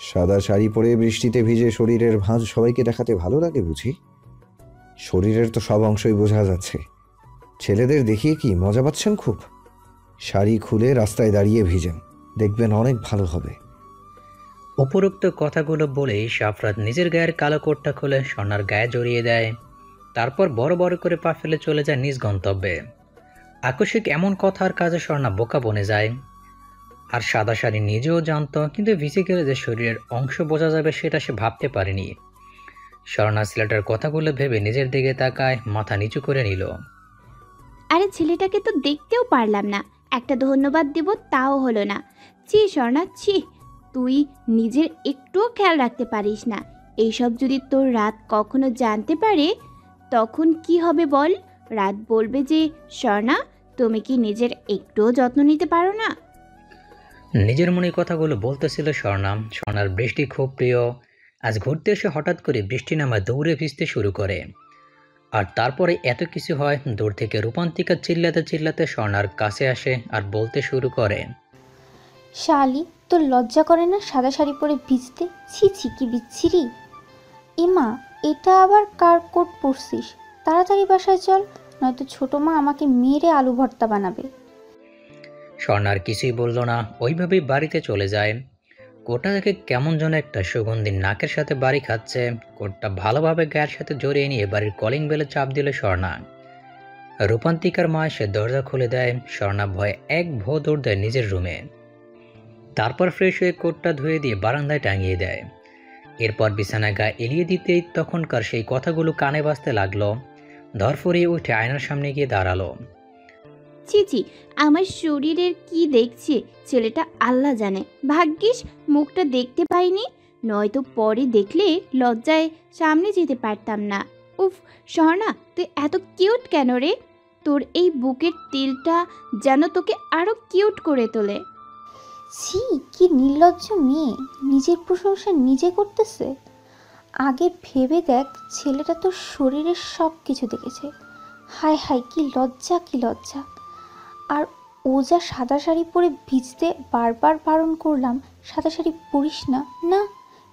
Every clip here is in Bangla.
সাদা শাড়ি পরে বৃষ্টিতে ভিজে শরীরের ভাঁজ সবাইকে দেখাতে ভালো লাগে বুঝি? শরীরের তো সব অংশই বোঝা যাচ্ছে। ছেলেদের দেখিয়ে কি মজা পাচ্ছেন খুব? শাড়ি খুলে রাস্তায় দাঁড়িয়ে ভিজেন, দেখবেন অনেক ভালো হবে। উপরোক্ত কথাগুলো বলেই সাফরাত নিজের গায়ের কালো কোটটা খুলে স্বর্ণার গায়ে জড়িয়ে দেয়। তারপর বড় বড় করে পা ফেলে চলে যায় নিজ গন্তব্যে। আকস্মিক এমন কথার কাজে স্বর্ণা বোকা বনে যায়। আর সাদা শাড়ি নিজেও জানতো, কিন্তু ভিজে গেলে যে শরীরের অংশ বোঝা যাবে সেটা সে ভাবতে পারেনি। স্বর্ণা ছেলেটার কথাগুলো ভেবে নিজের দিকে তাকায়, মাথা নিচু করে নিল। আরে ছেলেটাকে তো দেখতেও পারলাম না, একটা ধন্যবাদ দিব তাও হলো না। ছি স্বর্ণা ছি, তুই নিজের একটুও খেয়াল রাখতে পারিস না। এইসব যদি তোর রাত কখনো জানতে পারে তখন কি হবে বল? রাত বলবে যে স্বর্ণা তুমি কি নিজের একটুও যত্ন নিতে পারো না? নিজের মনে কথাগুলো বলতেছিল স্বর্ণা। স্বর্ণার বৃষ্টি খুব প্রিয়। আজ ঘুরতে এসে হঠাৎ করে বৃষ্টি নামায় দৌড়ে ভিজতে শুরু করে। আর তারপরে এত কিছু হয়, দূর থেকে রূপান্তিকা চিল্লাতে চিল্লাতে স্বর্ণার কাছে আসে আর বলতে শুরু করে, শালি, তোর লজ্জা করে না সাদা শাড়ি পরে ভিজতে? ছি ছি, কি বিচ্ছিরি! এমা, এটা আবার কার কোট পরছিস? তাড়াতাড়ি বাসায় চল, নয়তো ছোট মা আমাকে মেরে আলু ভর্তা বানাবে। স্বর্ণার কিছুই বলল না, ওইভাবেই বাড়িতে চলে যায়। কোটটা দেখে কেমন যেন একটা সুগন্ধি নাকের সাথে বাড়ি খাচ্ছে। কোটটা ভালোভাবে গায়ের সাথে জড়িয়ে নিয়ে বাড়ির কলিং বেলে চাপ দিল স্বর্ণা। রূপান্তিকার মা এসে দরজা খুলে দেয়। স্বর্ণা ভয়ে এক ভো দৌড় দেয় নিজের রুমে। তারপর ফ্রেশ হয়ে কোটটা ধুয়ে দিয়ে বারান্দায় টাঙিয়ে দেয়। এরপর বিছানায় গা এলিয়ে দিতেই তখনকার সেই কথাগুলো কানে বাজতে লাগলো। ধরফরিয়ে উঠে আয়নার সামনে গিয়ে দাঁড়ালো। ছি ছি, আমার শরীরের কি দেখছি ছেলেটা আল্লাহ জানে। ভাগ্যিস মুখটা দেখতে পাইনি, নয়তো পরে দেখলে লজ্জায় সামনে যেতে পারতাম না। উফ স্বর্ণা, তুই এত কিউট কেন রে? তোর এই বুকের তিলটা যেন তোকে আরো কিউট করে তোলে। ছি, কি নির্লজ্জ মেয়ে, নিজের প্রশংসা নিজে করতেছে। আগে ভেবে দেখ, ছেলেটা তোর শরীরের সব কিছু দেখেছে। হায় হায়, কি লজ্জা, কি লজ্জা! আর ও যা সাদা শাড়ি পরে ভিজতে বারবার বারণ করলাম সাদা শাড়ি পরিস না। না,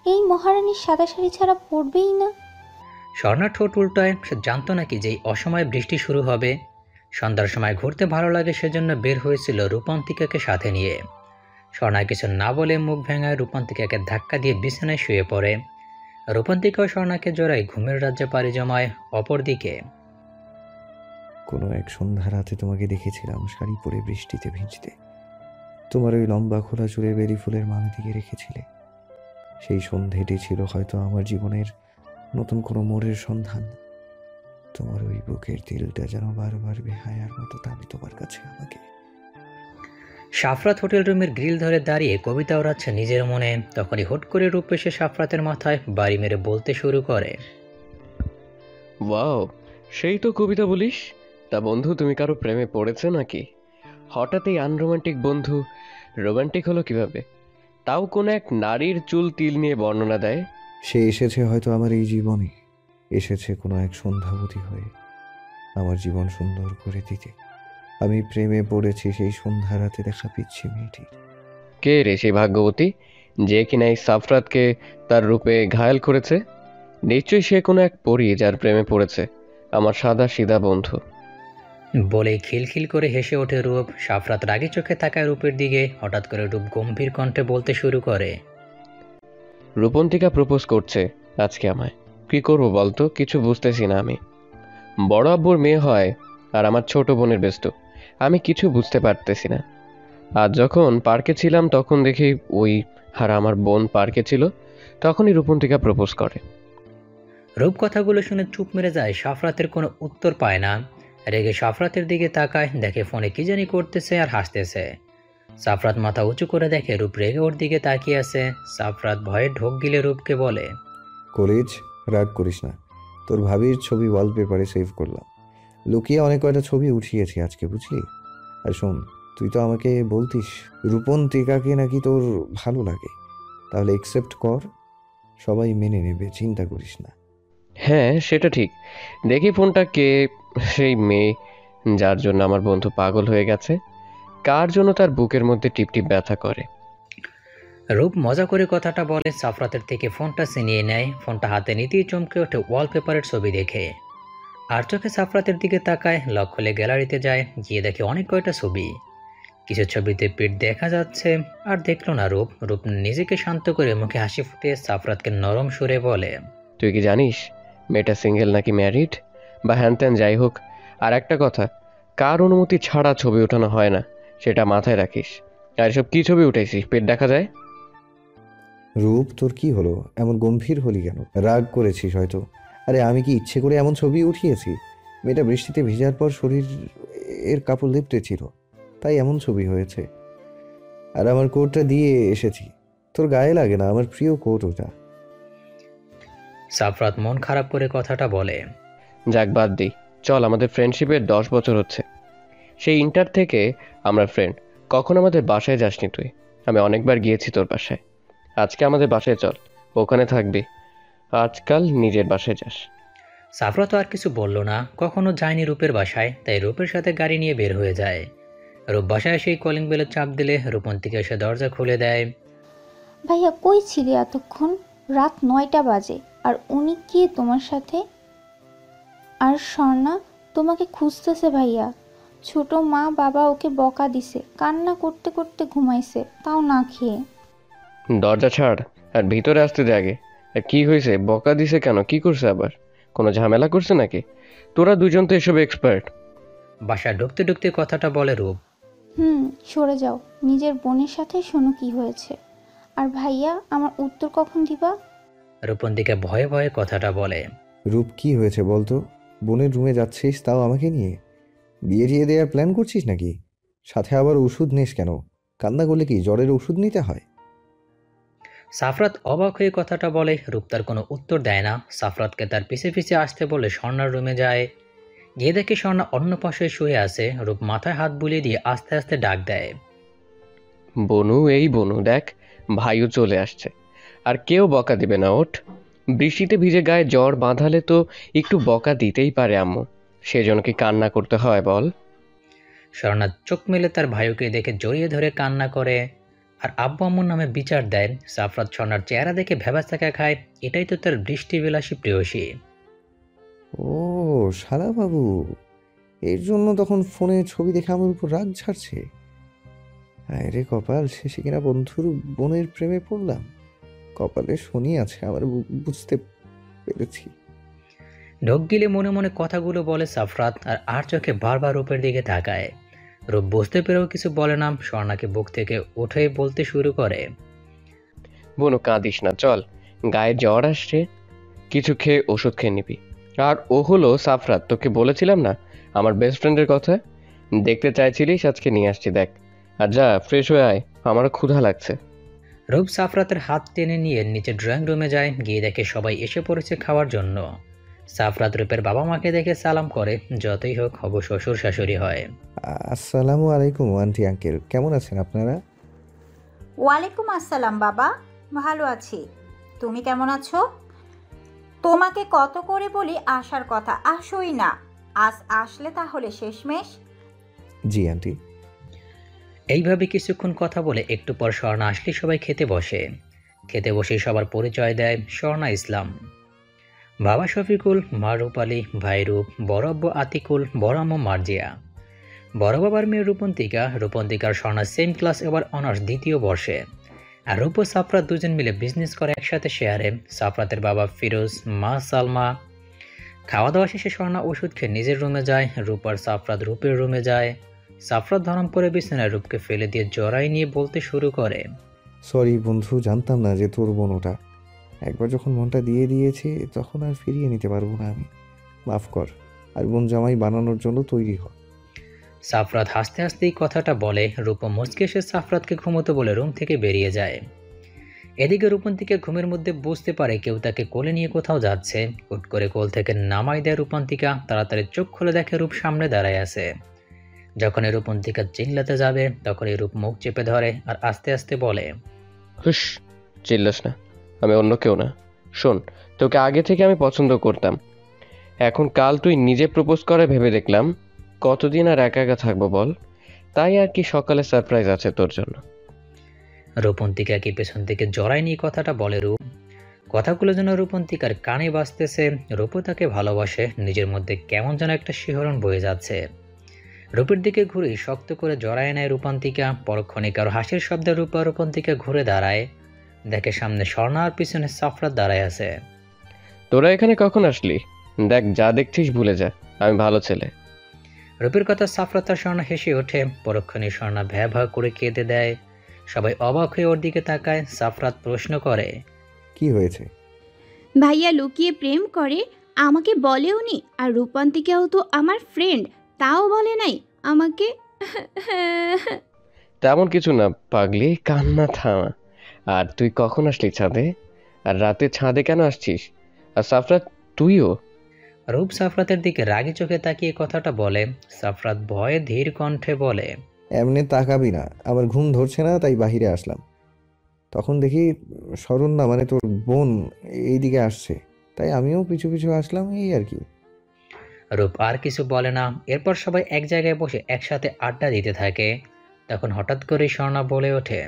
এই মহারানীর সাদা শাড়ি ছাড়া পরবেই না। স্বর্ণা ঠোঁট উল্টায়। সে জানতো নাকি যে এই অসময়ে বৃষ্টি শুরু হবে। সন্ধ্যার সময় ঘুরতে ভালো লাগে, সেজন্য বের হয়েছিল রূপান্তিকাকে সাথে নিয়ে। স্বর্ণা কিছু না বলে মুখ ভেঙায় রূপান্তিকাকে ধাক্কা দিয়ে বিছানায় শুয়ে পড়ে। রূপান্তিকাও স্বর্ণাকে জড়ায় ঘুমের রাজ্যে পাড়ি জমায়। অপরদিকে কোনো এক সন্ধ্যা রাতে তোমাকে দেখেছিলাম শাড়ি পরে বৃষ্টিতে ভিজতে। তোমার ওই লম্বা খোলা চুলে বেলি ফুলের মালা দিয়ে রেখেছিলে। সেই সন্ধেটি ছিল হয়তো আমার জীবনের নতুন কোনো মোড়ের সন্ধান। তোমার ওই বুকের তিলটা যেন বারবার বেহায়ার মতো টানে তোমার কাছে আমাকে। সাফরাত হোটেল রুমের গ্রিল ধরে দাঁড়িয়ে কবিতা ওড়াচ্ছে নিজের মনে। তখনই হুট করে রূপ এসে সাফরাতের মাথায় বাড়ি মেরে বলতে শুরু করে, ওয়াও, সেই তো কবিতা বলিস। তা বন্ধু, তুমি কারো প্রেমে পড়েছে নাকি? হঠাৎ এই আনরোমান্টিক বন্ধু রোমান্টিক হলো কিভাবে? তাও কোনো এক নারীর চুল তিল নিয়ে বর্ণনা দেয়। সে এসেছে হয়তো আমার এই জীবনে, এসেছে কোনো এক সন্ধ্যাবতী হয়ে আমার জীবন সুন্দর করে দিতে। আমি প্রেমে পড়েছি সেই সন্ধ্যা রাতে দেখা পিচ্ছি মেয়েটি। কে রে সেই ভাগ্যবতী, যে কিনা এই সাফরাতকে তার রূপে ঘায়েল করেছে? নিশ্চয়ই সে কোনো এক পরী যার প্রেমে পড়েছে আমার সাদা সিধা বন্ধু। বলেই খিলখিল করে হেসে ওঠে রূপ। সাফরাত রাগে চোখে তাকায় রূপের দিকে। হঠাৎ করে রূপ গম্ভীর কণ্ঠে বলতে শুরু করে, রূপন্তিকা প্রপোজ করছে আজকে আমায়। কি করবো বলতো, কিছু বুঝতেছি না আমি। বড় আব্বুর মেয়ে হয় আর আমার ছোট বোনের ব্যস্ত, আমি কিছু বুঝতে পারতেছি না। আর যখন পার্কে ছিলাম তখন দেখি ওই আর আমার বোন পার্কে ছিল, তখনই রূপন্তিকা প্রপোজ করে। রূপ কথাগুলো শুনে চুপ মেরে যায়। সাফরাতের কোনো উত্তর পায় না। রেগে সাফরাতের দিকে তাকায়, দেখে ফোনে কি জানি করতেছে আর হাসতেছে। সাফরাত মাথা উঁচু করে দেখে রূপ রেগে ওর দিকে তাকিয়ে আছে। সাফরাত ভয়ে ঢোক গিলে রূপকে বলে, কলেজ, রাগ করিস না। তোর ভাবির ছবি ওয়ালপেপারে সেভ করলাম, লুকিয়ে অনেক কয়টা ছবি উঠিয়েছি আজকে, বুঝলি? আর শোন, তুই তো আমাকে বলতিস রূপন্তিকাকে নাকি তোর ভালো লাগে, তাহলে একসেপ্ট কর, সবাই মেনে নেবে, চিন্তা করিস না। হ্যাঁ, সেটা ঠিক। দেখি ফোনটা কে সেই মেয়ে যার জন্য আমার বন্ধু পাগল হয়ে গেছে, কার জন্য তার বুকের মধ্যে টিপটিপ ব্যথা করে। রূপ মজা করে কথাটা বলে সাফরাতের থেকে ফোনটা ছিনিয়ে নেয়। ফোনটা হাতে নিতেই চমকে ওঠে ওয়ালপেপারের ছবি দেখে। আর চোখে সাফরাতের দিকে তাকায়, লক খুলে গ্যালারিতে যায়, গিয়ে দেখে অনেক কয়টা ছবি। কিছু ছবিতে পিঠ দেখা যাচ্ছে, আর দেখলো না রূপ। রূপ নিজেকে শান্ত করে মুখে হাসি ফুটিয়ে সাফরাতকে নরম সুরে বলে, তুই কি জানিস মেয়েটা সিঙ্গেল নাকি ম্যারিড বা হ্যান ত্যান যাই হোক, আর একটা কথা, কার অনুমতি ছাড়া ছবি ওঠানো হয় না, সেটা মাথায় রাখিস। আর এসব কি ছবি উঠাইছিস, পেট দেখা যায়? রূপ, তোর কি হলো? এমন গম্ভীর হলি কেন? রাগ করেছিস হয়তো। আরে আমি কি ইচ্ছে করে এমন ছবি উঠিয়েছি? মেয়েটা বৃষ্টিতে ভেজার পর শরীর এর কাপড় লেপটে ছিল, তাই এমন ছবি হয়েছে। আর আমার কোটটা দিয়ে এসেছি, তোর গায়ে লাগে না? আমার প্রিয় কোট ওটা। সাফরাত মন খারাপ করে কথাটা বলে। যাক বাদ দিই, চল, আমাদের ফ্রেন্ডশিপের 10 বছর হচ্ছে। সেই ইন্টার থেকে আমরা ফ্রেন্ড। কখন আমাদের বাসায় যাসনি তুই? আমি অনেকবার গিয়েছি তোর বাসায়। আজকে আমাদের বাসায় চল, ওখানে থাকবি। আজকাল নিজের বাসায় যাস। সাফরাত আর কিছু বলল না। কখনো যায়নি রূপের বাসায়, তাই রূপের সাথে গাড়ি নিয়ে বের হয়ে যায়। রূপ বাসায় সেই কলিং বেলে চাপ দিলে রূপন্তীকে এসে দরজা খুলে দেয়। ভাইয়া কই ছিলে এতক্ষণ? রাত 9টা বাজে, আর উনি কি তোমার সাথে? আর স্বর্ণা তোমাকে খুঁজতেছে ভাইয়া। ছোট মা বাবা ওকে বকা দিছে, কান্না করতে করতে ঘুমাইছে, তাও না খেয়ে। দরজা ছাড় আর ভিতরে আসতে দে আগে। আর কি হয়েছে, বকা দিছে কেন? কি করছে আবার? কোনো ঝামেলা করছে নাকি? তোরা দুজন তো এসব এক্সপার্ট। বাসায় ঢুকতে ঢুকতে কথাটা বলে রূপ। সরে যাও, নিজের বোনের সাথে শোনো কি হয়েছে। আর ভাইয়া আমার উত্তর কখন দিবা? রূপন্তীকে ভয়ে ভয়ে কথাটা বলে। রূপ, কি হয়েছে বলতো? বোনের রুমে যাচ্ছিস, তাও আমাকে নিয়ে? বিয়ে টিয়ে দেওয়ার প্ল্যান করছিস নাকি? সাথে আবার ওষুধ নিস কেন? কান্না করলে কি জ্বরের ওষুধ নিতে হয়? সাফরাত অবাক হয়ে কথাটা বলে। রূপ তার কোনো উত্তর দেয় না। সাফরাতকে তার পিছে পিছে আসতে বলে স্বর্ণার রুমে যায়। গিয়ে দেখে স্বর্ণা অন্য পাশে শুয়ে আছে। রূপ মাথায় হাত বুলিয়ে দিয়ে আস্তে আস্তে ডাক দেয়। বনু, এই বনু দেখ, ভাইও চলে আসছে। আর কেউ বকা দিবে না, ওঠ। বৃষ্টিতে ভিজে গায়ে জ্বর বাঁধালে তো একটু বকা দিতেই পারে আম্মু, সেজন্য কি কান্না করতে হয় বল? স্বর্ণা চোখ মেলে তার ভাইকে দেখে জড়িয়ে ধরে কান্না করে। আর আব্বু আম্মুর নামে বিচার দেয়। সাফরাত স্বর্ণার চেহারা দেখে ভেবাচাকা খায়। এটাই তো তার বৃষ্টিবিলাসী প্রেয়সী। ও শালা বাবু, এর জন্য তখন ফোনে ছবি দেখে আমার উপর রাগ ঝাড়ছে। হায় রে কপাল, শেষে কিনা বন্ধুর বোনের প্রেমে পড়লাম। কপালে শনি আছে আমার, বুঝতে পেরেছি। ঢোক গিলে মনে মনে কথাগুলো বলে সাফরাত, আর চোখে বারবার রূপের দিকে তাকায়। রূপ বুঝতে পেরেও কিছু বলে না। স্বর্ণাকে বুক থেকে উঠে বলতে শুরু করে। বনু কাঁদিস না, চল, গায়ে জ্বর আসছে, কিছু খেয়ে ওষুধ খেয়ে নিবি। আর ও হলো সাফরাত, তোকে বলেছিলাম না আমার বেস্ট ফ্রেন্ডের কথা? দেখতে চাইছিলিস, আজকে নিয়ে আসছি দেখ। আর যা, ফ্রেশ হয়ে আয়, আমারও ক্ষুধা লাগছে। রূপ সাফরাতের হাত টেনে নিয়ে নিচে ড্রয়িং রুমে যায়। গিয়ে দেখে সবাই এসে পড়েছে খাওয়ার জন্য। সাফরাত রূপের বাবা মাকে দেখে সালাম করে। যতই হোক হব শ্বশুর শাশুড়ি হয়। আসসালামু আলাইকুম আন্টি আঙ্কেল, কেমন আছেন আপনারা? ওয়ালাইকুম আসসালাম বাবা, ভালো আছি। তুমি কেমন আছো? তোমাকে কত করে বলি আসার কথা, আসোই না। আজ আসলে তাহলে শেষমেশ। জি আন্টি। এইভাবে কিছুক্ষণ কথা বলে একটু পর স্বর্ণা আসলে সবাই খেতে বসে। খেতে বসে সবার পরিচয় দেয়। স্বর্ণা ইসলাম, বাবা শফিকুল, মা রূপালী, ভাই রূপ, বড় আব্বু আতিকুল, বড় আম্মু মার্জিয়া। বড় বাবার মেয়ে রূপন্তিকা। রূপন্তিকার স্বর্ণা সেম ক্লাস, এবার অনার্স 2য় বর্ষে। আর রূপ ও সাফরাত দুজন মিলে বিজনেস করে একসাথে শেয়ারে। সাফরাতের বাবা ফিরোজ, মা সালমা। খাওয়া দাওয়া শেষে স্বর্ণা ওষুধ খেয়ে নিজের রুমে যায়। রূপ আর সাফরাত রূপের রুমে যায়। সাফরাত ধরম করে বিছানায় রূপকে ফেলে দিয়ে জড়াই নিয়ে বলতে শুরু করে। সরি বন্ধু, জানতাম না যে তোর বোন ওটা। একবার যখন মনটা দিয়ে দিয়েছি তখন আর ফিরিয়ে নিতে পারবো না আমি। মাফ কর, আর বোন জামাই বানানোর জন্য তৈরি হ। সাফরাত হাসতে হাসতেই কথাটা বলে। রূপ মুচকে এসে সাফরাতকে ঘুমোতে বলে রুম থেকে বেরিয়ে যায়। এদিকে রূপন্তীকে ঘুমের মধ্যে বুঝতে পারে কেউ তাকে কোলে নিয়ে কোথাও যাচ্ছে। হুট করে কোল থেকে নামাই দেয় রূপন্তিকা। তাড়াতাড়ি চোখ খুলে দেখে রূপ সামনে দাঁড়ায় আছে। যখন এই রূপন্তিকা চিল্লাতে যাবে তখন এই রূপ মুখ চেপে ধরে আর আস্তে আস্তে বলে, হুস, চিল্লাস না, আমি অন্য কেউ না। শোন, তোকে আগে থেকে আমি পছন্দ করতাম। এখন কাল তুই নিজে প্রপোজ করে ভেবে দেখলাম কতদিন আর একা একা থাকবো বল। তাই আর কি, সকালে সারপ্রাইজ আছে তোর জন্য। রূপন্তিকাকে পেছন থেকে জড়ায় নিয়ে কথাটা বলে রূপ। কথাগুলো যেন রূপন্তিকার কানে বাজতেছে। রূপও তাকে ভালোবাসে, নিজের মধ্যে কেমন যেন একটা শিহরণ বয়ে যাচ্ছে। রূপের দিকে ঘুরে শক্ত করে জড়ায় নেয় রূপান্তিকা। পরক্ষণে কারো হাসির শব্দে রূপা রূপন্তিকা ঘুরে দাঁড়ায়, দেখে সামনে স্বর্ণা আর পিছনে সাফরাত দাঁড়ায় আছে। তোরা এখানে কখন আসলি? দেখ, যা দেখছিস ভুলে যা, আমি ভালো ছেলে। রূপের কথা সাফরাত আর স্বর্ণা হেসে ওঠে। পরক্ষণে স্বর্ণা ভ্যা ভ্যা করে কেঁদে দেয়। সবাই অবাক হয়ে ওর দিকে তাকায়। সাফরাত প্রশ্ন করে, কি হয়েছে? ভাইয়া লুকিয়ে প্রেম করে, আমাকে বলেওনি। আর রূপান্তিকাও তো আমার ফ্রেন্ড, তাও বলে নাই আমাকে। তেমন কিছু না পাগলি, কান্না থামা। আর তুই কখন আসলি ছাদে? আর রাতে ছাদে কেন আসছিস? আর সাফরাত, তুইও? রূপ সাফরাতের দিকে রাগী চোখে তাকিয়ে কথাটা বলে। সাফরাত ভয়ে ধীর কণ্ঠে বলে, এমনি তাকাবি না, আমার ঘুম ধরছে না তাই বাহিরে আসলাম। তখন দেখি শরণ্যা মানে তোর বোন এইদিকে আসছে, তাই আমিও পিছু পিছু আসলাম, এই আর কি। রূপ আর কিছু বলে না। এরপর সবাই এক জায়গায় বসে একসাথে আড্ডা দিতে থাকে। তখন হঠাৎ করে স্বর্ণা বলে ওঠে,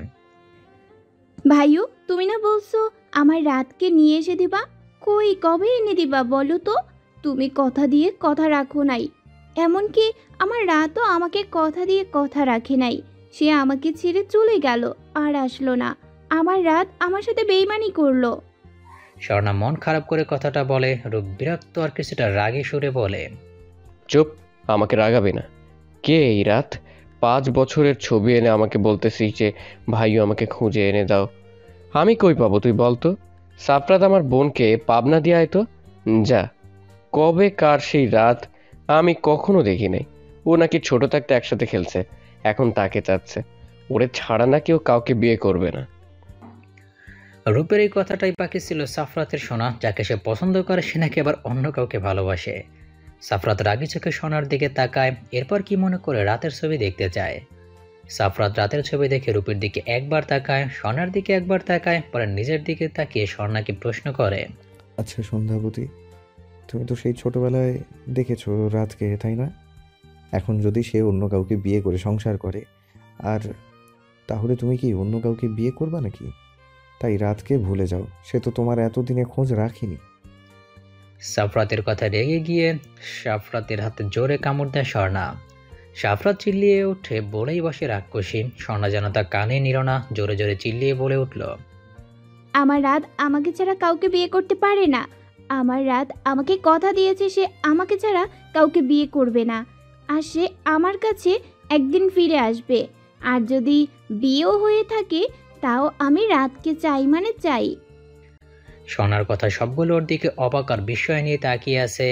ভাইও তুমি না বলছো আমার রাতকে নিয়ে এসে দিবা, কই কবে এনে দিবা বলো তো? তুমি কথা দিয়ে কথা রাখো নাই। এমনকি আমার রাতও আমাকে কথা দিয়ে কথা রাখে নাই। সে আমাকে ছেড়ে চলে গেল আর আসলো না। আমার রাত আমার সাথে বেইমানি করলো। স্বর্ণা মন খারাপ করে কথাটা বলে। রূপ বিরক্ত আর কিছুটা রাগে সুরে বলে, চুপ, আমাকে রাগাবি না। কে এই রাত? 5 বছরের ছবি এনে আমাকে বলতেছিস যে ভাইও আমাকে খুঁজে এনে দাও। আমি কই পাবো তুই বলতো? সাফরাত আমার বোনকে পাবনা দিয়ে আয় তো। যা। কবে কার সেই রাত আমি কখনো দেখি নাই। ও নাকি ছোট থাকতে একসাথে খেলছে, এখন তাকে চাচ্ছে। ওরে ছাড়া নাকি ও কাউকে বিয়ে করবে না। রূপের এই কথাটাই বাকি ছিল সাফরাতের শোনা। যাকে সে পছন্দ করে সে নাকি আবার অন্য কাউকে ভালোবাসে। সাফরাত রাগী চোখে সোনার দিকে তাকায়। এরপর কি মনে করে রাতের ছবি দেখতে চায়। সাফরাত রাতের ছবি দেখে রূপের দিকে একবার তাকায়, স্বর্ণার দিকে একবার তাকায়, পরে নিজের দিকে তাকিয়ে স্বর্ণাকে প্রশ্ন করে, আচ্ছা সন্ধ্যাবতী, তুমি তো সেই ছোটবেলায় দেখেছো রাতকে, তাই না? এখন যদি সে অন্য কাউকে বিয়ে করে সংসার করে, আর তাহলে তুমি কি অন্য কাউকে বিয়ে করবা নাকি? তাই রাতকে ভুলে যাও, সে তো তোমার এতদিনে খোঁজ রাখিনি। সাফরাতের কথা রেগে গিয়ে সাফরাতের হাতে জোরে কামড় দেয় স্বর্ণা। সাফরাত চিল্লিয়ে ওঠে, বলেই বসে রাক্ষসী। স্বর্ণা যেন তা কানে নিল না, জোরে জোরে চিল্লিয়ে বলে উঠল, আমার রাত আমাকে ছাড়া কাউকে বিয়ে করতে পারে না। আমার রাত আমাকে কথা দিয়েছে সে আমাকে ছাড়া কাউকে বিয়ে করবে না। আর সে আমার কাছে একদিন ফিরে আসবে। আর যদি বিয়েও হয়ে থাকে তাও আমি রাতকে চাই মানে চাই। স্বর্ণার কথা সবগুলো ওর দিকে অবাক আর বিস্ময় নিয়ে তাকিয়ে আছে।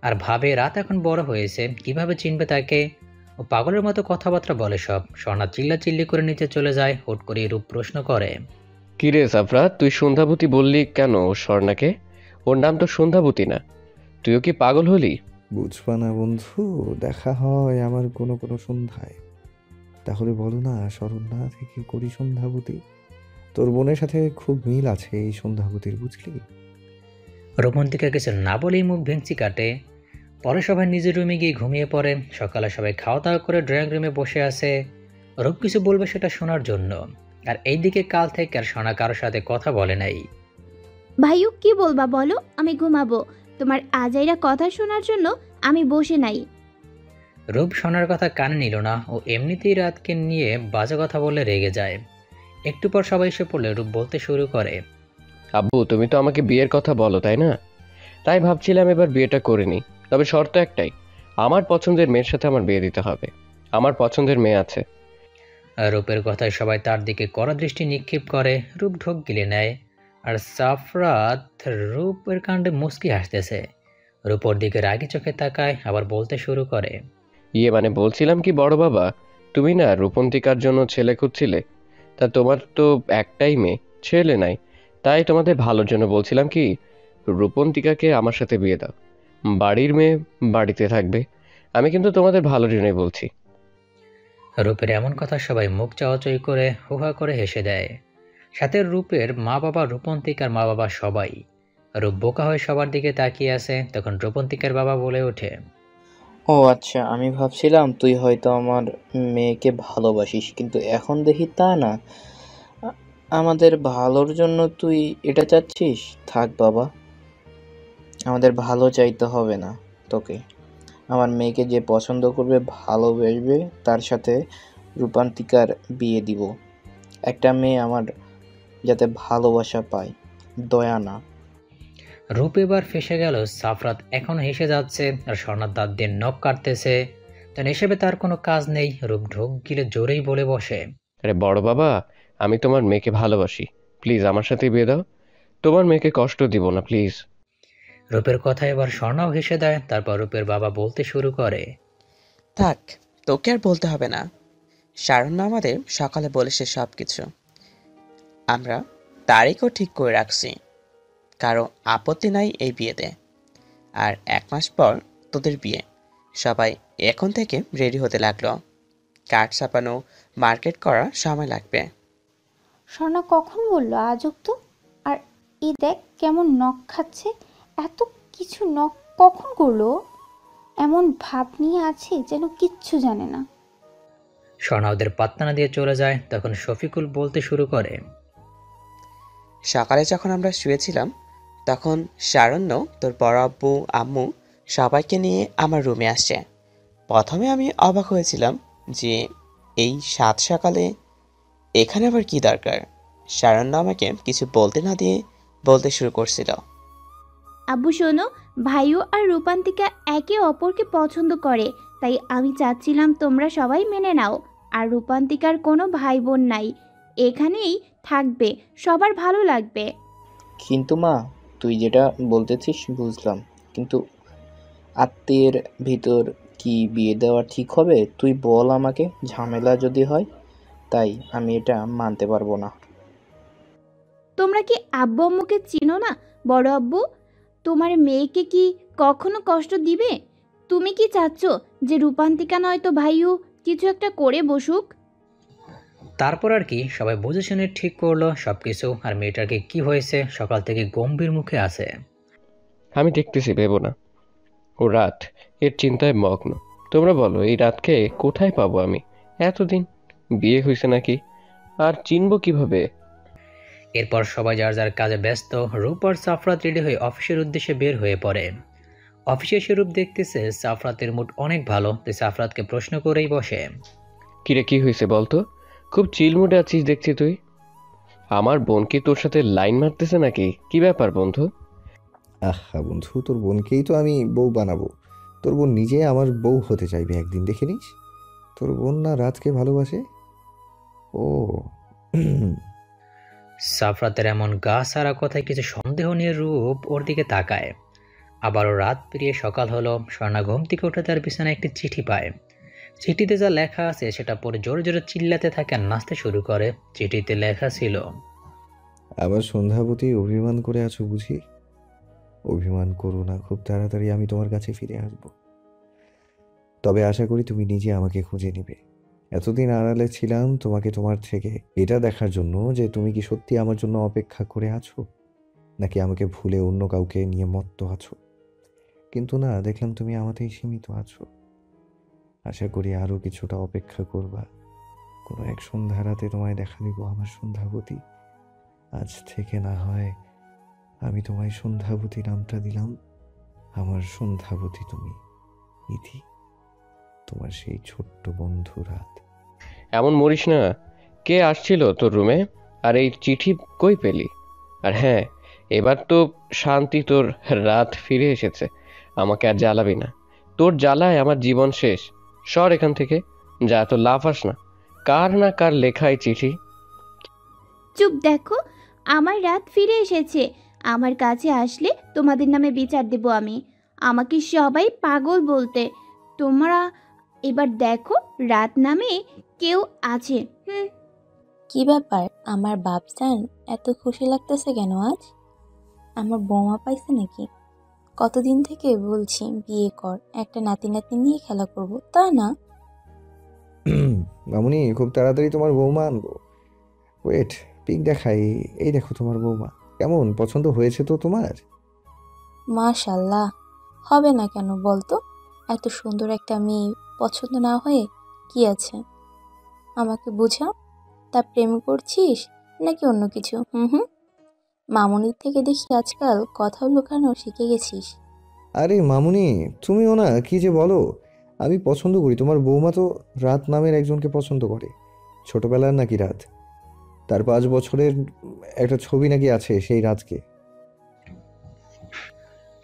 আর ভাবে রাত এখন বড় হয়েছে, কিভাবে চিনবে তাকে। ও পাগলের মতো কথাবার্তা বলে সব। স্বর্ণা চিল্লাচিল্লি করে নিচে চলে যায়। হুট করে রূপ প্রশ্ন করে, কিরে সাফরাত, তুই সন্ধ্যাবতী বললি কেন স্বর্ণাকে? ওর নাম তো সন্ধ্যাবতী না। তুইও কি পাগল হলি? বুঝবা না বন্ধু, দেখা হয় আমার কোনো কোনো সন্ধ্যায়। তাহলে বলো না, শরণ্যা থেকে করি সন্ধ্যাবতী। তোর বোনের সাথে খুব মিল আছে এই সন্ধ্যাবতীর, বুঝলি? রোমান্তিকা কিছু না বলেই মুখ ভেঙচি কাটে। পরে সবাই নিজের রুমে গিয়ে ঘুমিয়ে পড়ে। সকালে সবাই খাওয়া দাওয়া করে ড্রয়িং রুমে বসে আছে, রূপ কিছু বলবে সেটা শোনার জন্য। আর এইদিকে কাল থেকে আর সোনা কারোর সাথে কথা বলে নাই। ভাইও কি বলবা বলো, আমি ঘুমাবো। তোমার আজাইরা কথা শোনার জন্য আমি বসে নাই। রূপ সোনার কথা কানে নিল না। ও এমনিতেই রাতকে নিয়ে বাজে কথা বলে রেগে যায়। একটু পর সবাই এসে পড়লে রূপ বলতে শুরু করে, আব্বু, তুমি তো আমাকে বিয়ের কথা বলো তাই না? তাই ভাবছিলাম এবার বিয়েটা করে নিই। তবে শর্ত একটাই, আমার পছন্দের মেয়ের সাথে আমার বিয়ে দিতে হবে। আমার পছন্দের মেয়ে আছে। রূপের কথায় সবাই তার দিকে কড়া দৃষ্টি নিক্ষেপ করে। রূপ ঢোক গিলে নেয়। আর সাফরাত রূপের কাণ্ডে মুচকি হাসতেছে। রূপর দিকে রাগি চোখে তাকায়, আবার বলতে শুরু করে, ইয়ে মানে বলছিলাম কি বড় বাবা, তুমি না রূপন্তিকার জন্য ছেলে খুঁজছিলে? তা তোমার তো একটাই মেয়ে, ছেলে নাই। তাই তোমাদের ভালোর জন্য বলছিলাম কি, রূপন্তিকাকে আমার সাথে বিয়ে দাও। বাড়ির মেয়ে বাড়িতে থাকবে। আমি কিন্তু তোমাদের ভালোর জন্যই বলছি। রূপের এমন কথা সবাই মুখ চাওয়াচই করে হুহা করে হেসে দেয়। সাথে রূপের মা বাবা, রূপন্তিকার মা বাবা সবাই। রূপ বোকা হয়ে সবার দিকে তাকিয়ে আছে। তখন রূপন্তিকার বাবা বলে ওঠে, ও আচ্ছা, আমি ভাবছিলাম তুই হয়তো আমার মেয়েকে ভালোবাসিস, কিন্তু এখন দেখি তা না। আমাদের ভালোর জন্য তুই এটা চাচ্ছিস? থাক বাবা, আমাদের ভালো চাইতে হবে না তোকে। আমার মেয়েকে যে পছন্দ করবে, ভালোবাসবে, তার সাথে রূপান্তিকার বিয়ে দিব। একটা মেয়ে আমার যাতে ভালোবাসা পায়, দয়া না। রূপ এবার ফেসে গেল। সাফরাত এখনো হেসে যাচ্ছে আর স্বর্ণার দাঁত দিয়ে নখ কাটতেছে। যেন হিসেবে তার কোনো কাজ নেই। রূপ ঢোক গিলে জোরেই বলে বসে, আরে বড় বাবা, আমি তোমার মেয়েকে ভালোবাসি, প্লিজ আমার সাথে বিয়ে দাও। তোমার মেয়েকে কষ্ট দিব না, প্লিজ। রূপের কথা এবার স্বর্ণাও হেসে দেয়। তারপর রূপের বাবা বলতে শুরু করে, থাক, তোকে আর বলতে হবে না। শারণ্য আমাদের সকালে বলেছে সব কিছু। আমরা তারিখও ঠিক করে রাখছি। কারো আপত্তি নাই এই বিয়েতে। আর 1 মাস পর তোদের বিয়ে। সবাই এখন থেকে রেডি হতে লাগলো। কার্ড ছাপানো, মার্কেট করা সময় লাগবে। স্বর্ণা কখন বললো আজব তো। আর এই দেখ কেমন নখ খাচ্ছে। এত কিছু নখ কখন করলো? এমন ভাব নিয়ে আছে যেন কিচ্ছু জানে না। স্বর্ণা ওদের পাত্তা না দিয়ে চলে যায়। তখন শফিকুল বলতে শুরু করে, সকালে যখন আমরা শুয়েছিলাম তখন শারণ্য, তোর বড় আব্বু, আম্মু সবাইকে নিয়ে আমার রুমে আসছে। প্রথমে আমি অবাক হয়েছিলাম যে এই সাত সকালে এখানে আবার কি দরকার। শারণ্য আমাকে কিছু বলতে না দিয়ে বলতে শুরু করছিল, আব্বু শোনো, ভাইও আর রূপান্তিকা একে অপরকে পছন্দ করে, তাই আমি চাচ্ছিলাম তোমরা সবাই মেনে নাও। আর রূপান্তিকার কোনো ভাই বোন নাই, এখানেই থাকবে, সবার ভালো লাগবে। কিন্তু মা, তুই যেটা বলতেছিস বুঝলাম, কিন্তু আত্মীয়ের ভিতর কি বিয়ে দেওয়া ঠিক হবে? তুই বল আমাকে, ঝামেলা যদি হয়। তাই আমি এটা মানতে পারবো না। তোমরা কি আব্বু আম্মুকে চিনো না? বড় আব্বু তোমার মেয়েকে কি কখনো কষ্ট দিবে? তুমি কি চাচ্ছ যে রূপান্তিকা নয়তো ভাইও কিছু একটা করে বসুক? তারপর আর কি সবাই বুঝে শুনে ঠিক করলো সবকিছু। আর মেয়েটাকে কি হয়েছে সকাল থেকে গম্ভীর মুখে আছে। আমি দেখতেছি, ভেবো না। ও রাত এর চিন্তায় মগ্ন। তোমরা বলো, এই রাতকে কোথায় পাবো আমি? এতদিন বিয়ে হয়েছে নাকি, আর চিনবো কিভাবে? এরপর সবাই যার যার কাজে ব্যস্ত। রূপ আর সাফরাত রেডি হয়ে অফিসের উদ্দেশ্যে বের হয়ে পড়ে। অফিসে এসে রূপ দেখতেছে সাফরাতের মুড অনেক ভালো, তাই সাফরাতকে প্রশ্ন করেই বসে, কিরে, কি হয়েছে বলতো? খুব চিল মুডে আছিস দেখছি তুই। আমার বোন কি তোর সাথে লাইন মারতেছে নাকি? কি ব্যাপার বন্ধু? আহা বন্ধু, তোর বোনকেই তো আমি বউ বানাবো। তোর বোন নিজে আমার বউ হতে চাইবে একদিন, দেখে নিস। তোর বোন না রাতকে ভালোবাসে? ও সাফরাতের এমন গা সারা কথায় কিছু সন্দেহ নিয়ে রূপ ওর দিকে তাকায়। আবারও রাত পেরিয়ে সকাল হলো। স্বর্ণা ঘুম থেকে উঠে তার বিছানায় একটি চিঠি পায়। চিঠিতে যা লেখা আছে সেটা পরে জোরে জোরে চিল্লাতে থাকে আর নাচতে শুরু করে। চিঠিতে লেখা ছিল, আবার সন্ধ্যাবতী অভিমান করে আছো বুঝি? অভিমান করো না, খুব তাড়াতাড়ি আমি তোমার কাছে ফিরে আসব। তবে আশা করি তুমি নিজে আমাকে খুঁজে নিবে। এতদিন আড়ালে ছিলাম তোমাকে তোমার থেকে, এটা দেখার জন্য যে তুমি কি সত্যি আমার জন্য অপেক্ষা করে আছো, নাকি আমাকে ভুলে অন্য কাউকে নিয়ে মত্ত আছো। কিন্তু না, দেখলাম তুমি আমাতেই সীমিত আছো। আশা করি আরও কিছুটা অপেক্ষা করবা। কোনো এক সন্ধ্যা রাতে তোমায় দেখা দিব আমার সন্ধ্যাবতী। আজ থেকে না হয় আমি তোমায় সন্ধ্যাবতী নামটা দিলাম। আমার সন্ধ্যাবতী তুমি, ইতি। তোমার সেই ছোট্ট বন্ধু রাত। এমন মরিস না। কে আসছিল তোর রুমে? আর এই চিঠি কই পেলি? আর হ্যাঁ, এবার তো শান্তি, তোর রাত ফিরে এসেছে। আমাকে আর জ্বালাবি না। তোর জ্বালায় আমার জীবন শেষ। সর এখান থেকে, যা, তো লাফাস না। কার না কার লেখায় চিঠি। চুপ, দেখো আমার রাত ফিরে এসেছে। আমার কাছে আসলে তোমাদের নামে বিচার দেব আমি। আমাকে সবাই পাগল বলতে। তোমরা এবার দেখো রাত নামে কেউ আছে। কি ব্যাপার আমার বাপজান, এত খুশি লাগতেছে কেন আজ? আমার বৌমা পাইছে নাকি? কতদিন থেকে বলছি বিয়ে কর, একটা নাতি নাতি নিয়ে খেলা করব, তা না। মামুনি, খুব তাড়াতাড়ি তোমার বৌমা আনবো। ওয়েট, পিক দেখাই। এই দেখো তোমার বৌমা। কেমন, পছন্দ হয়েছে তো তোমার? মাশাল্লাহ, হবে না কেন বলতো? এত সুন্দর একটা মেয়ে পছন্দ না হয়ে কি আছে? আমাকে বুঝা। তা প্রেম করছিস নাকি অন্য কিছু? হুম হুম। মামুনির থেকে দেখি আজকাল কথাও লুকানো শিখে গেছিস। আরে মামুনি, তুমিও না কি যে বলো। আমি পছন্দ করি, তোমার বৌমা তো রাত নামের একজনকে পছন্দ করে। ছোটবেলার নাকি রাত, তার 5 বছরের একটা ছবি নাকি আছে সেই রাতকে।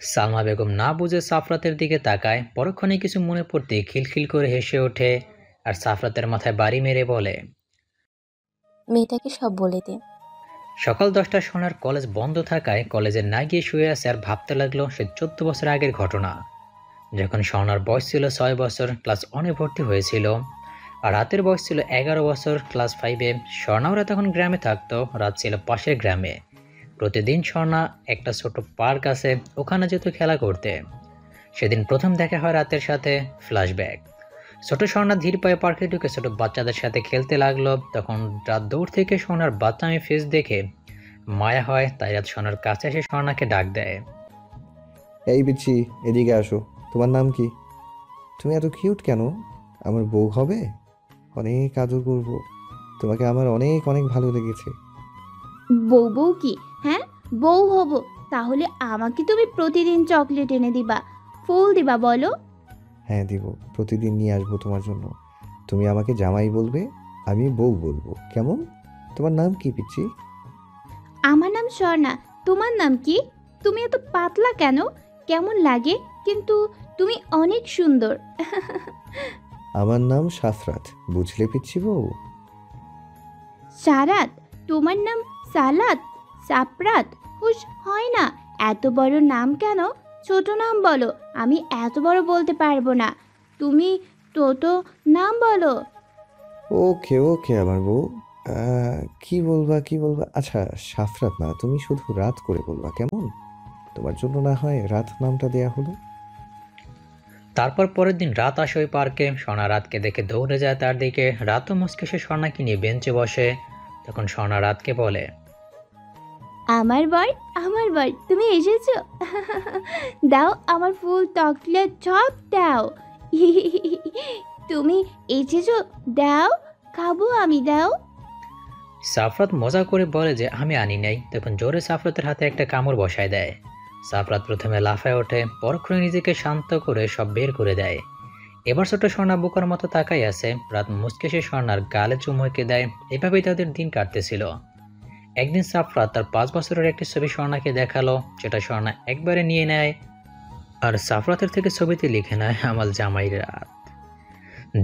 সালমা বেগম না বুঝে সাফরাতের দিকে তাকায়, পরক্ষণে কিছু মনে পড়তেই খিলখিল করে হেসে ওঠে আর সাফরাতের মাথায় বাড়ি মেরে বলে, মেয়েটাকে সব বলে দে। সকাল 10টায় সোনার কলেজ বন্ধ থাকায় কলেজে না গিয়ে শুয়ে আছে আর ভাবতে লাগলো সে 14 বছর আগের ঘটনা, যখন সোনার বয়স ছিল 6 বছর, ক্লাস 1-এ ভর্তি হয়েছিল, আর রাতের বয়স ছিল 11 বছর, ক্লাস 5-এ। স্বর্ণাওরা তখন গ্রামে থাকতো, রাত ছিল পাশের গ্রামে। প্রতিদিন স্বর্ণা একটা ছোট পার্ক আছে, ওখানে যেত খেলা করতে। সেদিন প্রথম দেখা হয় রাতের সাথে। ফ্ল্যাশব্যাক। ছোট স্বর্ণা ধীর পায়ে পার্কে ঢুকে ছোট বাচ্চাদের সাথে খেলতে লাগলো। তখন রাত দূর থেকে স্বর্ণার বাচ্চামি ফেস দেখে মায়া হয়, তাই রাত স্বর্ণার কাছে এসে স্বর্ণাকে ডাক দেয়। এই পিচ্ছি, এদিকে আসো। তোমার নাম কি? তুমি এত কিউট কেন? আমার বউ হবে? অনেক আদর করব। তোমাকে আমার অনেক অনেক ভালো লেগেছে। বউ বউ কি? হ্যাঁ, বউ হব। তাহলে আমাকে তুমি প্রতিদিন চকলেট এনে দিবা, ফুল দিবা, বলো? হ্যাঁ দিব, প্রতিদিন নিয়ে আসবো তোমার জন্য। তুমি আমাকে জামাই বলবে, আমি বউ বলবো, কেমন? তোমার নাম কি পিচ্ছি? আমার নাম স্বর্ণা। তোমার নাম কি? তুমি এত পাতলা কেন? কেমন লাগে? কিন্তু তুমি অনেক সুন্দর। আমার নাম সাফরাত, বুঝলে পিচ্ছি বউ? সারাত? তোমার নাম সালাত? সাপরাত? হুশ হয় না। এত বড় নাম কেন? ছোট নাম বলো। আমি এত বড় বলতে পারবো না। তুমি ছোট নাম বলো। ওকে ওকে আমার বউ। কি বলবা কি বলবা? আচ্ছা, সাফরাত না, তুমি শুধু রাত করে বলবা, কেমন? তোমার জন্য না হয় রাত নামটা দেয়া হলো। তারপর পরের দিন রাত আসে ওই পার্কে। স্বর্ণা রাতকে দেখে দৌড়ে যায় তার দিকে। রাতও মুচকে সে স্বর্ণাকে নিয়ে বেঞ্চে বসে। তখন স্বর্ণা রাতকে বলে, আমার বর, আমার বর, তুমি এসেছো। দাও আমার ফুল, চকলেট সব দাও। তুমি এসেছো, দাও, খাবো আমি, দাও। সাফরাত মজা করে বলে যে আমি আনি নাই। তখন জোরে সাফরাতের হাতে একটা কামড় বসায় দেয়। সাফরাত প্রথমে লাফায় ওঠে, পরক্ষণে নিজেকে শান্ত করে সব বের করে দেয়। এবার ছোট স্বর্ণা বোকার মতো তাকাই আছে। রাত মুচকে সে স্বর্ণার গালে চুমু এঁকে দেয়। এভাবেই তাদের দিন কাটতেছিল। একদিন সাফরাত তার 5 বছরের একটি ছবি স্বর্ণাকে দেখালো, যেটা স্বর্ণা একবারে নিয়ে নেয় আর সাফরাতের থেকে ছবিতে লিখে নেয়, আমার জামাই রাত।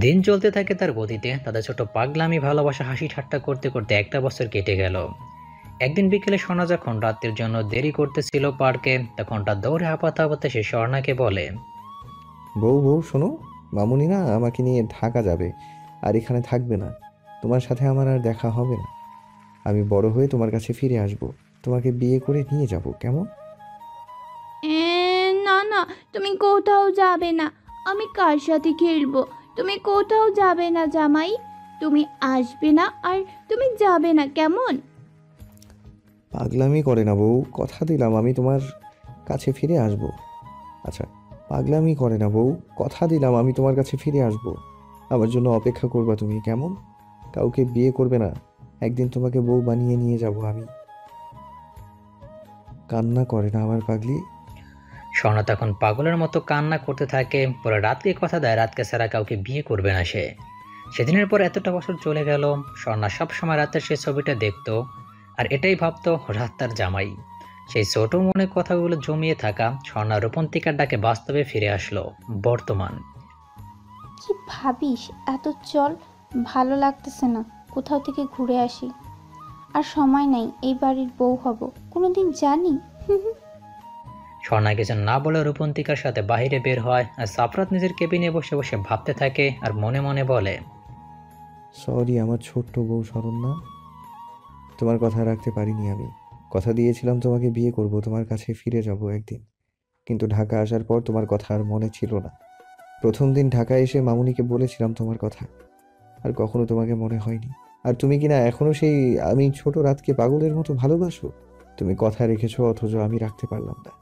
দিন চলতে থাকে তার গতিতে। তাদের ছোট পাগলামি ভালোবাসা হাসি ঠাট্টা করতে করতে একটা বছর কেটে গেল। একদিন বিকেলে স্বর্ণা যখন রাতের জন্য দেরি করতেছিল পার্কে, তখন তার দৌড়ে হাঁপাতে হাঁপাতে সে স্বর্ণাকে বলে, বউ বউ শোনো, মামুনি না আমাকে নিয়ে ঢাকা যাবে, আর এখানে থাকবে না। তোমার সাথে আমার আর দেখা হবে না। আমি বড় হয়ে তোমার কাছে ফিরে আসব, তোমাকে বিয়ে করে নিয়ে যাব, কেমন? না না, তুমি কোথাও যাবে না। আমি কার সাথে খেলবো? তুমি কোথাও যাবে না জামাই। তুমি আসবে না আর তুমি যাবে না, কেমন? পাগলামি করে না বউ, কথা দিলাম আমি তোমার কাছে ফিরে আসব। আচ্ছা, পাগলামি করে না বউ, কথা দিলাম আমি তোমার কাছে ফিরে আসব। আমার জন্য অপেক্ষা করবা তুমি, কেমন? কাউকে বিয়ে করবে না, একদিন তোমাকে বউ বানিয়ে নিয়ে যাব আমি। কান্না করে না আমার পাগলি। স্বর্ণা তখন পাগলের মতো কান্না করতে থাকে। পরে রাতকে কথা দেয় রাতকে ছাড়া কাউকে বিয়ে করবে না সে। সেদিনের পর এতটা বছর চলে গেল। স্বর্ণা সবসময় রাতের সেই ছবিটা দেখতো আর এটাই ভাবতো রাত তার জামাই। সেই ছোট মনে কথাগুলো জমিয়ে থাকা স্বর্ণা রূপন্তিকার ডাকে বাস্তবে ফিরে আসলো। বর্তমান। কি ভাবিস এত? চল, ভালো লাগতেছে না, কোথাও থেকে ঘুরে আসি। আর সময় নাই, এই বাড়ির বউ হব, কোনোদিন জানি। স্বর্ণা কিছু না বলে রূপন্তিকার সাথে বাইরে বের হয় আর সাফরাত নিজের কেবিনে বসে বসে ভাবতে থাকে আর মনে মনে বলে, সরি আমার ছোট্ট বউ শরণ্যা, তোমার কথা রাখতে পারিনি আমি। কথা দিয়েছিলাম তোমাকে বিয়ে করব, তোমার কাছে ফিরে যাব একদিন। কিন্তু ঢাকা আসার পর তোমার কথা আর মনে ছিল না। প্রথম দিন ঢাকা এসে মামুনিকে বলেছিলাম তোমার কথা, আর কখনো তোমাকে মনে হয়নি। আর তুমি কিনা এখনো সেই আমি ছোট রাতকে পাগলের মতো ভালোবাসো। তুমি কথা রেখেছো, অথচ আমি রাখতে পারলাম না।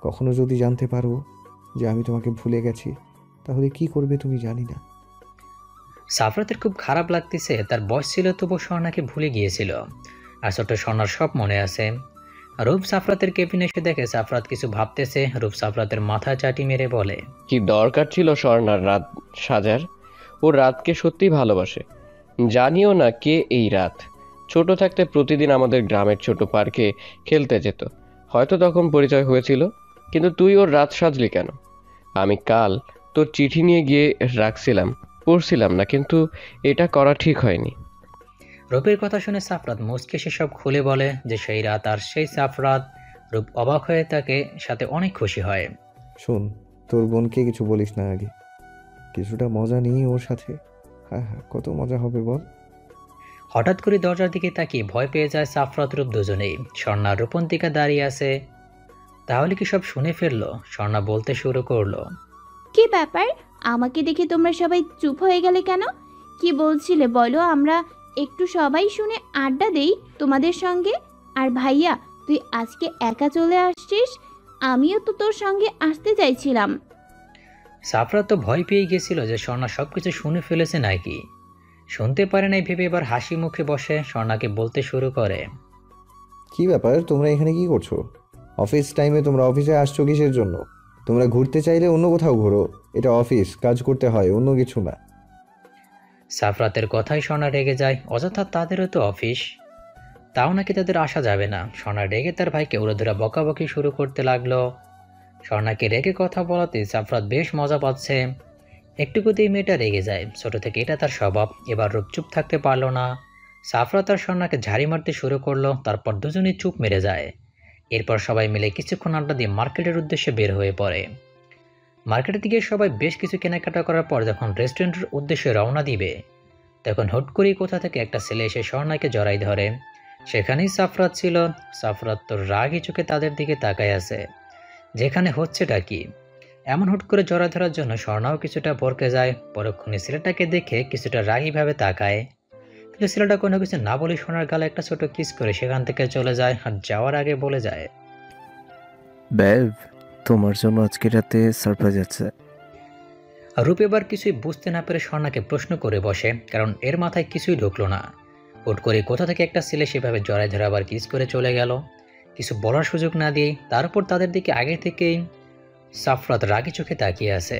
কখনো যদি জানতে পারো যে আমি তোমাকে ভুলে গেছি, তাহলে কি করবে তুমি জানি না। সাফরাতের খুব খারাপ লাগতেছে। তার বয়স ছিল তবু স্বর্ণাকে ভুলে গিয়েছিল। আর ছোট স্বর্ণার সব মনে আছে। রূপ সাফরাতের কেবিনে এসে দেখে সাফরাত কিছু ভাবতেছে। রূপ সাফরাতের মাথায় চাটি মেরে বলে, কি দরকার ছিল স্বর্ণার রাত সাজার? ও রাতকে সত্যি ভালোবাসে। জানিও না কে এই রাত। ছোট থাকতে প্রতিদিন আমাদের গ্রামের ছোট পার্কে খেলতে যেত। হয়তো তখন পরিচয় হয়েছিল, কিন্তু তুই ওর রাত সাজলি কেন? আমি কাল তোর চিঠি নিয়ে গিয়ে রাখছিলাম, পড়ছিলাম না, কিন্তু এটা করা ঠিক হয়নি। রূপের কথা শুনে সাফরাত মুচকে সব খুলে বলে যে সেই রাত আর সেই সাফরাত। রূপ অবাক হয়ে তাকে সাথে অনেক খুশি হয়। শোন, তোর বোনকে কিছু বলিস না আগে। কিছুটা মজা নিই ওর সাথে। হ্যাঁ হ্যাঁ, কত মজা হবে বল। হঠাৎ করে দরজার দিকে তাকিয়ে ভয় পেয়ে যায় সাফরাত রূপ দুজনেই। স্বর্ণা রূপন্তিকা দাঁড়িয়ে আছে। তাহলে কি সব শুনে ফেললো? স্বর্ণা বলতে শুরু করলো, কি ব্যাপার, আমাকে দেখে তোমরা সবাই চুপ হয়ে গেলে কেন? কি বলছিলে বলো, আমরা একটু সবাই শুনে আড্ডা দেই তোমাদের সঙ্গে। আর ভাইয়া, তুই আজকে একা চলে আসছিস? আমিও তো তোর সঙ্গে আসতে চাইছিলাম। সাফরাত তো ভয় পেয়ে গেছিল যে স্বর্ণা সবকিছু শুনে ফেলেছে নাকি। শুনতে পারে নাই ভেবে এবার হাসি মুখে বসে স্বর্ণাকে বলতে শুরু করে, কি ব্যাপার, তোমরা এখানে কি করছো? অফিস টাইমে তোমরা অফিসে আসছো কিসের জন্য? তোমরা ঘুরতে চাইলে অন্য কোথাও ঘোরো। এটা অফিস, কাজ করতে হয়, অন্য কিছু না। সাফরাতের কথাই স্বর্ণা রেগে যায়। অযথা তাদেরও তো অফিস, তাও নাকি তাদের আসা যাবে না। স্বর্ণা রেগে তার ভাইকে উড়োধুরা বকাবকি শুরু করতে লাগলো। স্বর্ণাকে রেগে কথা বলাতে সাফরাত বেশ মজা পাচ্ছে। একটুকুতেই মেয়েটা রেগে যায়। ছোট থেকে এটা তার স্বভাব। এবার রূপ চুপ থাকতে পারলো না। সাফরাত আর স্বর্ণাকে ঝাড়ি মারতে শুরু করলো। তারপর দুজনেই চুপ মেরে যায়। এরপর সবাই মিলে কিছুক্ষণ আড্ডা দিয়ে মার্কেটের উদ্দেশ্যে বের হয়ে পড়ে। মার্কেটের দিকে সবাই বেশ কিছু কেনাকাটা করার পর যখন রেস্টুরেন্টের উদ্দেশ্যে রওনা দিবে, তখন হুট করেই কোথা থেকে একটা ছেলে এসে স্বর্ণাকে জড়াই ধরে। সেখানেই সাফরাত ছিল। সাফরাত তো রাগী চোখে তাদের দিকে তাকায় আছে, যেখানে হচ্ছেটা কি। এমন হুট করে জড়া ধরার জন্য স্বর্ণাও কিছুটা ভরকে যায়। পরক্ষণে ছেলেটাকে দেখে কিছুটা রাগীভাবে তাকায়, কিন্তু ছেলেটা কোনো কিছু না বলে সোনার গালে একটা ছোট কিস করে সেখান থেকে চলে যায়। আর যাওয়ার আগে বলে যায়, ব্যাব, তোমার জন্য আজকে রাতে সারপ্রাইজ আছে। রূপ এবার কিছুই বুঝতে না পেরে স্বর্ণাকে প্রশ্ন করে বসে, কারণ এর মাথায় কিছুই ঢুকলো না। হুট করে কোথা থেকে একটা ছেলে সেভাবে জড়াই ধরে আবার কিস করে চলে গেল, কিছু বলার সুযোগ না দিয়ে। তারপর তাদের দিকে আগে থেকেই সাফরাত রাগী চোখে তাকিয়ে আছে।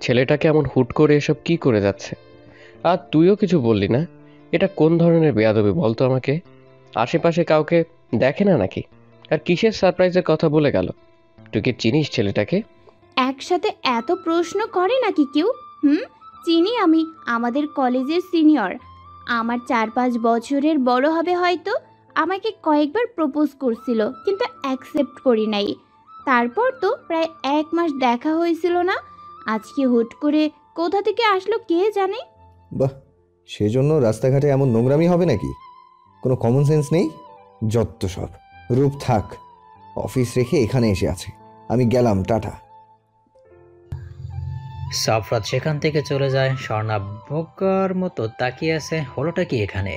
ছেলেটাকে এমন হুট করে এসব কি করে যাচ্ছে? আর তুইও কিছু বললি না? এটা কোন ধরনের বেয়াদবি বলতো আমাকে? আশেপাশে কাউকে দেখে না নাকি? আর কিসের সারপ্রাইজের কথা বলে গেল? তুই কি চিনিস ছেলেটাকে? একসাথে এত প্রশ্ন করে নাকি কেউ? চিনি আমি, আমাদের কলেজের সিনিয়র। আমার 4-5 বছরের বড় হবে হয়তো। আমাকে কয়েকবার প্রপোজ করছিল, কিন্তু অ্যাকসেপ্ট করি নাই। তারপর তো প্রায় 1 মাস দেখা হয়েছিল না। আজকে হুট করে কোথা থেকে আসলো কে জানে। বাহ, সেজন্য রাস্তাঘাটে এমন নোংরামি হবে নাকি? কোনো কমন সেন্স নেই, যত সব। রূপ থাক, অফিস রেখে এখানে এসে আছে। আমি গেলাম, টাটা। সাফরাত সেখান থেকে চলে যায়। স্বর্ণা বোকার মতো তাকিয়ে আছে, হলোটা কি এখানে।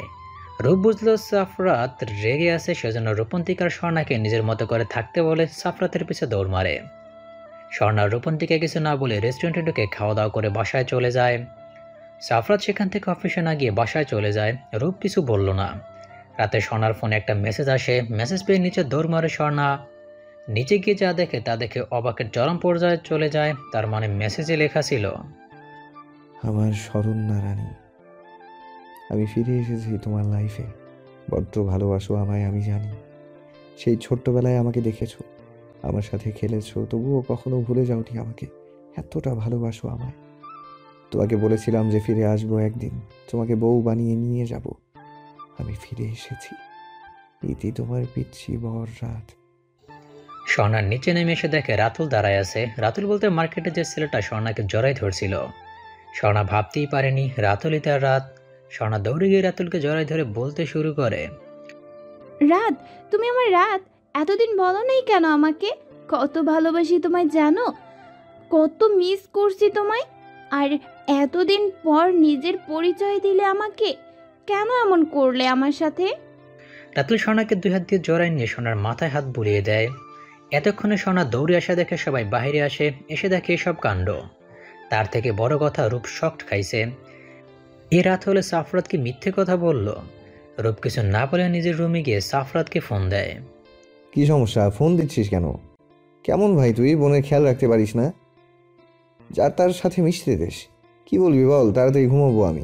রূপ বুঝলো সাফরাত রেগে আছে, সেজন্য রূপন্তিকার স্বর্ণাকে নিজের মতো করে থাকতে বলে সাফরাতের পিছে দৌড় মারে। স্বর্ণা রূপন্তিকা কিছু না বলে রেস্টুরেন্টে ঢুকে খাওয়া দাওয়া করে বাসায় চলে যায়। সাফরাত সেখান থেকে অফিসে না গিয়ে বাসায় চলে যায়। রূপ কিছু বলল না। রাতে স্বর্ণার ফোনে একটা মেসেজ আসে। মেসেজ পেয়ে নিচে দৌড় মারে স্বর্ণা। নিচে গিয়ে যা দেখে তা দেখে অবাকের চরম পর্যায়ে চলে যায়। তার মানে মেসেজে লেখা ছিল, আমার শরণ্যা রানী, আমি ফিরে এসেছি তোমার লাইফে। বড্ড ভালোবাসো আমায়, আমি জানি। সেই ছোট্টবেলায় আমাকে দেখেছো, আমার সাথে খেলেছো, তবুও কখনো ভুলে যাওনি আমাকে। এতটা ভালোবাসো আমায়। তোমাকে বলেছিলাম যে ফিরে আসবো একদিন, তোমাকে বউ বানিয়ে নিয়ে যাব। আমি ফিরে এসেছি। ইতি তোমার পিচ্ছি বর রাত। স্বর্ণার নিচে নেমে এসে দেখে রাতুল দাঁড়ায় আছে। রাতুল বলতে মার্কেটে যে ছেলেটা স্বর্ণাকে জড়াই ধরছিল। স্বর্ণা ভাবতেই পারেনি রাতুলই তার রাত। স্বর্ণা দৌড়ে গিয়ে রাতুলকে জড়াই ধরে বলতে শুরু করে, রাত, তুমি আমার রাত। এতদিন বলো নাই কেন আমাকে? কত ভালোবাসি তোমায় জানো, কত মিস করছি তোমায়। আর এতদিন পর নিজের পরিচয় দিলে আমাকে। কেন এমন করলে আমার সাথে? রাতুল স্বর্ণাকে 2 হাত দিয়ে জড়াই নিয়ে স্বর্ণার মাথায় হাত বুলিয়ে দেয়। এতক্ষণে স্বর্ণা দৌড়ে আসা দেখে সবাই বাইরে আসে। এসে দেখে এসব কাণ্ড। তার থেকে বড় কথা, রূপ শক্ট খাইছে। এ রাত হলে সাফরাত কি মিথ্যে কথা বলল? রূপ কিছু না বলে নিজের রুমে গিয়ে সাফরাতকে ফোন দেয়। কি সমস্যা, ফোন দিচ্ছিস কেন? কেমন ভাই তুই, বোনের খেয়াল রাখতে পারিস না? যার তার সাথে মিশতে দেশ। কি বলবি বল, তাড়াতাড়ি ঘুমাবো আমি।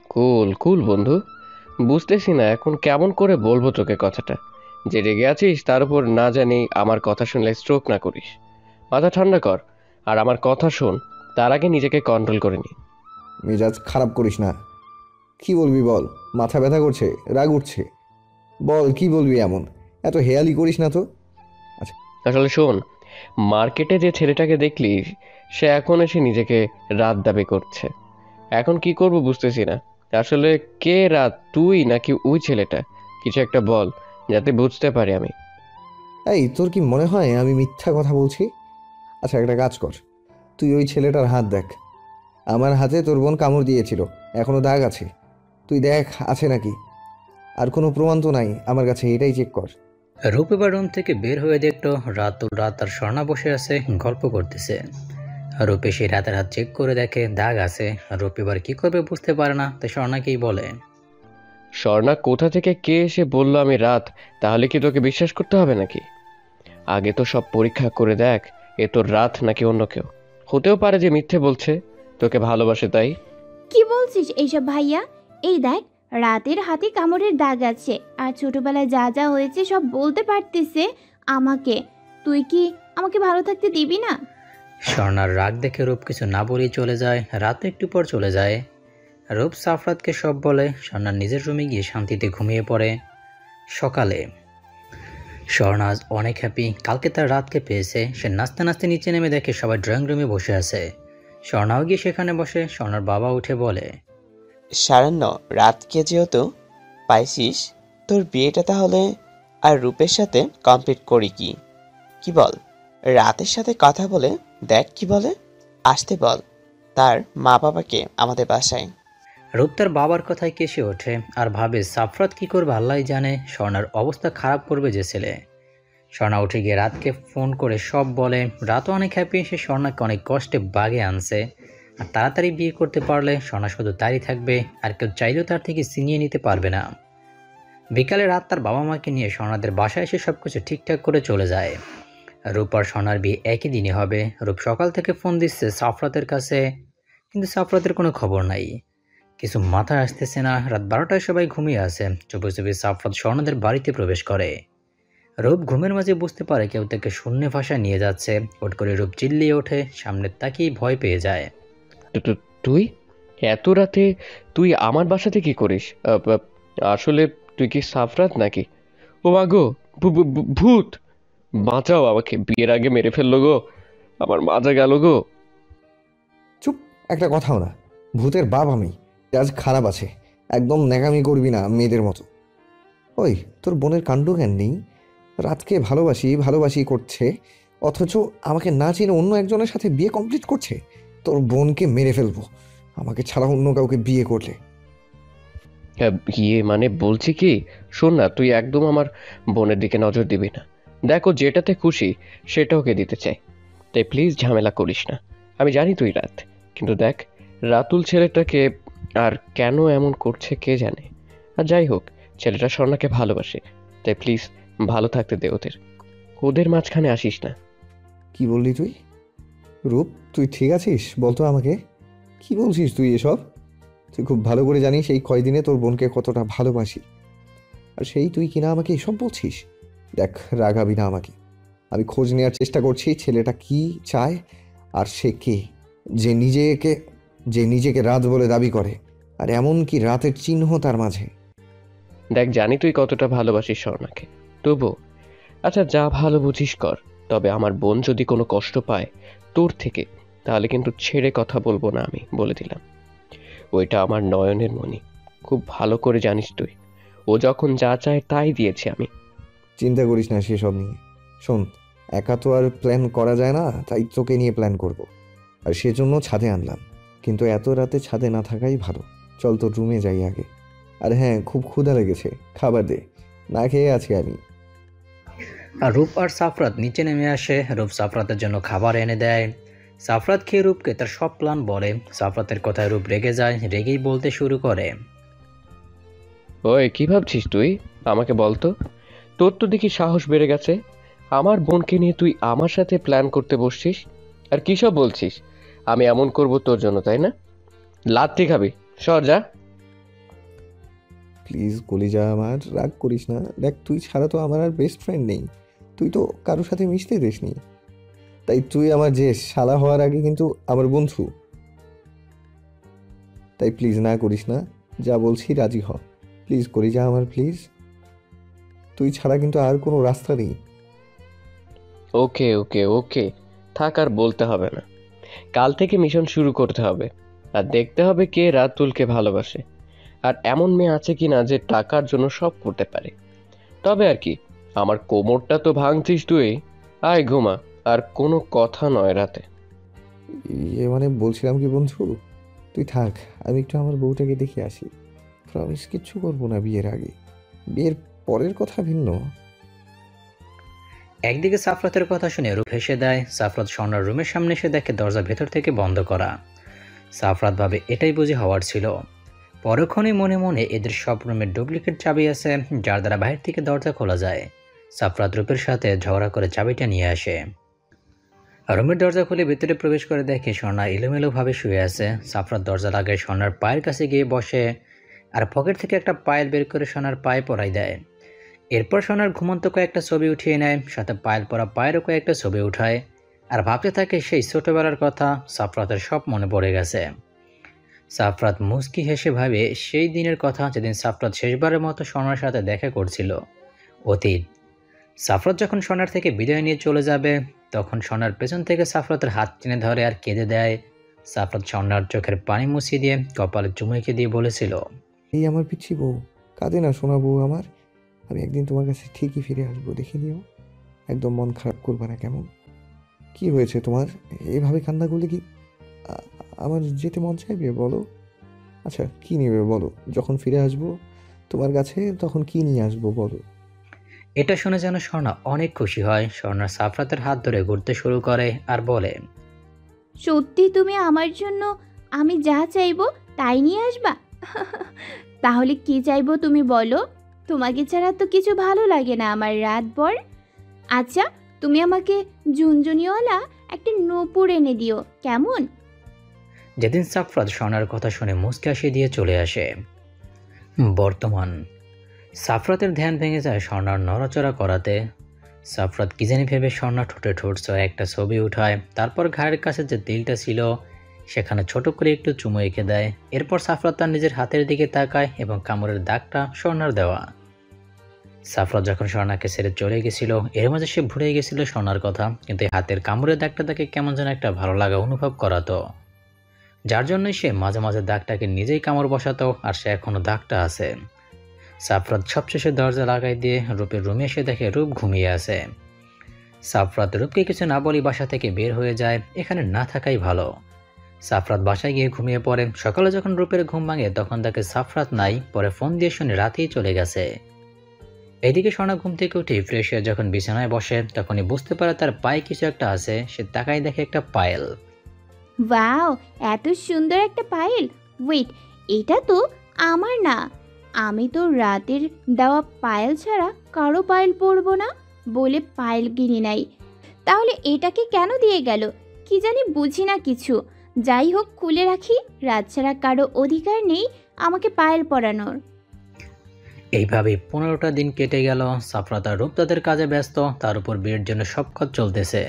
কুল কুল বন্ধু, বুঝতেছি না এখন কেমন করে বলবো তোকে কথাটা। যে রেগে আছিস তার উপর না জানি আমার কথা শুনলে স্ট্রোক না করিস। মাথা ঠান্ডা কর আর আমার কথা শোন, তার আগে নিজেকে কন্ট্রোল করে নি। মেজাজ খারাপ করিস না। কি বলবি বল, মাথা ব্যথা করছে, রাগ উঠছে, বল কি বলবি এমন, এত হেয়ালি করিস না তো। আসলে শোন, মার্কেটে যে ছেলেটাকে দেখলি সে এখন এসে নিজেকে রাত দাবি করছে। এখন কি করব বুঝতেছি না। আসলে কে রাত, তুই নাকি ওই ছেলেটা? কিছু একটা বল যাতে বুঝতে পারি আমি। এই তোর কি মনে হয় আমি মিথ্যা কথা বলছি? আচ্ছা একটা কাজ কর, তুই ওই ছেলেটার হাত দেখ। আমার হাতে তোর বোন কামড় দিয়েছিল, এখনো দাগ আছে, তুই দেখ আছে নাকি। আর কোনো প্রমাণ তো নাই আমার কাছে, এটাই চেক কর। রূপ এবার রুম থেকে বের হয়ে দেখলো রাতুল রাত আর স্বর্ণা বসে আছে, গল্প করতেছে। রূপ এসে রাতের হাত চেক করে দেখে দাগ আছে। রূপ এবার কি করবে বুঝতে পারে না, তাই স্বর্ণাকেই বলে, স্বর্ণা কোথা থেকে কে এসে বললো আমি রাত, তাহলে কি তোকে বিশ্বাস করতে হবে নাকি? আগে তো সব পরীক্ষা করে দেখ এ তোর রাত নাকি অন্য কেউ। হতেও পারে যে মিথ্যে বলছে, তোকে ভালোবাসে তাই। কি বলছিস এইসব ভাইয়া? এই দেখ, রাতের হাতে কামড়ের দাগ আছে, আর ছোটবেলায় যা যা হয়েছে সব বলতে পারতেছে আমাকে। তুই কি আমাকে ভালো থাকতে দিবি না? স্বর্ণার রাগ দেখে রূপ কিছু না বলেই চলে যায়। রাত একটু পর চলে যায়। রূপ সাফরাতকে সব বলে। স্বর্ণার নিজের রুমে গিয়ে শান্তিতে ঘুমিয়ে পড়ে। সকালে স্বর্ণা আজ অনেক হ্যাপি, কালকে তার রাতকে পেয়েছে। সে নাচতে নাচতে নিচে নেমে দেখে সবাই ড্রয়িং রুমে বসে আছে। স্বর্ণাও গিয়ে সেখানে বসে। স্বর্ণার বাবা উঠে বলে, সারান্ন, রাতকে যেহেতু পাইছিস, তোর বিয়েটা তাহলে আর রূপের সাথে কমপ্লিট করি কি? কি বল? রাতের সাথে কথা বলে দেখ কি বলে। আসতে বল তার মা বাবাকে আমাদের বাসায়। রূপ তার বাবার কথায় কেসে ওঠে আর ভাবে সাফরাত কি করবে আল্লাহ জানে। স্বর্ণার অবস্থা খারাপ করবে যে ছেলে। স্বর্ণা উঠে গিয়ে রাতকে ফোন করে সব বলে। রাতও অনেক হ্যাপি, সে স্বর্ণাকে অনেক কষ্টে বাগে আনছে। আর তাড়াতাড়ি বিয়ে করতে পারলে স্বর্ণা শুধু তারই থাকবে, আর কেউ চাইলেও তার থেকে ছিনিয়ে নিতে পারবে না। বিকালে রাত তার বাবা মাকে নিয়ে স্বর্ণাদের বাসায় এসে সবকিছু ঠিকঠাক করে চলে যায়। রূপ আর স্বর্ণার বিয়ে একই দিনে হবে। রূপ সকাল থেকে ফোন দিচ্ছে সাফরাতের কাছে, কিন্তু সাফরাতের কোনো খবর নাই। কিছু মাথায় আসতেছে না। রাত 12টায় সবাই ঘুমিয়ে আছে। চুপি চুপি সাফরাত স্বর্ণাদের বাড়িতে প্রবেশ করে। রূপ ঘুমের মাঝে বুঝতে পারে কেউ তাকে শূন্য ভাষায় নিয়ে যাচ্ছে। হুট করে রূপ চিল্লিয়ে ওঠে, সামনে তাকিয়ে ভয় পেয়ে যায়। তুই এত রাতে তুই আমার বাসাতে কি করিস? আসলে তুই কি সাফরাত নাকি? ও মা গো, ভূত! বাঁচাও আমাকে, বিয়ের আগে মেরে ফেললো গো, আমার মাজা গেল গো। চুপ, একটা কথাও না। ভূতের বাপ আমি, আজ খারাপ আছে, একদম ন্যাকামি করবি না মেয়েদের মতো। ওই তোর বোনের কাণ্ড জ্ঞান নেই, রাতকে ভালোবাসি ভালোবাসি করছে, অথচ আমাকে না চিনে অন্য একজনের সাথে বিয়ে কমপ্লিট করছে। তোর বোনকে মেরে ফেলবো আমাকে ছাড়া অন্য কাউকে বিয়ে করলে। ইয়ে মানে বলছি কি, শোন না, তুই একদম আমার বোনের দিকে নজর দিবি না। দেখো যেটাতে খুশি সেটা ওকে দিতে চাই, তাই প্লিজ ঝামেলা করিস না। আমি জানি তুই রাত, কিন্তু দেখ রাতুল ছেলেটাকে আর কেন এমন করছে কে জানে। আর যাই হোক, ছেলেটা স্বর্ণাকে ভালোবাসে, তাই প্লিজ ভালো থাকতে দে ওদের, ওদের মাঝখানে আসিস না। কি বললি তুই? রূপ তুই ঠিক আছিস বলতো আমাকে? কি বলছিস তুই এসব? তুই খুব ভালো করে জানিস এই কয়দিনে তোর বোনকে কতটা ভালোবাসি, আর সেই তুই কিনা আমাকে এসব বলছিস। দেখ রাগাবি না আমাকে, আমি খোঁজ নেওয়ার চেষ্টা করছি ছেলেটা কি চায়, আর সে কে, যে নিজেকে রাত বলে দাবি করে, আর এমন কি রাতের চিহ্ন তার মাঝে। দেখ জানি তুই কতটা ভালোবাসিস স্বর্ণাকে, তবু আচ্ছা যা ভালো বুঝিস কর। তবে আমার বোন যদি কোনো কষ্ট পায় তোর থেকে, তাহলে কিন্তু ছেড়ে কথা বলবো না, আমি বলে দিলাম। ওইটা আমার নয়নের মণি, খুব ভালো করে জানিস তুই। ও যখন যা চায় তাই দিয়েছি আমি। চিন্তা করিস না সেসব নিয়ে। শোন, একা তো আর প্ল্যান করা যায় না, তাই তোকে নিয়ে প্ল্যান করব, আর সেজন্য ছাদে আনলাম। কিন্তু এত রাতে ছাদে না থাকাই ভালো। চল তোর রুমে যাই আগে। আর হ্যাঁ, খুব ক্ষুধা লেগেছে, খাবার দে, না খেয়ে আছি আমি। আর রূপ আর সাফরাত নিচে নেমে আসে। রূপ সাফরাতের জন্য খাবার এনে দেয়। সাফরাত খেয়ে রূপকে তার সব প্ল্যান বলে। সাফরাতের কথায় রূপ রেগে যায়, রেগেই বলতে শুরু করে, ওই কি ভাবছিস তুই? আমাকে বলতো। তোর তো দেখি সাহস বেড়ে গেছে। আমার বোনকে নিয়ে তুই আমার সাথে প্ল্যান করতে বসছিস। আর কী সব বলছিস? আমি এমন করব তোর জন্য, তাই না? লাত্তি খাবি, সর যা। প্লিজ কলিজা আমার, রাগ করিস না। দেখ, তুই ছাড়া তো আমার আর বেস্ট ফ্রেন্ড নেই। তুই তো কারোর সাথে মিশতে দিসনি, তাই তুই আমার যে শালা হওয়ার আগে কিন্তু আমার বন্ধু। তাই প্লিজ না করিস না, যা বলছি রাজি হ। প্লিজ কলিজা আমার, প্লিজ। তুই ছাড়া কিন্তু আর কোনো রাস্তা নেই। ওকে ওকে ওকে, থাক আর বলতে হবে না। কাল থেকে মিশন শুরু করতে হবে। আর দেখতে হবে কে রাতুলকে ভালোবাসে, আর এমন মেয়ে আছে কিনা যে টাকার জন্য সব করতে পারে। তবে আর কি, আমার কোমরটা তো ভাঙছিস তুই। আয় ঘুমা, আর কোনো কথা নয় রাতে। মানে বলছিলাম কি বন্ধু, তুই থাক, আমি একটু আমার বউটাকে দেখে আসি। প্রমিস কিচ্ছু করবো না বিয়ের আগে, বিয়ের পরের কথা ভিন্ন। একদিকে সাফরাতের কথা শুনে রূপ হেসে দেয়। সাফরাত স্বর্ণার রুমের সামনে এসে দেখে দরজা ভেতর থেকে বন্ধ করা। সাফরাত ভাবে এটাই বুঝি হওয়ার ছিল। পরক্ষণে মনে মনে এদের সব রুমের ডুপ্লিকেট চাবি আছে, যার দ্বারা বাইরে থেকে দরজা খোলা যায়। সাফরাত রূপের সাথে ঝগড়া করে চাবিটা নিয়ে আসে। রুমের দরজা খুলে ভিতরে প্রবেশ করে দেখে স্বর্ণা এলোমেলোভাবে শুয়ে আছে। সাফরাত দরজা লাগায় স্বর্ণার পায়ের কাছে গিয়ে বসে, আর পকেট থেকে একটা পায়েল বের করে স্বর্ণার পায়ে পরাই দেয়। এরপর স্বর্ণার ঘুমন্ত কয়েকটা ছবি উঠিয়ে নেয়, সাথে পায়েল পরা পায়েরও কয়েকটা ছবি উঠায়। আর ভাবতে থাকে সেই ছোটবেলার কথা। সাফরাতের সব মনে পড়ে গেছে। সাফরাত মুচকি হেসে ভাবে সেই দিনের কথা, যেদিন সাফরাত শেষবারের মতো স্বর্ণার সাথে দেখা করছিল। অতীত। সাফরাত যখন স্বর্ণার থেকে বিদায় নিয়ে চলে যাবে, তখন স্বর্ণার পেছন থেকে সাফরাতের হাত টেনে ধরে আর কেঁদে দেয়। সাফরাত স্বর্ণার চোখের পানি মুছিয়ে দিয়ে কপালে চুমু এঁকে দিয়ে বলেছিল, এই আমার পিচ্ছি বউ, কাঁদে না শোনা বউ আমার। আমি একদিন তোমার কাছে ঠিকই ফিরে আসবো, দেখে নিও। একদম মন খারাপ করবে না, কেমন? কি হয়েছে তোমার? এভাবে কান্না করলে কি আমার যেতে মন চাইবে বলো? আচ্ছা, কি নেবে বলো? যখন ফিরে আসবো তোমার কাছে, তখন কি নিয়ে আসবো বলো? এটা শুনে যেন স্বর্ণা অনেক খুশি হয়। স্বর্ণা সাফরাতের হাত ধরে ঘুরতে শুরু করে আর বলে, সত্যি তুমি আমার জন্য আমি যা চাইবো তাই নিয়ে আসবা? তাহলে কি চাইবো তুমি বলো? তোমাকে ছাড়া তো কিছু ভালো লাগে না আমার রাতভর। আচ্ছা, তুমি আমাকে ঝুনঝুনিওয়ালা একটা নূপুর এনে দিও, কেমন? যেদিন সাফরাত স্বর্ণার কথা শুনে মুচকি হাসি দিয়ে চলে আসে। বর্তমান। সাফরাতের ধ্যান ভেঙে যায় স্বর্ণার নড়াচড়া করাতে। সাফরাত কি জানি ভেবে স্বর্ণা ঠোঁটে ঠোঁট ছয় একটা ছবি উঠায়, তারপর ঘাড়ের কাছে যে তিলটা ছিল সেখানে ছোট করে একটু চুমু এঁকে দেয়। এরপর সাফরাত তার নিজের হাতের দিকে তাকায় এবং কামড়ের দাগটা স্বর্ণার দেওয়া। সাফরাত যখন স্বর্ণাকে ছেড়ে চলে গেছিল, এর মাঝে সে ভুলে গেছিল স্বর্ণার কথা, কিন্তু এই হাতের কামড়ের দাগটা তাকে কেমন যেন একটা ভালো লাগা অনুভব করাতো, যার জন্যই সে মাঝে মাঝে দাগটাকে নিজেই কামড় বসাতো। আর সে এখনো দাগটা আছে। সাফরাত সবশেষে দরজা লাগাই দিয়ে রূপের রুমে এসে দেখে রূপ ঘুমিয়ে আছে। সাফরাত রূপকে কিছু না বলি বাসা থেকে বের হয়ে যায়, এখানে না থাকাই ভালো। সাফরাত বাসায় গিয়ে ঘুমিয়ে পড়ে। সকালে যখন রূপের ঘুম ভাঙে তখন তাকে সাফরাত নাই, পরে ফোন দিয়ে শুনে রাতেই চলে গেছে। এদিকে স্বর্ণা ঘুম থেকে উঠে ফ্রেশ হয়ে যখন বিছানায় বসে, তখনই বুঝতে পারে তার পায়ে কিছু একটা আছে। সে তাকায় দেখে একটা পায়েল। ওয়াও, এত সুন্দর একটা পায়েল! ওয়েট, এটা তো আমার না। আমি তো রাতের দেওয়া পায়েল ছাড়া কারো পায়েল পরবো না বলে পায়েল কিনি নাই। তাহলে এটাকে কেন দিয়ে গেল কি জানি, বুঝি না কিছু। যাই হোক, খুলে রাখি। রাত ছাড়া কারো অধিকার নেই আমাকে পায়েল পরানোর। এইভাবে 15টা দিন কেটে গেল। সাফরাত আর রূপ তাদের কাজে ব্যস্ত, তার উপর বিয়ের জন্য সব কাজ চলতেছে।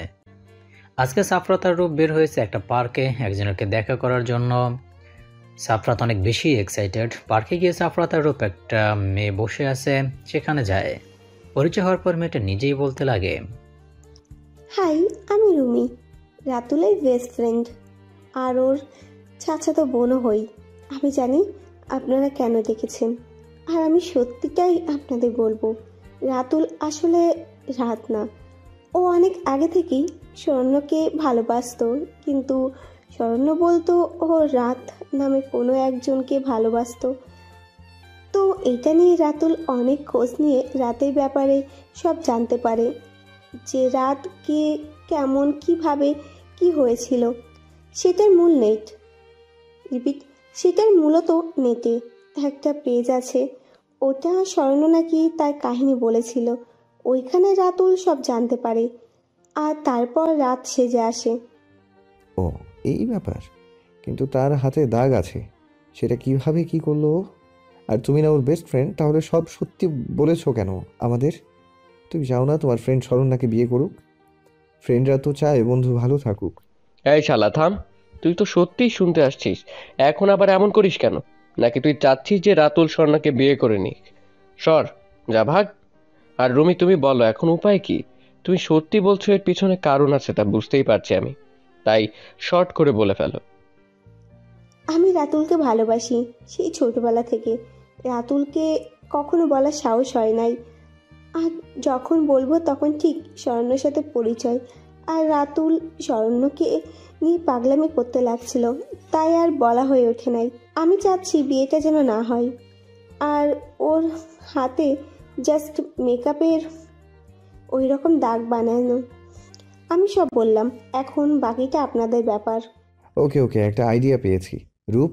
আজকে সাফরাত আর রূপ বের হয়েছে একটা পার্কে একজনকে দেখা করার জন্য। সাফরাত অনেক বেশি এক্সাইটেড। পার্কে গিয়ে সাফরাত আর রূপ একটা মেয়ে বসে আছে, সেখানে যায়। পরিচয় হওয়ার পর মেয়েটা নিজেই বলতে লাগে, হাই, আমি রুমি, রাতুলের বেস্ট ফ্রেন্ড, আর ওর চাচাতো বোনও হই। আমি জানি আপনারা কেন দেখেছেন, আর আমি সত্যিটাই আপনাদের বলবো। রাতুল আসলে রাত না, ও অনেক আগে থেকেই স্বর্ণকে ভালোবাসতো, কিন্তু স্বর্ণ বলতো ও রাত নামে কোনো একজনকে ভালোবাসতো। তো এটা নিয়ে রাতুল অনেক খোঁজ নিয়ে রাতের ব্যাপারে সব জানতে পারে, যে রাত কে, কেমন, কিভাবে, কি হয়েছিল। সেটার মূল নেট রিপিট সেটার মূলত নেটে একটা পেজ আছে, ওটা স্মরণ নাকি তার কাহিনী বলেছিল। ওইখানে রাতুল সব জানতে পারে আর তারপর রাত সেজে আসে। ও, এই ব্যাপার। কিন্তু তার হাতে দাগ আছে, সেটা কিভাবে কি করলো ও? আর তুমি না ওর বেস্ট ফ্রেন্ড, তাহলে সব সত্যি বলেছো কেন আমাদের? তুমি চাও না তোমার ফ্রেন্ড স্মরণাকে বিয়ে করুক? ফ্রেন্ডরা তো চায় বন্ধু ভালো থাকুক। এই শালা থাম, তুই তো সত্যিই শুনতে আসছিস, এখন আবার এমন করিস কেন? নাকি তুই চাচ্ছিস যে রাতুল স্বর্ণাকে বিয়ে করে নিক? সর, যা ভাগ। আর রুমি, তুমি বলো এখন উপায় কি? তুমি সত্যি বলছো এর পিছনে কারণ আছে, তা বুঝতেই পারছি আমি, তাই শর্ট করে বলে ফেলো। আমি রাতুলকে ভালোবাসি সেই ছোটবেলা থেকে। রাতুলকে কখনো বলার সাহস হয় নাই। আর যখন বলবো তখন ঠিক শরণ্যর সাথে পরিচয়। আর রাতুল শরণ্যকে নিয়ে পাগলামি করতে লাগছিল, তাই আর বলা হয়ে ওঠে নাই। আমি চাচ্ছি বিয়েটা যেন না হয়, আর ওর হাতে জাস্ট মেকআপের ওই রকম দাগ বানানো। আমি সব বললাম, এখন বাকিটা আপনাদের ব্যাপার। ওকে ওকে, একটা আইডিয়া পেয়েছি। রূপ,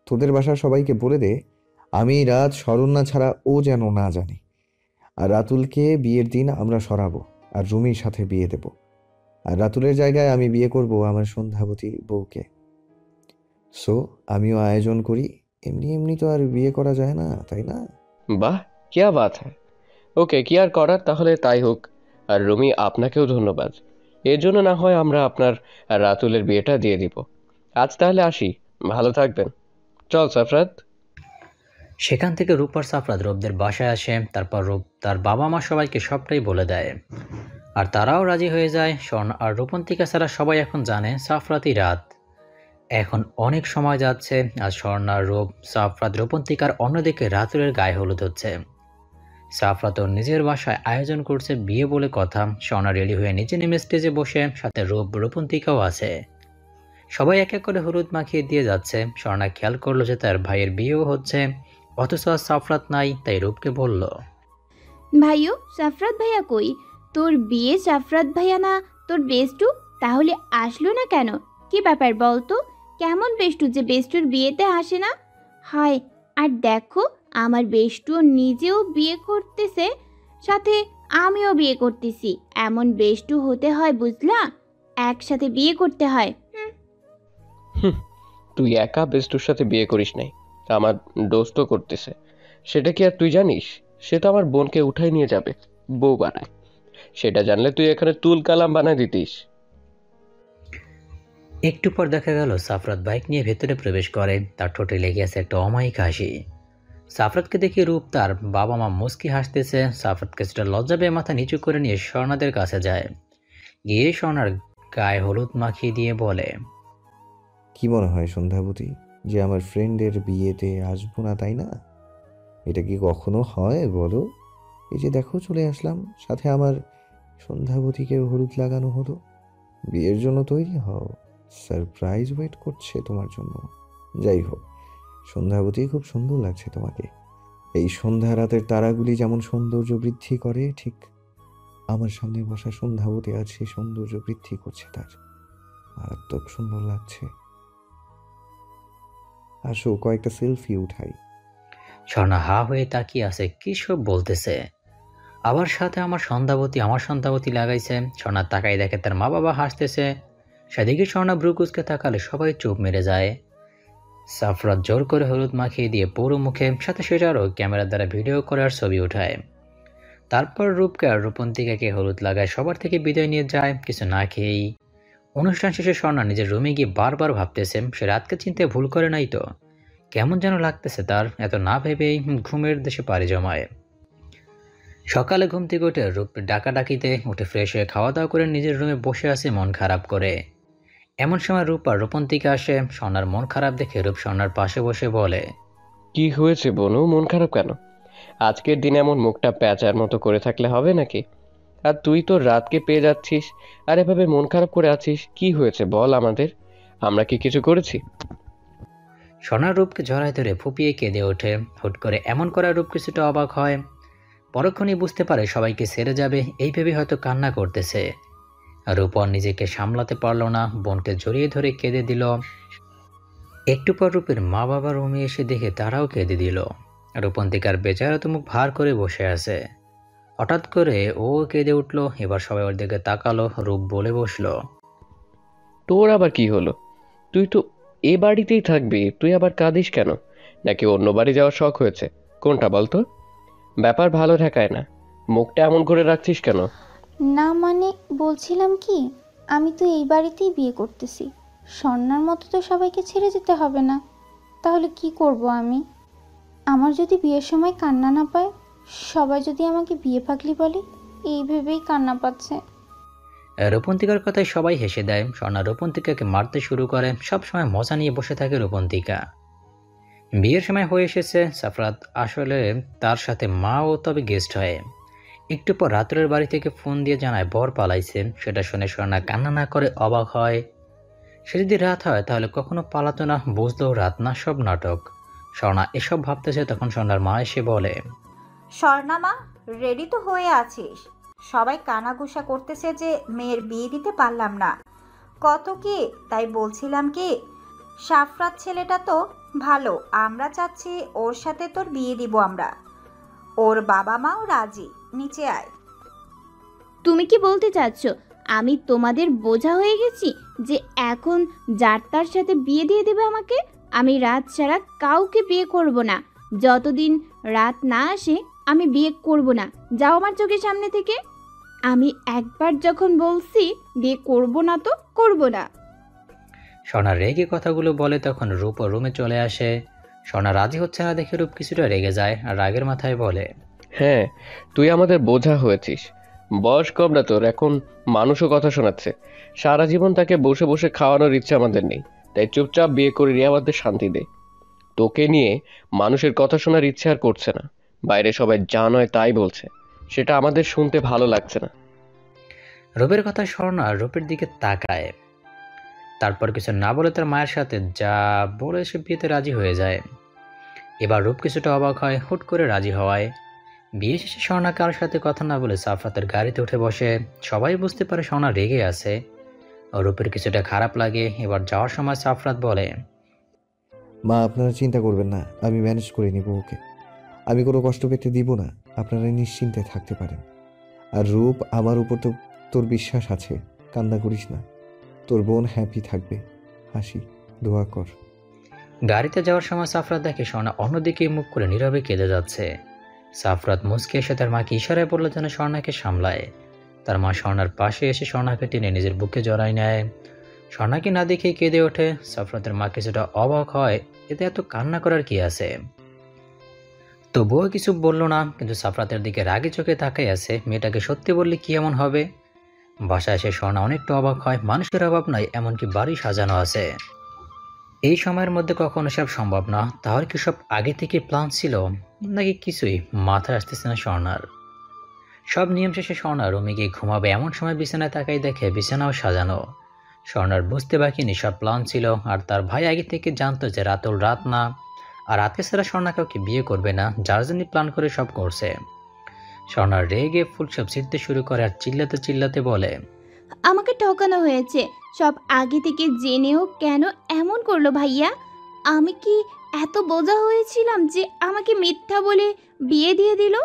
তোদের বাসার সবাইকে বলে দে আমি রাত শরণ্যা ছাড়া ও যেন না জানে। আর রাতুলকে বিয়ের দিন আমরা সরাবো আর রুমির সাথে বিয়ে দেব। আর রাতুলের জায়গায় আমি বিয়ে করব আমার সন্ধ্যাবতী বউকে। সো আমিও আয়োজন করি। এমনি এমনি তো আর বিয়ে করা যায় না, তাই না? বাহ, কিয়া বাত হ্যায়। ওকে, কি আর করার, তাহলে তাই হোক। আর রুমি, আপনাকেও ধন্যবাদ। এর জন্য না হয় আমরা আপনার আর রাতুলের বিয়েটা দিয়ে দিব। আজ তাহলে আসি, ভালো থাকবেন। চল সাফরাত। সেখান থেকে রূপ আর সাফরাত রূপদের বাসায় আসে। তারপর রূপ তার বাবা মা সবাইকে সবটাই বলে দেয়, আর তারাও রাজি হয়ে যায়। স্বর্ণ আর রূপন্তিকা ছাড়া সবাই এখন জানে সাফরাতই রাত। এখন অনেক সময় যাচ্ছে আর স্বর্ণা, রূপ, সাফরাত, রূপন্তিকার অন্যদিকে রাতুলের গায়ে হলুদ হচ্ছে। সাফরাত ওর নিজের বাসায় আয়োজন করছে বিয়ে বলে কথা। স্বর্ণা রেডি হয়ে নিচে নেমে স্টেজে বসে, সাথে রূপ, রূপন্তিকাও আছে। সবাই এক এক করে হলুদ মাখিয়ে দিয়ে যাচ্ছে। স্বর্ণা খেয়াল করলো যে তার ভাইয়ের বিয়েও হচ্ছে, অথচ আর সাফরাত নাই, তাই রূপকে বলল, ভাইও, সাফরাত ভাইয়া কই? তোর বিয়ে সাফরাত ভাইয়া না তোর বেস্টু? তাহলে আসলো না কেন? কি ব্যাপার বলতো? কেমন বেস্টু যে বেস্টুর বিয়েতে আসে না? হায়, আর দেখো আমার বেস্টু নিজেও বিয়ে করতেছে, সাথে আমিও বিয়ে করতেছি। এমন বেস্টু হতে হয় বুঝলা, একসাথে বিয়ে করতে হয়। তুই একা বেস্টুর সাথে বিয়ে করিস নাই, আমার দোস্ত করতেছে। সেটা কি আর তুই জানিস? সে তো আমার বোনকে উঠাই নিয়ে যাবে, বউ বানায়। সেটা জানলে তুই এখানে তুল কালাম বানায় দিতিস। একটু পর দেখা গেল সাফরাত বাইক নিয়ে ভেতরে প্রবেশ করে। তার ঠোঁটে লেগে আছে একটা অমায়িক হাসি। সাফরাতকে দেখে রূপ তার বাবা মা মুস্কি হাসতেছে। সাফরাতকে সেটা লজ্জা পেয়ে মাথা নিচু করে নিয়ে স্বর্ণাদের কাছে যায়, গিয়ে স্বর্ণার গায়ে হলুদ মাখিয়ে দিয়ে বলে, কি মনে হয় সন্ধ্যাবতী, যে আমার ফ্রেন্ডের বিয়েতে আসবো না, তাই না? এটা কি কখনো হয় বলো? এই যে দেখো চলে আসলাম, সাথে আমার সন্ধ্যাবতীকে হলুদ লাগানো হলো। বিয়ের জন্য তৈরি হও, সারপ্রাইজ ওয়েট করছে তোমার জন্য। যাই হোক, সন্ধ্যাবতী, খুব সুন্দর লাগছে তোমাকে। এই সন্ধ্যা রাতের তারাগুলি যেমন সৌন্দর্য বৃদ্ধি করে, ঠিক আমার সামনে বসা সন্ধ্যাবতী আজ সেই সৌন্দর্য বৃদ্ধি করছে। তার মারাত্মক সুন্দর লাগছে। আসো কয়েকটা সেলফি উঠাই। স্বর্ণা হা হয়ে তাকিয়ে আছে, কি সব বলতেছে। আবার সাথে আমার সন্ধ্যাবতী লাগাইছে। স্বর্ণা তাকাই দেখে তার মা বাবা হাসতেছে। সেদিকে স্বর্ণা ব্রুকুসকে তাকালে সবাই চুপ মেরে যায়। সাফরাত জোর করে হলুদ মাখিয়ে দিয়ে পুরো মুখে, সাথে সেটারও ক্যামেরার দ্বারা ভিডিও করে আর ছবি উঠায়। তারপর রূপকে আর রূপন্তিকাকে হলুদ লাগায় সবার থেকে বিদায় নিয়ে যায় কিছু না খেয়েই। অনুষ্ঠান শেষে স্বর্ণা নিজের রুমে গিয়ে বারবার ভাবতেছে সে রাতকে চিনতে ভুল করে নাই তো। কেমন যেন লাগতেছে তার, এত না ভেবেই ঘুমের দেশে পাড়ি জমায়। সকালে ঘুম থেকে উঠে রূপ ডাকাডাকিতে উঠে ফ্রেশ হয়ে খাওয়া দাওয়া করে নিজের রুমে বসে আছে মন খারাপ করে। এমন সময় রূপ আর রূপন্তিকা আসে। স্বর্ণার মন খারাপ দেখে রূপ স্বর্ণার পাশে বসে বলে, কি হয়েছে বনু, মন খারাপ কেন? আজকের দিনে এমন মুখটা প্যাঁচার মতো করে থাকলে হবে নাকি? আর তুই তো রাতকে পেয়ে যাচ্ছিস আর এভাবে মন খারাপ করে আছিস, কি হয়েছে বল আমাদের? আমরা কি কিছু করেছি? স্বর্ণার রূপকে জড়ায় ধরে ফুপিয়ে কেঁদে ওঠে। হুট করে এমন করা রূপ কিছুটা অবাক হয়। পরক্ষণেই বুঝতে পারে সবাইকে ছেড়ে যাবে, এই ভেবে হয়তো কান্না করতেছে। রূপর নিজেকে সামলাতে পারল না, বোনকে জড়িয়ে ধরে কেঁদে দিল। একটু পর রূপের মা বাবা রুমে এসে দেখে তারাও কেঁদে দিল। রূপন্তিকার বেচারা তো মুখ ভার করে বসে আছে। হঠাৎ করে ও কেঁদে উঠল। এবার সবাই ওর দিকে তাকালো। রূপ বলে বসলো, তোর আবার কি হলো? তুই তো এ বাড়িতেই থাকবি, তুই আবার কাঁদিস কেন? নাকি অন্য বাড়ি যাওয়ার শখ হয়েছে? কোনটা বলতো? ব্যাপার ভালো ঠেকায় না, মুখটা এমন করে রাখছিস কেন? না মানে বলছিলাম কি, আমি তো এই বাড়িতেই বিয়ে করতেছি। স্বর্ণার মতো তো সবাইকে ছেড়ে যেতে হবে না। তাহলে কি করব আমি? আমার যদি বিয়ের সময় কান্না না পায়, সবাই যদি আমাকে বিয়ে পাগলি বলে, এই ভেবেই কান্না পাচ্ছে। রূপন্তিকার কথায় সবাই হেসে দেয়। স্বর্ণা রূপন্তিকাকে মারতে শুরু করে। সবসময় মজা নিয়ে বসে থাকে রূপন্তিকা। বিয়ের সময় হয়ে এসেছে। সাফরাত আসলে তার সাথে মা ও তবে গেস্ট হয়। একটু পর রাত্রের বাড়ি থেকে ফোন দিয়ে জানায় বর পালাইছে। সেটা শুনে স্বর্ণা কান্না না করে অবাক হয়। সে যদি রাত হয় তাহলে কখনো পালাতো না, বুঝলেও রাত না, সব নাটক। স্বর্ণা এসব ভাবতেছে, তখন স্বর্ণার মা এসে বলে, স্বর্ণা মা, রেডি তো হয়ে আছিস? সবাই কানাঘুষা করতেছে যে মেয়ের বিয়ে দিতে পারলাম না। কত কি, তাই বলছিলাম কি, সাফরাত ছেলেটা তো ভালো, আমরা চাচ্ছি ওর সাথে তোর বিয়ে দিব আমরা। ওর বাবা মাও রাজি, নিচে আয়। তুমি কি বলতে চাচ্ছ আমি তোমাদের বোঝা হয়ে গেছি যে এখন যার তার সাথে বিয়ে দিয়ে দেবে আমাকে? আমি রাত ছাড়া কাউকে বিয়ে করব না। যতদিন রাত না আসে আমি বিয়ে করব না। যাও আমার চোখের সামনে থেকে। আমি একবার যখন বলছি বিয়ে করব না তো করব না। স্বর্ণা রেগে কথাগুলো বলে। তখন রূপ ও রুমে চলে আসে। স্বর্ণা রাজি হচ্ছে না দেখে রূপ কিছুটা রেগে যায় আর রাগের মাথায় বলে, হ্যাঁ, তুই আমাদের বোঝা হয়েছিস। বয়স কম না তোর, এখন মানুষও কথা শোনাচ্ছে। সারা জীবন তাকে বসে বসে খাওয়ানোর ইচ্ছা আমাদের নেই, তাই চুপচাপ বিয়ে করে নিয়ে আমাদের শান্তি দে। তোকে নিয়ে মানুষের কথা শোনার ইচ্ছে আর করছে না। বাইরে সবাই যা নয় তাই বলছে, সেটা আমাদের শুনতে ভালো লাগছে না। রূপের কথা স্বর্ণা রূপের দিকে তাকায়। তারপর কিছু না বলে তার মায়ের সাথে যা বলে সে বিয়েতে রাজি হয়ে যায়। এবার রূপ কিছুটা অবাক হয় হুট করে রাজি হওয়ায়। বিয়ে শেষে স্বর্ণা কারোর সাথে কথা না বলে সাফরাতের গাড়িতে উঠে বসে। সবাই বুঝতে পারে স্বর্ণা রেগে আছে। রূপের কিছুটা খারাপ লাগে। এবার যাওয়ার সময় সাফরাত বলে, মা, আপনারা চিন্তা করবেন না, আমি ম্যানেজ করে নিব ওকে। আমি কোনো কষ্ট পেতে দিব না, আপনারা নিশ্চিন্তে থাকতে পারেন। আর রূপ, আমার উপর তো তোর বিশ্বাস আছে, কান্না করিস না। তোর বোন হ্যাপি থাকবে, হাসি, দোয়া কর। গাড়িতে যাওয়ার সময় সাফরাত দেখে স্বর্ণা অন্যদিকে মুখ করে নীরবে কেঁদে যাচ্ছে। সাফরাত মুচকে এসে তার মাকে ইশারায় বলল যেন স্বর্ণাকে সামলায়। তার মা স্বর্ণার পাশে এসে স্বর্ণাকে টেনে নিজের বুকে জড়ায় নেয়। স্বর্ণাকে না দেখে কেঁদে ওঠে। সাফরাতের মা কিছুটা অবাক হয়, এতে এত কান্না করার কি আছে। তবুও কিছু বলল না, কিন্তু সাফরাতের দিকে রাগে চোখে তাকাই আছে। মেয়েটাকে সত্যি বললে কি এমন হবে? বাসায় এসে স্বর্ণা অনেকটা অবাক হয়। মানুষের অভাব নাই, এমনকি বাড়ি সাজানো আছে। এই সময়ের মধ্যে কখনো সব সম্ভব না। তাহলে কি সব আগে থেকে প্ল্যান ছিল, নাকি কিছুই মাথায় আসতেছে না স্বর্ণার। সব নিয়ম শেষে স্বর্ণা রুমে গিয়ে ঘুমাবে। এমন সময় বিছানায় তাকাই দেখে বিছানাও সাজানো। স্বর্ণার বুঝতে বাকি নেই সব প্ল্যান ছিল। আর তার ভাই আগে থেকে জানতো যে রাতুল রাত না, আর রাতকে ছাড়া স্বর্ণা কাউকে বিয়ে করবে না, যার জন্য প্ল্যান করে সব করছে। স্বর্ণার রেগে ফুল সব ছিঁড়তে শুরু করে আর চিল্লাতে চিল্লাতে বলে, আমাকে ঠকানো হয়েছে। সব আগে থেকে জেনেও কেন এমন করলো ভাইয়া? আমি কি এত বোঝা হয়েছিলাম যে আমাকে মিথ্যা বলে বিয়ে দিয়ে দিল?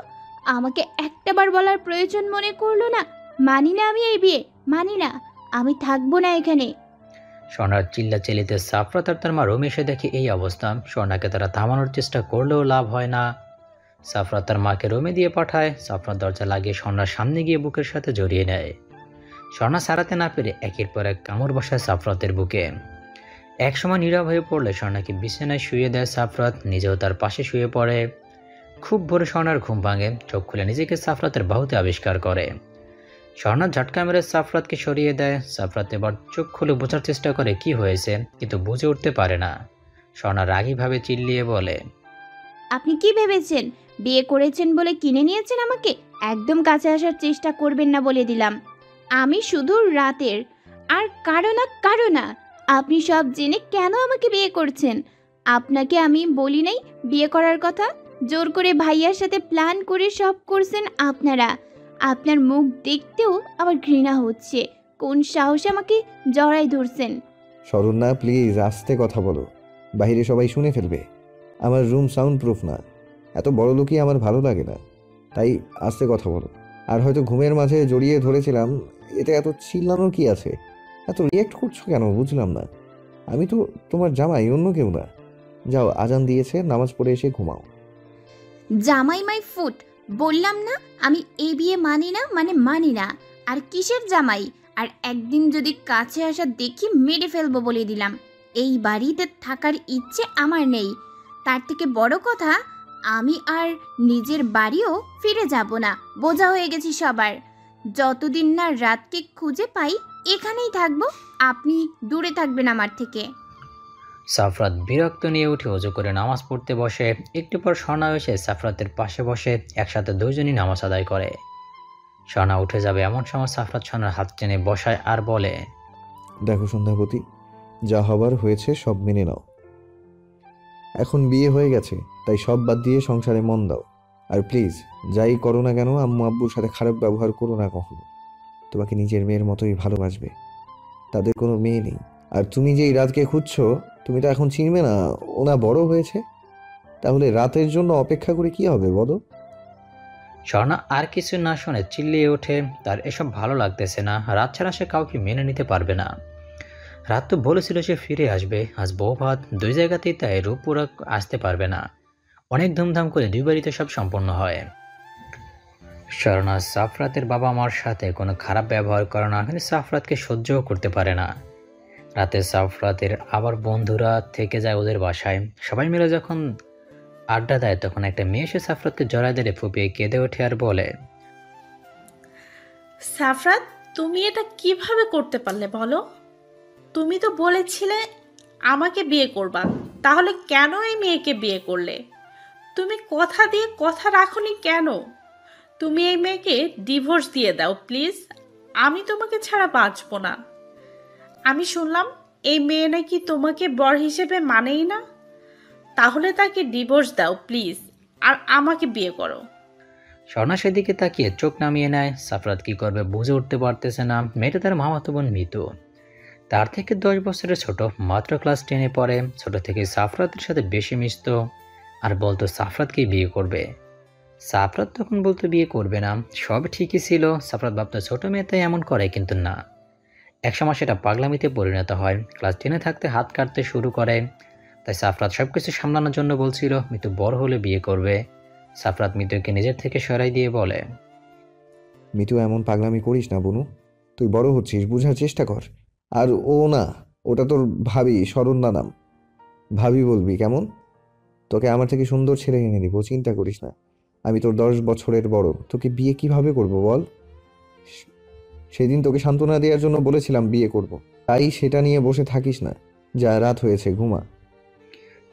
আমাকে একটাবার বলার প্রয়োজন মনে করলো না। মানি না আমি এই বিয়ে, মানি না। আমি থাকবো না এখানে। স্বর্ণার চিল্লাচিল্লিতে সাফরাত আর তার মা রুমে এসে দেখে এই অবস্থা। স্বর্ণাকে তারা থামানোর চেষ্টা করলেও লাভ হয় না। সাফরাত তার মাকে রুমে দিয়ে পাঠায়। সাফরাত দরজা লাগিয়ে স্বর্ণার সামনে গিয়ে বুকের সাথে জড়িয়ে নেয়। স্বর্ণা সারাতে না পেরে একের পর এক কামড় বসায় সাফরাতের বুকে। একসময় নীরব হয়ে পড়লে স্বর্ণাকে বিছানায় শুয়ে দেয় সাফরাত, নিজেও তার পাশে শুয়ে পড়ে। খুব ভোরে স্বর্ণার ঘুম ভাঙে। চোখ খুলে নিজেকে সাফরাতের বাহুতে আবিষ্কার করে। স্বর্ণা ঝটকা মেরে সাফরাতকে সরিয়ে দেয়। সাফরাত এবার চোখ খুলে বোঝার চেষ্টা করে কি হয়েছে, কিন্তু বুঝে উঠতে পারে না। স্বর্ণা রাগীভাবে চিল্লিয়ে বলে, আপনি কি ভেবেছেন বিয়ে করেছেন বলে কিনে নিয়েছেন আমাকে? একদম কাছে আসার চেষ্টা করবেন না বলে দিলাম। আমি শুধু রাতের, আর কারো না। আপনি সব জেনে কেন আমাকে বিয়ে করছেন? আপনাকে আমি বলি নাই বিয়ে করার কথা? জোর করে ভাইয়ার সাথে প্ল্যান করে সব করছেন আপনারা। আপনার মুখ দেখতেও আমার ঘৃণা হচ্ছে। কোন সাহসে আমাকে জড়াই ধরছেন? শরণ্যা, প্লিজ আস্তে কথা বলো, বাইরে সবাই শুনে ফেলবে। আমার রুম সাউন্ড প্রুফ না। এত বড় লোকই আমার ভালো লাগে না, তাই আস্তে কথা বলো। আর হয়তো ঘুমের মাঝে জড়িয়ে ধরেছিলাম, এতে এত চিল্লানোর কি আছে? এত রিয়েক্ট করছো কেন বুঝলাম না। আমি তো তোমার জামাই, অন্য কেউ না। যাও, আজান দিয়েছে, নামাজ পড়ে এসে ঘুমাও। জামাই মাই ফুট, বললাম না আমি এই বিয়ে মানি না, মানে মানি না। আর কিসের জামাই? আর একদিন যদি কাছে আসা দেখি মেরে ফেলবো বলে দিলাম। এই বাড়িতে থাকার ইচ্ছে আমার নেই। তার থেকে বড় কথা, আমি আর নিজের বাড়িও ফিরে যাব না। বোঝা হয়ে গেছি সবার। যতদিন না রাতকে খুঁজে পাই এখানেই থাকবো, আপনি দূরে থাকবেন আমার থেকে। সাফরাত বিরক্ত নিয়ে উঠে অজু করে নামাজ পড়তে বসে। একটু পর স্বর্ণা এসে সাফরাতের পাশে বসে একসাথে দুজনই নামাজ আদায় করে। স্বর্ণা উঠে যাবে এমন সময় সাফরাত স্বর্ণার হাত টেনে বসায় আর বলে, দেখো সন্ধ্যাবতী, যা হবার হয়েছে সব মেনে নাও। এখন বিয়ে হয়ে গেছে, তাই সব বাদ দিয়ে সংসারে মন দাও। আর প্লিজ, যাই করো না কেন, আম্মু আব্বুর সাথে খারাপ ব্যবহার করো না কখনো। তোমাকে নিজের মেয়ের মতোই ভালোবাসবে। তাদের কোনো মেয়ে নেই। আর তুমি যেই রাতকে খুঁজছো, তুমি তো এখন চিনবে না, ওনা বড় হয়েছে। তাহলে রাতের জন্য অপেক্ষা করে কি হবে বলো? স্বর্ণা আর কিছু না শুনে চিল্লিয়ে ওঠে। তার এসব ভালো লাগতেছে না। রাত ছাড়া সে কাউকে মেনে নিতে পারবে না। রাত তো বলেছিল সে ফিরে আসবে। আজ বউ ভাত দুই জায়গাতেই, তাই রূপপুরা আসতে পারবে না। অনেক ধুমধাম করে দুই বাড়িতে সব সম্পন্ন হয়। স্বর্ণা সাফরাতের বাবা মার সাথে কোনো খারাপ ব্যবহার করে না, কিন্তু সাফরাতকে সহ্যও করতে পারে না। রাতে সাফরাতের আবার বন্ধুরা থেকে যায় ওদের বাসায়। সবাই মিলে যখন আড্ডা দেয়, তখন একটা মেয়ে এসে সাফরাতকে জড়ায় ধরে ফুপিয়ে কেঁদে ওঠে আর বলে, সাফরাত, তুমি এটা কিভাবে করতে পারলে বলো? তুমি তো বলেছিলে আমাকে বিয়ে করবা, তাহলে কেন এই মেয়েকে বিয়ে করলে? তুমি কথা দিয়ে কথা রাখোনি কেন? তুমি এই মেয়েকে ডিভোর্স দিয়ে দাও প্লিজ। আমি তোমাকে ছাড়া বাঁচবো না। আমি শুনলাম এই মেয়ে নাকি তোমাকে বর হিসেবে মানেই না। তাহলে তাকে ডিভোর্স দাও প্লিজ, আর আমাকে বিয়ে করো। স্বর্ণা সেদিকে তাকিয়ে চোখ নামিয়ে নেয়। সাফরাত কি করবে বুঝে উঠতে পারতেছে না। মেয়েটা তার মামাতো বোন মিতু, তার থেকে 10 বছরের ছোট, মাত্র ক্লাস 10-এ পড়ে। ছোট থেকে সাফরাতের সাথে বেশি মিশতো আর বলতো সাফরাতকেই বিয়ে করবে। সাফরাত তখন বলতো বিয়ে করবে না। সব ঠিকই ছিল। সাফরাত ভাবতো ছোট মেয়ে তাই এমন করে, কিন্তু না, একসময় সেটা পাগলামিতে পরিণত হয়। ক্লাস 10-এ থাকতে হাত কাটতে শুরু করে। তাই সাফরাত সবকিছু সামলানোর জন্য বলছিল মিতু বড় হলে বিয়ে করবে। সাফরাত মিতুকে নিজের থেকে সরাই দিয়ে বলে, মিতু, এমন পাগলামি করিস না বনু। তুই বড় হচ্ছিস, বুঝার চেষ্টা কর। আর ও না, ওটা তোর ভাবি, শরণ্যা নাম। ভাবি বলবি কেমন? তোকে আমার থেকে সুন্দর ছেলে এনে দিব, চিন্তা করিস না। আমি তোর 10 বছরের বড়, তোকে বিয়ে কিভাবে করব বল? সেদিন তোকে সান্ত্বনা দেওয়ার জন্য বলেছিলাম বিয়ে করব, তাই সেটা নিয়ে বসে থাকিস না। যা, রাত হয়েছে, ঘুমা।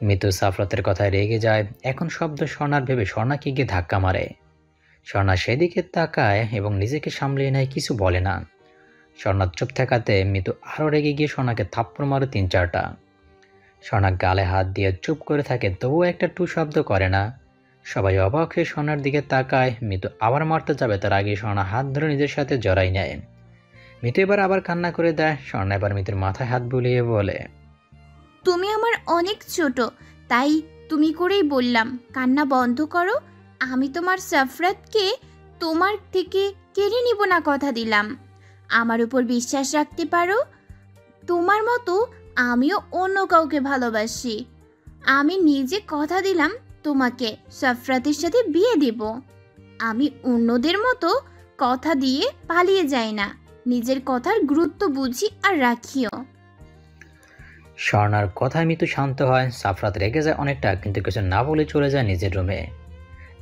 মিতু সাফরাতের কথায় রেগে যায়। এখন শব্দ স্বর্ণার ভেবে স্বর্ণাকে গিয়ে ধাক্কা মারে। স্বর্ণা সেদিকে তাকায় এবং নিজেকে সামলিয়ে নেয়, কিছু বলে না। স্বর্ণা চুপ থাকাতে মিতু আরও রেগে গিয়ে স্বর্ণাকে থাপ্পড় মারে 3-4টা। স্বর্ণা গালে হাত দিয়ে চুপ করে থাকে, তবুও একটা টু শব্দ করে না। সবাই অবাক হয়ে স্বর্ণার দিকে তাকায়। মিতু আবার মারতে যাবে, তার আগে স্বর্ণা হাত ধরে নিজের সাথে জড়াই নেয়। মিতু এবার আবার কান্না করে দেয়। স্বর্ণা এবার মিতুর মাথায় হাত বুলিয়ে বলে, তুমি আমার অনেক ছোট, তাই তুমি করেই বললাম কান্না বন্ধ করো। আমি তোমার সাফরাতকে তোমার থেকে কেড়ে নিব না, কথা দিলাম। আমার উপর বিশ্বাস রাখতে পারো। তোমার মতো আমিও অন্য কাউকে ভালোবাসি। আমি নিজে কথা দিলাম তোমাকে সাফরাতের সাথে বিয়ে দেব। আমি অন্যদের মতো কথা দিয়ে পালিয়ে যাই না। নিজের কথার গুরুত্ব বুঝি আর রাখিও। স্বর্ণার কথায় মিতু শান্ত হয়। সাফরাত রেগে যায় অনেকটা, কিন্তু কিছু না বলে চলে যায় নিজের রুমে।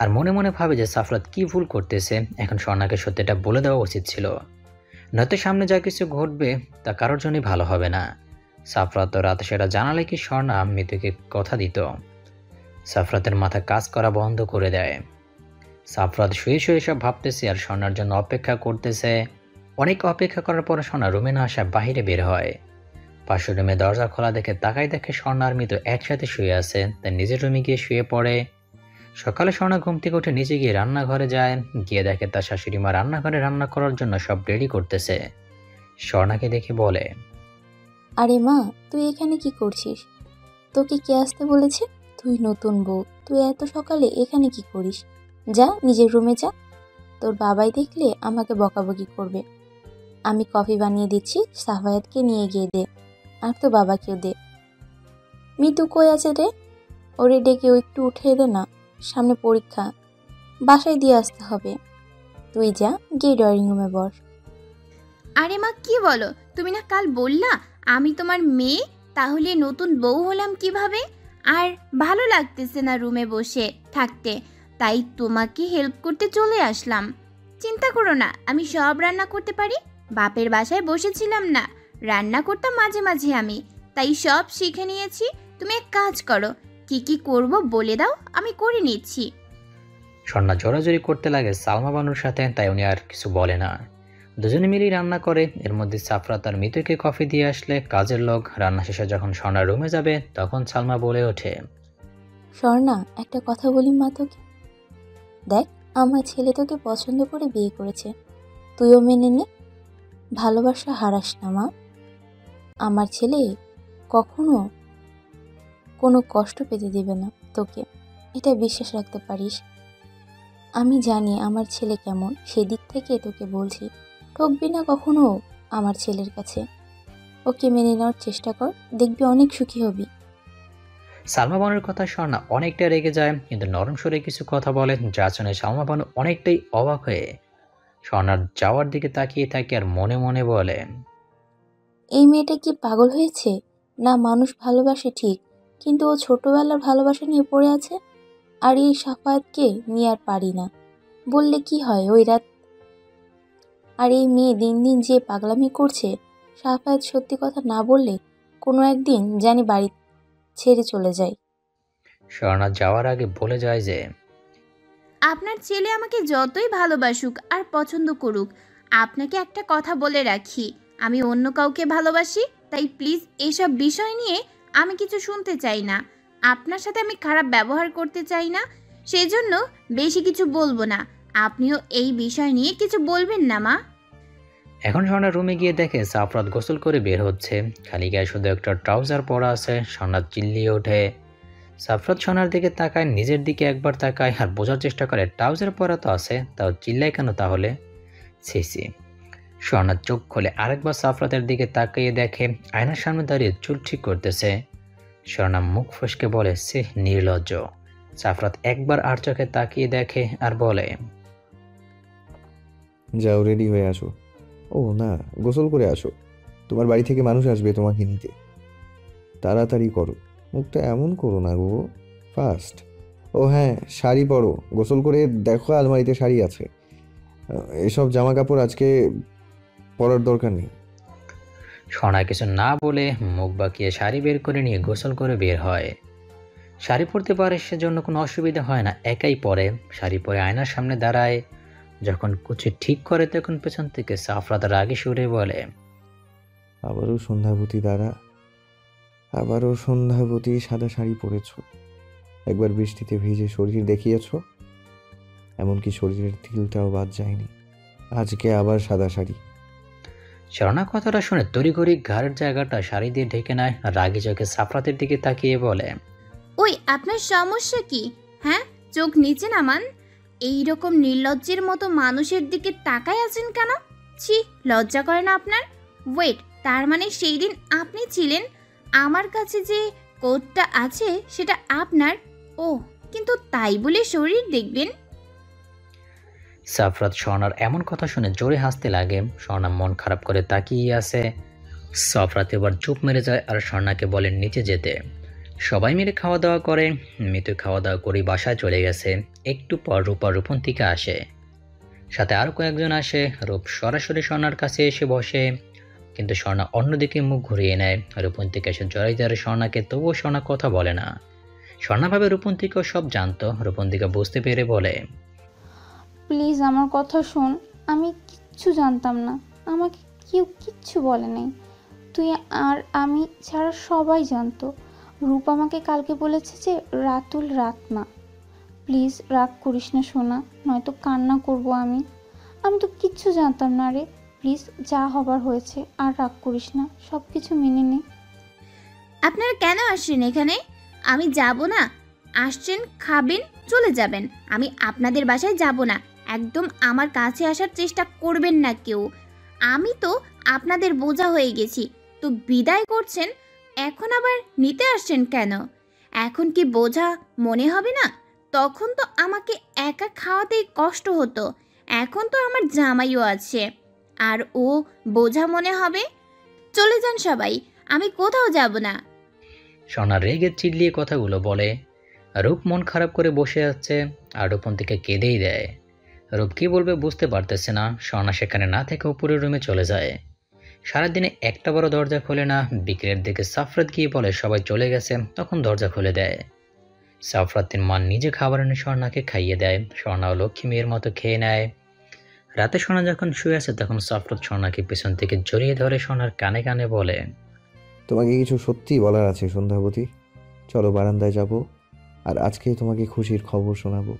আর মনে মনে ভাবে যে সাফরাত কি ভুল করতেছে। এখন স্বর্ণাকে সত্যিটা বলে দেওয়া উচিত ছিল, নয়তো সামনে যা কিছু ঘটবে তা কারোর জন্যই ভালো হবে না। সাফরাত তো রাতে সেটা জানালে কি স্বর্ণা মিতুকে কথা দিত। সাফরাতের মাথা কাজ করা বন্ধ করে দেয়। সাফরাত শুয়ে শুয়ে সব ভাবতেছে আর স্বর্ণার জন্য অপেক্ষা করতেছে। অনেক অপেক্ষা করার পর স্বর্ণা রুমে না আসা বাহিরে বের হয়। পাশের রুমে দরজা খোলা দেখে তাকাই দেখে স্বর্ণা আর মিতু একসাথে শুয়ে আছে। তাই নিজের রুমে গিয়ে শুয়ে পড়ে। সকালে স্বর্ণা ঘুম থেকে উঠে নিজে গিয়ে রান্নাঘরে যায়। গিয়ে দেখে তার শাশুড়ি মা রান্নাঘরে রান্না করার জন্য সব রেডি করতেছে। স্বর্ণাকে দেখে বলে, আরে মা, তুই এখানে কি করছিস? তোকে কে আসতে বলেছে? তুই নতুন বউ, তুই এত সকালে এখানে কি করিস? যা নিজের রুমে যা, তোর বাবাই দেখলে আমাকে বকাবকি করবে। আমি কফি বানিয়ে দিচ্ছি, সাফায়াতকে নিয়ে গিয়ে দে, আর তো বাবাকেও দে। মিতু কই আছে রে? ওরে ডেকে ও একটু উঠিয়ে দে না, সামনে পরীক্ষা, বাসায় দিয়ে আসতে হবে। তুই যা, গিয়ে ড্রয়িং রুমে বস। আরে মা, কি বলো? তুমি না কাল বললা আমি তোমার মেয়ে, তাহলে নতুন বউ হলাম কিভাবে? আর ভালো লাগতেছে না রুমে বসে থাকতে, তাই তোমাকে হেল্প করতে চলে আসলাম। চিন্তা করো না, আমি সব রান্না করতে পারি। বাপের বাসায় বসেছিলাম না, রান্না করতাম মাঝে মাঝে আমি, তাই সব শিখে নিয়েছি। তুমি এক কাজ করো, কি কি করব বলে দাও, আমি করে নিচ্ছি। স্বর্ণা জোরাজোরি করতে লাগে সালমা বানুর সাথে, তাই উনি আর কিছু বলে না। দুজনে মিলেই রান্না করে। এর মধ্যে সাফরাত আর মিতুকে কফি দিয়ে আসলে কাজের লোক। রান্না শেষে যখন স্বর্ণা রুমে যাবে তখন সালমা বলে ওঠে, স্বর্ণা, একটা কথা বলি মা তোকে। দেখ, আমার ছেলে তোকে পছন্দ করে বিয়ে করেছে, তুইও মেনে নে। ভালোবাসা হারাস না মা। আমার ছেলে কখনো কোনো কষ্ট পেতে দেবে না তোকে, এটা বিশ্বাস রাখতে পারিস। আমি জানি আমার ছেলে কেমন, সেদিক থেকে তোকে বলছি, ঠকবি না কখনো আমার ছেলের কাছে। ওকে মেনে নেওয়ার চেষ্টা কর, দেখবি অনেক সুখী হবি। সালমা বানুর কথা স্বর্ণা অনেকটা রেগে যায়, কিন্তু নরম স্বরে কিছু কথা বলে, যা শুনে সালমা বানু অনেকটাই অবাক হয়ে স্বর্ণার যাওয়ার দিকে তাকিয়ে থাকে আর মনে মনে বলে, এই মেয়েটা কি পাগল হয়েছে? না, মানুষ ভালোবাসে ঠিক, কিন্তু ও ছোটবেলার ভালোবাসা নিয়ে পড়ে আছে। আর এই সাফায়াতকে নিয়ে আর পারি না, বললে কি হয় ওই রাত। আর এই মেয়ে দিন দিন যে পাগলামি করছে, সাফায়াত সত্যি কথা না বললে কোনো একদিন জানি বাড়ি ছেড়ে চলে যায়। স্বর্ণা যাওয়ার আগে বলে যায় যে, আপনার ছেলে আমাকে যতই ভালোবাসুক আর পছন্দ করুক, আপনাকে একটা কথা বলে রাখি, আমি অন্য কাউকে ভালোবাসি, তাই প্লিজ এইসব বিষয় নিয়ে আমি কিছু শুনতে চাই না। আপনার সাথে আমি খারাপ ব্যবহার করতে চাই না, সেই জন্য বেশি কিছু বলবো না। আপনিও এই বিষয় নিয়ে কিছু বলবেন না মা। এখন স্বর্ণা রুমে গিয়ে দেখে সাফরাত গোসল করে বের হচ্ছে, খালি গায়ে শুধু একটা ট্রাউজার পরা আছে। স্বর্ণা চিল্লিয়ে ওঠে। সাফরাত স্বর্ণার দিকে তাকায়, নিজের দিকে একবার তাকায় আর বোঝার চেষ্টা করে ট্রাউজার পরা তো আছে, তাও চিল্লায় কেন তাহলে? ছি। স্বর্ণার চোখ খোলে, আরেকবার সাফরাতের দিকে তাকিয়ে দেখে আয়নার সামনে দাঁড়িয়ে চুল ঠিক করতেছে। স্বর্ণা মুখ ফসকে বলে, সে নির্লজ্জ। সাফরাত একবার আর চোখে তাকিয়ে দেখে আর বলে, যাও, রেডি হয়ে আসো। ও না, গোসল করে আসো, তোমার বাড়ি থেকে মানুষ আসবে তোমাকে নিতে। তাড়াতাড়ি করো, মুখটা এমন করো না গো, ফাস্ট। ও হ্যাঁ, শাড়ি পরো, গোসল করে দেখো আলমারিতে শাড়ি আছে। এসব জামা কাপড় আজকে পরার দরকার নেই। স্বর্ণা কিছু না বলে মুখ বাঁকিয়ে শাড়ি বের করে নিয়ে গোসল করে বের হয়। শাড়ি পরতে পারে, সেজন্য কোনো অসুবিধা হয় না, একাই পরে। শাড়ি পরে আয়নার সামনে দাঁড়ায়, যখন কুচি ঠিক করে তখন পেছন থেকে সাফরাত রাগী সুরে বলে, আবারও সন্ধ্যাবতী দাঁড়া, আবারও সন্ধ্যাবতী সাদা শাড়ি পরেছ। একবার বৃষ্টিতে ভিজে শরীর দেখিয়েছ, এমনকি শরীরের তিলটাও বাদ যায়নি। আজকে আবার সাদা শাড়ি। স্বর্ণা কথাটা শুনে তড়িঘড়ি ঘাড়ের জায়গাটা শাড়ি দিয়ে ঢেকে নেয়, রাগী চোখে সাফরাতের দিকে তাকিয়ে বলে, ওই আপনার সমস্যা কি? হ্যাঁ, চোখ নিচে নামান। এইরকম নির্লজ্জের মতো মানুষের দিকে তাকায় আছেন কেন? ছি, লজ্জা করে না আপনার? ওয়েট, তার মানে সেই দিন আপনি ছিলেন, আমার কাছে যে কোটটা আছে সেটা আপনার? ও, কিন্তু তাই বলে শরীর দেখবেন? সাফরাত স্বর্ণার এমন কথা শুনে জোরে হাসতে লাগে। স্বর্ণা মন খারাপ করে তাকিয়ে আছে। সাফরাত এবার চুপ মেরে যায় আর স্বর্ণাকে বলেন নিচে যেতে। সবাই মিলে খাওয়া দাওয়া করে। মিতু খাওয়া দাওয়া করে বাসায় চলে গেছে। একটু পর রূপা রূপন্তিকা আসে, সাথে আরও কয়েকজন আসে। রূপ সরাসরি স্বর্ণার কাছে এসে বসে, কিন্তু স্বর্ণা অন্যদিকে মুখ ঘুরিয়ে নেয়। রূপন্তিকা এসে জড়াই ধরে স্বর্ণাকে, তবুও স্বর্ণা কথা বলে না। স্বর্ণা ভাবে রূপন্তিকাও সব জানতো। রূপন্তিকা বুঝতে পেরে বলে, প্লিজ আমার কথা শোন, আমি কিচ্ছু জানতাম না, আমাকে কেউ কিচ্ছু বলে নাই। তুই আর আমি ছাড়া সবাই জানতো। রূপ আমাকে কালকে বলেছে যে রাতুল রাত না। প্লিজ রাগ করিস না সোনা, নয়তো কান্না করব আমি। আমি তো কিচ্ছু জানতাম না রে, প্লিজ যা হবার হয়েছে, আর রাগ করিস না, সব কিছু মেনে নে। আপনারা কেন আসেন এখানে? আমি যাব না? আসছেন, খাবেন, চলে যাবেন। আমি আপনাদের বাসায় যাব না। একদম আমার কাছে আসার চেষ্টা করবেন না কেউ। আমি তো আপনাদের বোঝা হয়ে গেছি। তো বিদায় করছেন, এখন আবার নিতে আসছেন কেন? এখন কি বোঝা মনে হবে না? তখন তো আমাকে একা খাওয়াতেই কষ্ট হতো। এখন তো আমার জামাইও আছে, আর ও বোঝা মনে হবে? চলে যান সবাই, আমি কোথাও যাব না। স্বর্ণা রেগে চিল্লিয়ে কথাগুলো বলে। রূপ মন খারাপ করে বসে আছে আর রূপন থেকে কেঁদেই দেয়। রূপ কি বলবে বুঝতে পারতেছে না। স্বর্ণা সেখানে না থেকে উপরের রুমে চলে যায়। সারাদিনে একটা বড় দরজা খোলে না। বিকেলের দিকে সাফরাত গিয়ে বলে সবাই চলে গেছে, তখন দরজা খুলে দেয়। সাফরাতের মা নিজে খাবার এনে স্বর্ণাকে খাইয়ে দেয়। স্বর্ণাও লক্ষ্মী মেয়ের মতো খেয়ে নেয়। রাতে স্বর্ণা যখন শুয়ে আছে তখন সাফরাত স্বর্ণাকে পেছন থেকে জড়িয়ে ধরে স্বর্ণার কানে কানে বলে, তোমাকে কিছু সত্যি বলার আছে সন্ধ্যাবতী। চলো বারান্দায় যাব, আর আজকে তোমাকে খুশির খবর শোনাবো।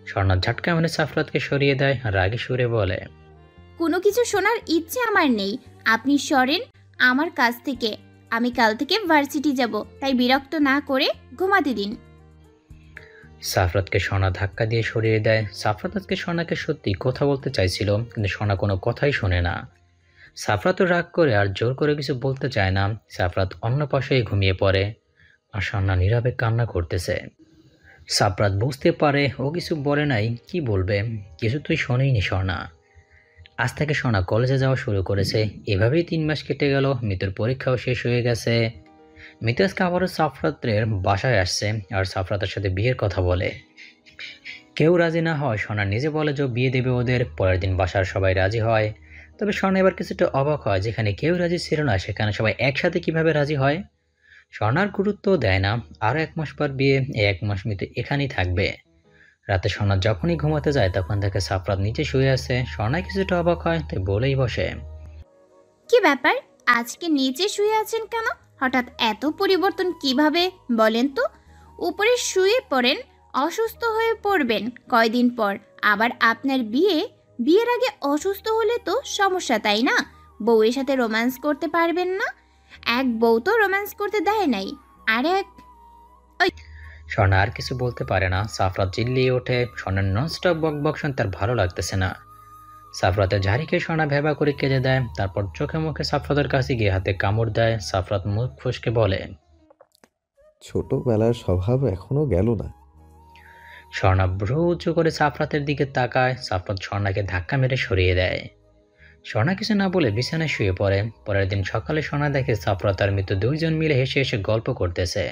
স্বর্ণা ঝটকা মেরে সাফরাতকে সরিয়ে দেয় আর রাগী সুরে বলে, কোনো কিছু শোনার ইচ্ছে আমার নেই। আপনি সরেন আমার কাছ থেকে। আমি কাল থেকে ভার্সিটি যাব, তাই বিরক্ত না করে ঘুমাতে দিন। সাফরাতকে স্বর্ণা ধাক্কা দিয়ে সরিয়ে দেয়। সাফরাত আজকে স্বর্ণাকে সত্যি কথা বলতে চাইছিল, কিন্তু স্বর্ণা কোনো কথাই শোনে না। সাফরাতও রাগ করে আর জোর করে কিছু বলতে চায় না। সাফরাত অন্য পাশেই ঘুমিয়ে পড়ে আর স্বর্ণা নীরবে কান্না করতেছে। সাফরাত বুঝতে পারে ও কিছু বলে নাই, কি বলবে, কিছু তুই শোনেইনি স্বর্ণা। আজ থেকে স্বর্ণা কলেজে যাওয়া শুরু করেছে। এভাবেই 3 মাস কেটে গেল। মিতুর পরীক্ষাও শেষ হয়ে গেছে। মিতু আজকে আবারও সাফরাতের বাসায় আসছে আর সাফরাতের সাথে বিয়ের কথা বলে। কেউ রাজি না হয় স্বর্ণা নিজে বলে যে বিয়ে দেবে ওদের। পরের দিন বাসার সবাই রাজি হয়। তবে স্বর্ণা এবার কিছুটা অবাক হয়, যেখানে কেউ রাজি ছিল না সেখানে সবাই একসাথে কিভাবে রাজি হয়। স্বর্ণার গুরুত্ব দেয় না। আরও 1 মাস পর বিয়ে, এই 1 মাস মিতু এখানেই থাকবে। রাতে স্বর্ণা যখনই ঘুমাতে যায় তখন দেখে সাফরাত নিচে শুয়ে আছে। স্বর্ণা কিছুটা অবাক হয়, তাই বলেই বসে, কি ব্যাপার, আজকে নিচে শুয়ে আছেন কেন? হঠাৎ এত পরিবর্তন কিভাবে বলেন তো? উপরে শুয়ে পড়েন, অসুস্থ হয়ে পড়বেন কয়দিন পর। আবার আপনার বিয়ের আগে অসুস্থ হলে তো সমস্যা, তাই না? বউয়ের সাথে রোম্যান্স করতে পারবেন না? এক বউ তো রোম্যান্স করতে দেয় নাই, আর এক। স্বর্ণা আর কিছু বলতে পারে না। সাফরাত চিল্লিয়ে ওঠে। স্বর্ণার ননস্টপ বক বক শুনে তার ভালো লাগতেছে না। সাফরাতের ঝাড়ি খেয়ে স্বর্ণা ভেবা করে কেঁদে দেয়। তারপর চোখে মুখে সাফরাতের কাছে গিয়ে হাতে কামড় দেয়। সাফরাত মুখ ফসকে বলে, ছোটবেলার স্বভাব এখনো গেল না। স্বর্ণা ভ্রু উঁচু করে সাফরাতের দিকে তাকায়। সাফরাত স্বর্ণাকে ধাক্কা মেরে সরিয়ে দেয়। স্বর্ণা কিছু না বলে বিছানায় শুয়ে পড়ে। পরের দিন সকালে স্বর্ণা দেখে সাফরাত আর মিতু 2 জন মিলে হেসে হেসে গল্প করতেছে।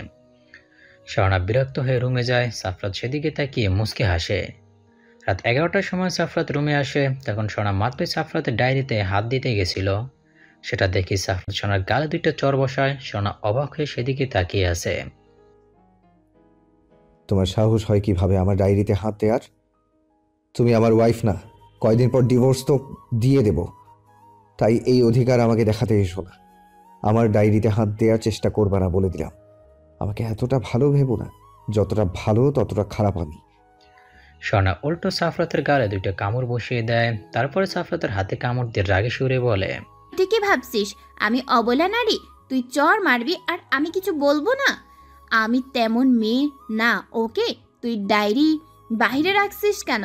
স্বর্ণা বিরক্ত হয়ে রুমে যায়। সাফরাত সেদিকে তাকিয়ে মুচকে হাসে। রাত 11টার সময় সাফরাত রুমে আসে। তখন স্বর্ণা মাত্রই সাফরাতের ডায়েরিতে হাত দিতে গেছিল। সেটা দেখি সাফরাত স্বর্ণার গালে 2টা চড় বসায়। স্বর্ণা অবাক হয়ে সেদিকে তাকিয়ে আছে। তোমার সাহস হয় কিভাবে আমার ডায়েরিতে হাত দেওয়ার? তুমি আমার ওয়াইফ না, কয়দিন পর ডিভোর্স তো দিয়ে দেব। তাই এই অধিকার আমাকে দেখাতে এসো না। আমার ডায়েরিতে হাত দেওয়ার চেষ্টা করবা না বলে দিলাম। আমাকে এতটা ভালো ভেবো না, যতটা ভালো ততটা খারাপ আমি। স্বর্ণা উল্টো সাফরাতের গালে 2টা কামড় বসিয়ে দেয়। তারপরে সাফরাতের হাতে কামড় দিয়ে রাগে সুরে বলে, ঠিকই ভাবছিস আমি অবলা নারী? তুই চর মারবি আর আমি কিছু বলবো না? আমি তেমন মেয়ে না, ওকে? তুই ডায়েরি বাইরে রাখছিস কেন?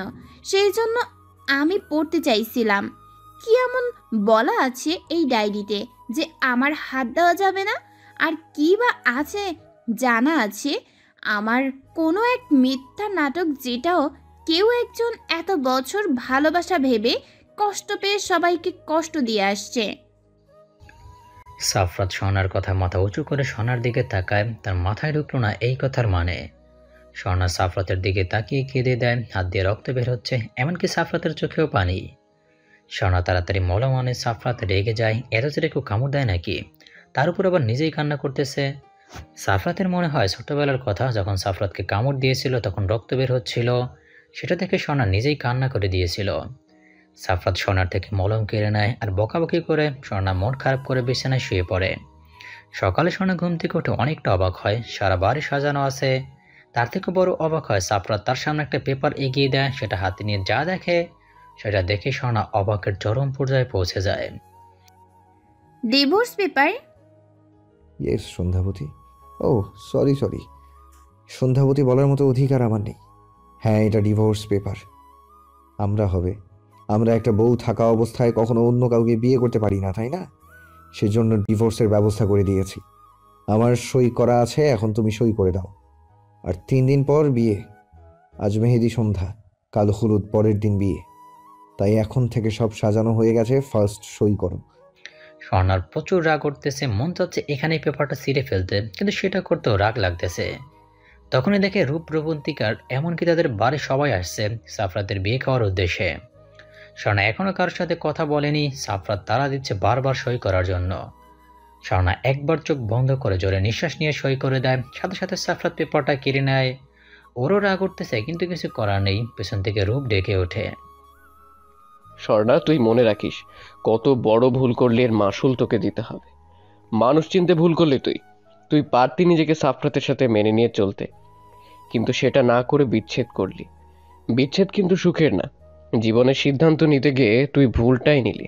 সেই জন্য আমি পড়তে চাইছিলাম। কি এমন বলা আছে এই ডায়েরিতে যে আমার হাত দেওয়া যাবে না? আর কি বা আছে জানা আছে? আমার কোনো এক মিথ্যা নাটক, যেটাও কেউ একজন এত বছর ভালোবাসা ভেবে কষ্ট পেয়ে সবাইকে কষ্ট দিয়ে আসছে। সাফরাত স্বর্ণার কথা মাথা উঁচু করে স্বর্ণার দিকে তাকায়। তার মাথায় ঢুকলো না এই কথার মানে। স্বর্ণা সাফরাতের দিকে তাকিয়ে কেঁদে দেয়। হাত দিয়ে রক্ত বের হচ্ছে, এমনকি সাফরাতের চোখেও পানি। স্বর্ণা তাড়াতাড়ি মলম আনে। সাফরাত রেগে যায়, এত জোরে কেউ কামড় দেয় নাকি? তার উপর আবার নিজেই কান্না করতেছে। সাফরাতের মনে হয় ছোটবেলার কথা, যখন সাফরাতকে কামড় দিয়েছিল তখন রক্ত বের হচ্ছিল। সেটা দেখে স্বর্ণা নিজেই কান্না করে দিয়েছিল। সাফরাত স্বর্ণার থেকে মলম কেড়ে নেয় আর বকাবকি করে স্বর্ণা মন খারাপ করে বিছানায় শুয়ে পড়ে। সকালে স্বর্ণা ঘুম থেকে উঠে অনেকটা অবাক হয়। সারা বাড়ি সাজানো আছে। তার থেকে বড় অবাক হয় সাফরাত তার সামনে একটা পেপার এগিয়ে দেয়। সেটা হাতে নিয়ে যা দেখে, সেটা দেখে স্বর্ণা অবাকের চরম পর্যায়ে পৌঁছে যায়। Divorce paper? ইয়েস সন্ধ্যাবতী। ও সরি, সন্ধ্যাবতী বলার মতো অধিকার আমার নেই। হ্যাঁ, এটা ডিভোর্স পেপার। আমরা একটা বউ থাকা অবস্থায় কখনো অন্য কাউকে বিয়ে করতে পারি না, তাই না? সেজন্য ডিভোর্সের ব্যবস্থা করে দিয়েছি। আমার সই করা আছে, এখন তুমি সই করে দাও। আর 3 দিন পর বিয়ে। আজ মেহেদি সন্ধ্যা, কাল হলুদ, পরের দিন বিয়ে। তাই এখন থেকে সব সাজানো হয়ে গেছে, ফার্স্ট সই করো। স্বর্ণার প্রচুর রাগ উঠতেছে, মন চাচ্ছে এখানেই পেপারটা ছিঁড়ে ফেলতে, কিন্তু সেটা করতেও রাগ লাগতেছে। তখনই দেখে রূপবন্তিকার, এমনকি তাদের বাড়ির সবাই আসছে সাফরাতের বিয়ে খাওয়ার উদ্দেশ্যে। স্বর্ণা এখনো কারোর সাথে কথা বলেনি, সাফরাত তাড়া দিচ্ছে বারবার সই করার জন্য। স্বর্ণা একবার চোখ বন্ধ করে জোরে নিঃশ্বাস নিয়ে সই করে দেয়, সাথে সাথে সাফরাত পেপারটা কেড়ে নেয়। ওরও রাগ উঠতেছে, কিন্তু কিছু করার নেই। পেছন থেকে রূপ ডেকে ওঠে, স্বর্ণা, তুই মনে রাখিস, কত বড় ভুল করলে এর মাসুল তোকে দিতে হবে। মানুষ চিনতে ভুল করলে তুই পারতি নিজেকে সাফরাতের সাথে মেনে নিয়ে চলতে, কিন্তু সেটা না করে বিচ্ছেদ করলি। বিচ্ছেদ কিন্তু সুখের না। জীবনের সিদ্ধান্ত নিতে গিয়ে তুই ভুলটাই নিলি।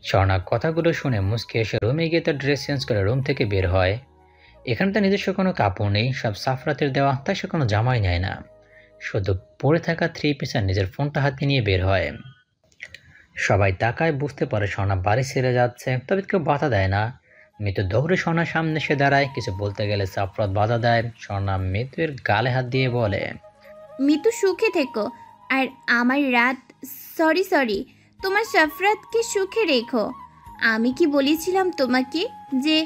স্বর্ণা কথাগুলো শুনে মুচকে এসে রুমে গিয়ে তার ড্রেস চেঞ্জ করে রুম থেকে বের হয়। এখানে তার নিজস্ব কোনো কাপড় নেই, সব সাফরাতের দেওয়া, তাই সে কোনো জামাই নেয় না। শুধু পরে থাকা 3 পিসের নিজের ফোনটা হাতে নিয়ে বের হয়। সবাই তাকায়, বুঝতে পারে স্বর্ণা বাড়ি ছেড়ে যাচ্ছে, তবে কেউ বাধা দেয় না। মিতু দৌড়ে স্বর্ণার সামনে এসে দাঁড়ায়, কিছু বলতে গেলে সাফরাত বাধা দেয়। স্বর্ণা মিতুর গালে হাত দিয়ে বলে, মিতু সুখে থেকো, আর আমার রাত সরি তোমার সাফরাতকে সুখে রেখো। আমি কি বলেছিলাম তোমাকে যে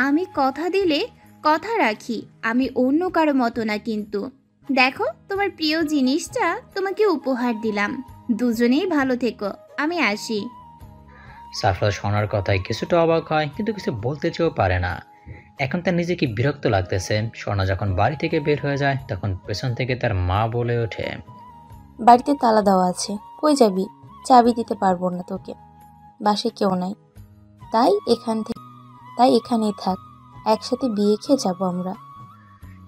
আমি কথা দিলে কথা রাখি, আমি অন্য কারো মতো না। কিন্তু দেখো, তোমার প্রিয় জিনিসটা তোমাকে উপহার দিলাম। দুজনেই ভালো থেকো, আমি আসি। সাফরাত স্বর্ণার কথায় কিছুটা অবাক হয়, কিন্তু কিছু বলতে চেয়েও পারে না। এখন তার নিজেকে বিরক্ত লাগতেছে। স্বর্ণা যখন বাড়ি থেকে বের হয়ে যায়, তখন পেছন থেকে তার মা বলে ওঠে, বাড়িতে তালা দেওয়া আছে, কই যাবি? চাবি দিতে পারবো না তোকে, বাসায় কেউ নাই। তাই এখানেই থাক, একসাথে বিয়ে খেয়ে যাবো আমরা।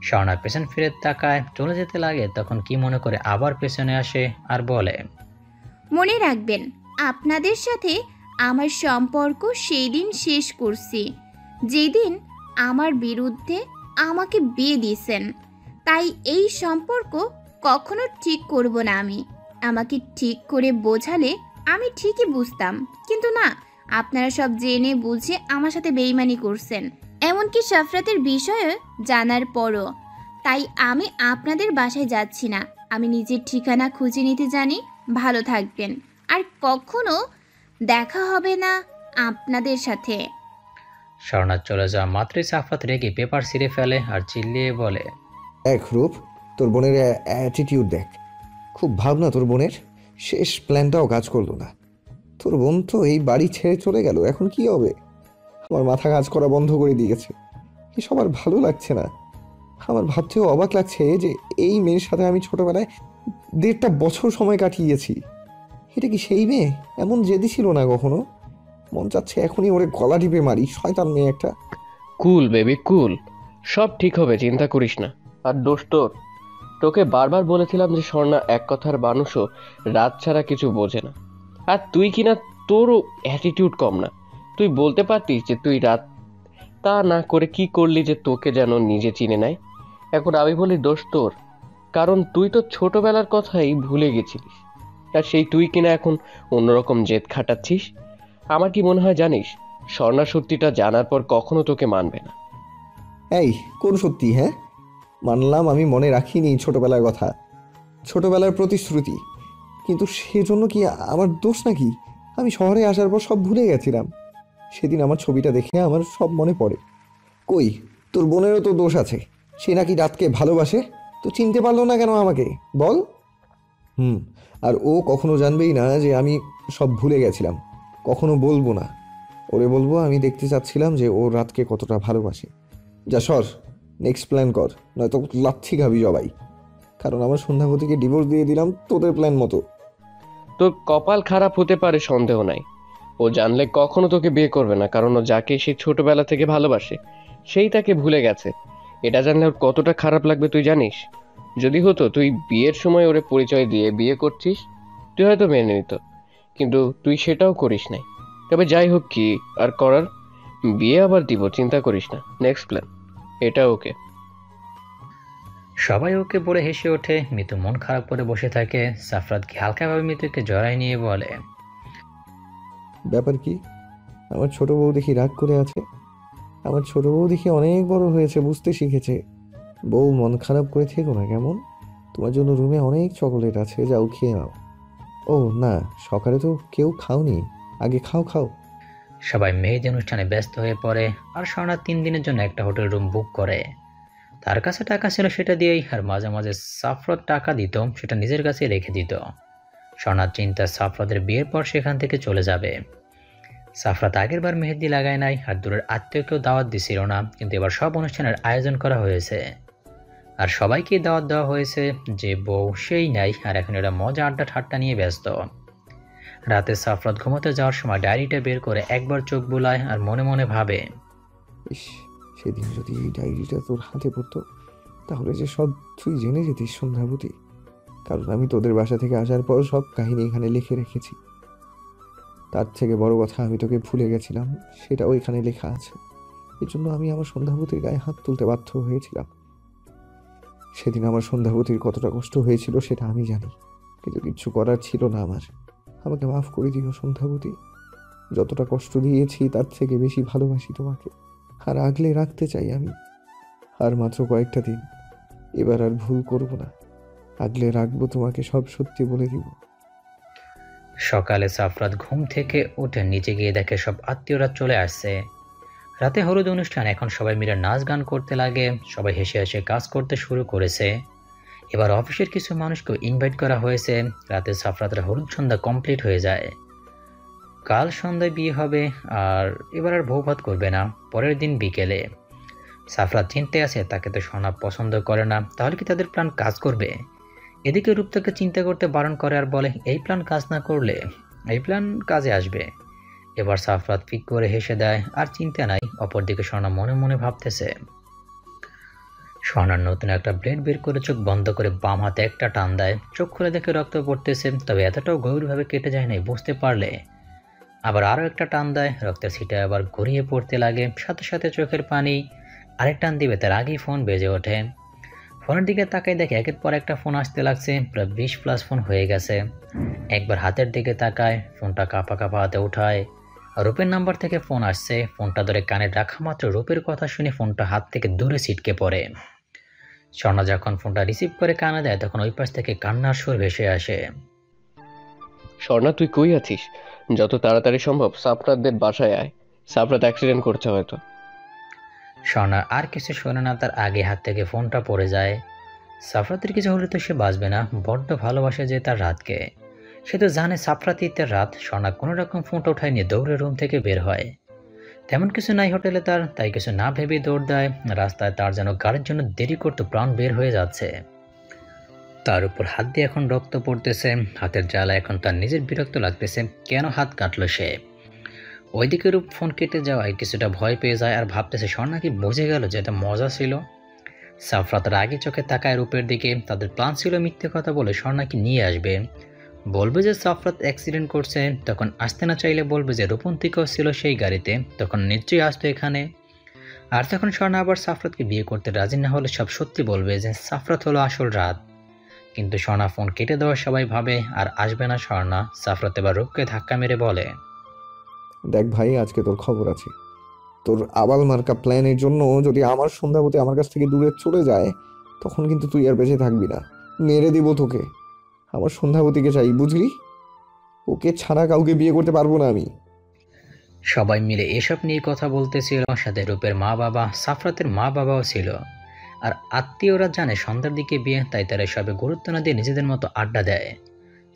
স্বর্ণা পেছন ফিরে তাকায়, চলে যেতে লাগে, তখন কি মনে করে আবার পেছনে আসে আর বলে, মনে রাখবেন, আপনাদের সাথে আমার সম্পর্ক সেই দিন শেষ করছি যেদিন আমার বিরুদ্ধে আমাকে বিয়ে দিয়েছেন। তাই এই সম্পর্ক কখনো ঠিক করব না আমি। আমাকে ঠিক করে বোঝালে আমি ঠিকই বুঝতাম, কিন্তু না, আপনারা সব জেনে বুঝে আমার সাথে বেইমানি করছেন, এমনকি সাফরাতের বিষয়ে জানার পরও। তাই আমি আপনাদের বাসায় যাচ্ছি না, আমি নিজের ঠিকানা খুঁজে নিতে জানি। ভালো থাকবেন, আর কখনো দেখা হবে না আপনাদের সাথে। স্বর্ণা চলে যাওয়া মাত্রই সাফরাত রেগে পেপার ছিঁড়ে ফেলে আর চিল্লিয়ে বলে, এক রূপ, তোর বোনের অ্যাটিটিউড দেখ। খুব ভাবনা তোর বোনের, শেষ প্ল্যানটাও কাজ করলো না। তোর বোন তো এই বাড়ি ছেড়ে চলে গেল, এখন কি হবে? আমার মাথা কাজ করা বন্ধ করে দিয়েছে। এসব আর ভালো লাগছে না। আমার ভাবতেও অবাক লাগছে যে এই মেয়ের সাথে আমি ছোটবেলায় 1.5 বছর সময় কাটিয়েছি। এটা কি সেই মেয়ে? এমন জেদি ছিল না কখনো। মন চাচ্ছে এখনই ওরে গলা টিপে মারি, শয়তান মেয়ে একটা। কুল বেবি কুল, সব ঠিক হবে, চিন্তা করিস না। আর দোষ তোকে বারবার বলেছিলাম যে স্বর্ণা এক কথার মানুষও রাত ছাড়া কিছু বোঝে না। আর তুই কিনা, তোরও অ্যাটিটিউড কম না। তুই বলতে পারতিস যে তুই রাত, তা না করে কি করলি যে তোকে যেন নিজে চিনে নেয়। এখন আমি বলি দোষ তোর, কারণ তুই তো ছোটবেলার কথাই ভুলে গেছিলিস। আর সেই তুই কিনা এখন অন্যরকম জেদ খাটাচ্ছিস। আমার কি মনে হয় জানিস, স্বর্ণা সত্যিটা জানার পর কখনো তোকে মানবে না। এই কোন সত্যি? হ্যাঁ, মানলাম আমি মনে রাখিনি ছোটবেলার কথা, ছোটবেলার প্রতিশ্রুতি, কিন্তু সেজন্য কি আমার দোষ নাকি? আমি শহরে আসার পর সব ভুলে গেছিলাম। সেদিন আমার ছবিটা দেখে আমার সব মনে পড়ে। কই, তোর বোনেরও তো দোষ আছে। সে নাকি রাতকে ভালোবাসে, তো চিনতে পারলো না কেন আমাকে বল? আর ও কখনো জানবেই না যে আমি সব ভুলে গেছিলাম। কখনো বলবো না। ওরে বলবো আমি দেখতে চাচ্ছিলাম যে ও রাতকে কতটা ভালোবাসে। যা সর, নেক্সট প্ল্যান কর, নয়তো লাচ্ছি খাবি সবাই। কারণ আমার সন্ধ্যাবতীকে ডিভোর্স দিয়ে দিলাম তোদের প্ল্যান মতো। তোর কপাল খারাপ হতে পারে, সন্দেহ নাই। ও জানলে কখনো তোকে বিয়ে করবে না, কারণ ও যাকে সে ছোটবেলা থেকে ভালোবাসে সেই তাকে ভুলে গেছে। এটা জানলে ওর কতটা খারাপ লাগবে তুই জানিস? যদি হতো তুই বিয়ের সময় ওরে পরিচয় দিয়ে বিয়ে করছিস, তুই হয়তো মেনে নিত, কিন্তু তুই সেটাও করিস নাই। তবে যাই হোক, কি আর করার, বিয়ে আবার দিব, চিন্তা করিস না। নেক্সট প্ল্যান এটা। ওকে। সবাই ওকে বলে হেসে ওঠে। মিতু মন খারাপ করে বসে থাকে। সাফরাতকে হালকাভাবে মিতুকে জড়াই নিয়ে বলে, ব্যাপার কি? আমার ছোট বউ দেখি রাগ করে আছে। আমার ছোট বউ দেখি অনেক বড় হয়েছে, বুঝতে শিখেছে। বউ, মন খারাপ করে থেকো না কেমন। তোমার জন্য রুমে অনেক চকোলেট আছে, যাও খেয়ে নাও। ও না, সকালে তো কেউ খাওনি, আগে খাও খাও। সবাই মেহেদি অনুষ্ঠানে ব্যস্ত হয়ে পড়ে। আর স্বর্ণা 3 দিনের জন্য একটা হোটেল রুম বুক করে। তার কাছে টাকা ছিল সেটা দিয়েই, আর মাঝে মাঝে সাফরাত টাকা দিত, সেটা নিজের কাছে রেখে দিত। স্বর্ণার চিন্তা সাফরাতের বিয়ের পর সেখান থেকে চলে যাবে। সাফরাত আগের বার মেহেদি লাগায় নাই, আর দূরের আত্মীয়কেও দাওয়াত দিছিল না, কিন্তু এবার সব অনুষ্ঠানের আয়োজন করা হয়েছে আর সবাইকে দাওয়াত দেওয়া হয়েছে। যে বউ সেই নাই, আর এখন এরা মজা আড্ডা ঠাট্টা নিয়ে ব্যস্ত। রাতে সাফরাত ঘুমোতে যাওয়ার সময় ডায়েরিটা বের করে একবার চোখ বুলায় আর মনে মনে ভাবে, ইস, সেদিন যদি এই ডায়েরিটা তোর হাতে পড়তো, তাহলে যে সব তুই জেনে যেতিস সন্ধ্যাবতী। কারণ আমি তোদের বাসা থেকে আসার পর সব কাহিনী এখানে লিখে রেখেছি। তার থেকে বড় কথা, আমি তোকে ভুলে গেছিলাম, সেটাও এখানে লেখা আছে। এর জন্য আমি আমার সন্ধ্যাবতীর গায়ে হাত তুলতে বাধ্য হয়েছিলাম। সেদিন আমার সন্ধ্যাবতীর কতটা কষ্ট হয়েছিল সেটা আমি জানি, কিন্তু কিচ্ছু করার ছিল না আমার। আমাকে মাফ করে দিও সন্ধ্যাবতী। যতটা কষ্ট দিয়েছি তার থেকে বেশি ভালোবাসি তোমাকে, আর আগলে রাখতে চাই আমি। আর মাত্র কয়েকটা দিন, এবার আর ভুল করব না, আগলে রাখবো তোমাকে, সব সত্যি বলে দিব। সকালে সাফরাত ঘুম থেকে উঠে নিচে গিয়ে দেখে সব আত্মীয়রা চলে আসছে। রাতে হলুদ অনুষ্ঠান, এখন সবাই মিলে নাচ গান করতে লাগে। সবাই হেসে হেসে কাজ করতে শুরু করেছে। এবার অফিসের কিছু মানুষকেও ইনভাইট করা হয়েছে। রাতে সাফরাতের হলুদ সন্ধ্যা কমপ্লিট হয়ে যায়। কাল সন্ধ্যায় বিয়ে হবে, আর এবার আর বউ ভাত করবে না। পরের দিন বিকেলে সাফরাত চিনতে আছে, তাকে তো সোনা পছন্দ করে না, তাহলে কি তাদের প্ল্যান কাজ করবে? এদিকে রূপ তাকে চিন্তা করতে বারণ করে আর বলে, এই প্ল্যান কাজ না করলে এই প্ল্যান কাজে আসবে। এবার সাফরাত ফিক করে হেসে দেয়, আর চিন্তা নাই। অপরদিকে সোনা মনে মনে ভাবতেছে। সোনার নতুন একটা ব্লেড বের করে চোখ বন্ধ করে বাম হাতে একটা টান দেয়। চোখ খুলে দেখে রক্ত পড়তেছে, তবে এতটাও গভীরভাবে কেটে যায় নাই বুঝতে পারলে। আবার আরও একটা টান দেয়, রক্তের ছিটা আবার গড়িয়ে পড়তে লাগে। সাথে সাথে চোখের পানি। আরেক টান দিবে তার আগেই ফোন বেজে ওঠে। ফোনের দিকে তাকাই দেখে একের পর একটা ফোন আসতে লাগছে। প্রায় 20+ ফোন হয়ে গেছে। একবার হাতের দিকে তাকায়, ফোনটা কাঁপা কাঁপা হাতে উঠায়। রূপের নাম্বার থেকে ফোন আসছে। ফোনটা ধরে কানে রাখা মাত্র রূপের কথা শুনে ফোনটা হাত থেকে দূরে ছিটকে পড়ে। স্বর্ণা যখন ফোনটা রিসিভ করে কানে দেয়, তখন ওই পাশ থেকে কান্নার সুর ভেসে আসে। স্বর্ণা, তুই কই আছিস? যত তাড়াতাড়ি সম্ভব সাফরাতদের বাসায় আয়। সাফরাত অ্যাক্সিডেন্ট করছে হয়তো। স্বর্ণা আর কিছু শোনে না, তার আগে হাত থেকে ফোনটা পড়ে যায়। সাফরাতের কিছু হলে তো সে বাঁচবে না, বড্ড ভালোবাসে যে তার রাতকে। সে তো জানে সাফরাতই তার রাত। স্বর্ণা কোনো রকম ফোনটা উঠায় নিয়ে দৌড়ে রুম থেকে বের হয়। তেমন কিছু নাই হোটেলে তার, তাই কিছু না ভেবেই দৌড় দেয়। রাস্তায় তার যেন গাড়ির জন্য দেরি করতে প্রাণ বের হয়ে যাচ্ছে। তার উপর হাত দিয়ে এখন রক্ত পড়তেছে। হাতের জ্বালা এখন তার নিজের বিরক্ত লাগতেছে, কেন হাত কাটলো সে। ওইদিকে রূপ ফোন কেটে যাওয়ায় কিছুটা ভয় পেয়ে যায়, আর ভাবতেছে স্বর্ণা কি বুঝে গেল যে এটা মজা ছিল। সাফরাতের আগে চোখে তাকায় রূপের দিকে। তাদের প্ল্যান ছিল মিথ্যে কথা বলে স্বর্ণাকে নিয়ে আসবে, বলবে যে সাফরাত অ্যাক্সিডেন্ট করছে, তখন আসতে না চাইলে বলবে যে রূপন্তিকাও ছিল সেই গাড়িতে, তখন নিশ্চয়ই আসতো এখানে। আর তখন স্বর্ণা আবার সাফরাতকে বিয়ে করতে রাজি না হলে সব সত্যি বলবে যে সাফরাত হলো আসল রাত। কিন্তু স্বর্ণা ফোন কেটে দেওয়া সবাই ভাবে আর আসবে না স্বর্ণা। সাফরাত এবার রূপকে ধাক্কা মেরে বলে, দেখ ভাই, আজকে তোর খবর আছে। তোর আবাল মার্কা প্ল্যানের জন্য যদি আমার সন্ধ্যাবতী আমার কাছ থেকে দূরে চলে যায়, তখন কিন্তু তুই আর বেঁচে থাকবি না, মেরে দিব তোকে। আমার সন্ধ্যাবতীকে চাই, বুঝলি? ওকে ছাড়া কাউকে বিয়ে করতে পারবো না আমি। সবাই মিলে এসব নিয়ে কথা বলতেছিল। সাথে রূপের মা বাবা, সাফরাতের মা বাবাও ছিল। আর আত্মীয়রা জানে সন্ধ্যার দিকে বিয়ে, তাই তারা সবে গুরুত্ব না দিয়ে নিজেদের মতো আড্ডা দেয়।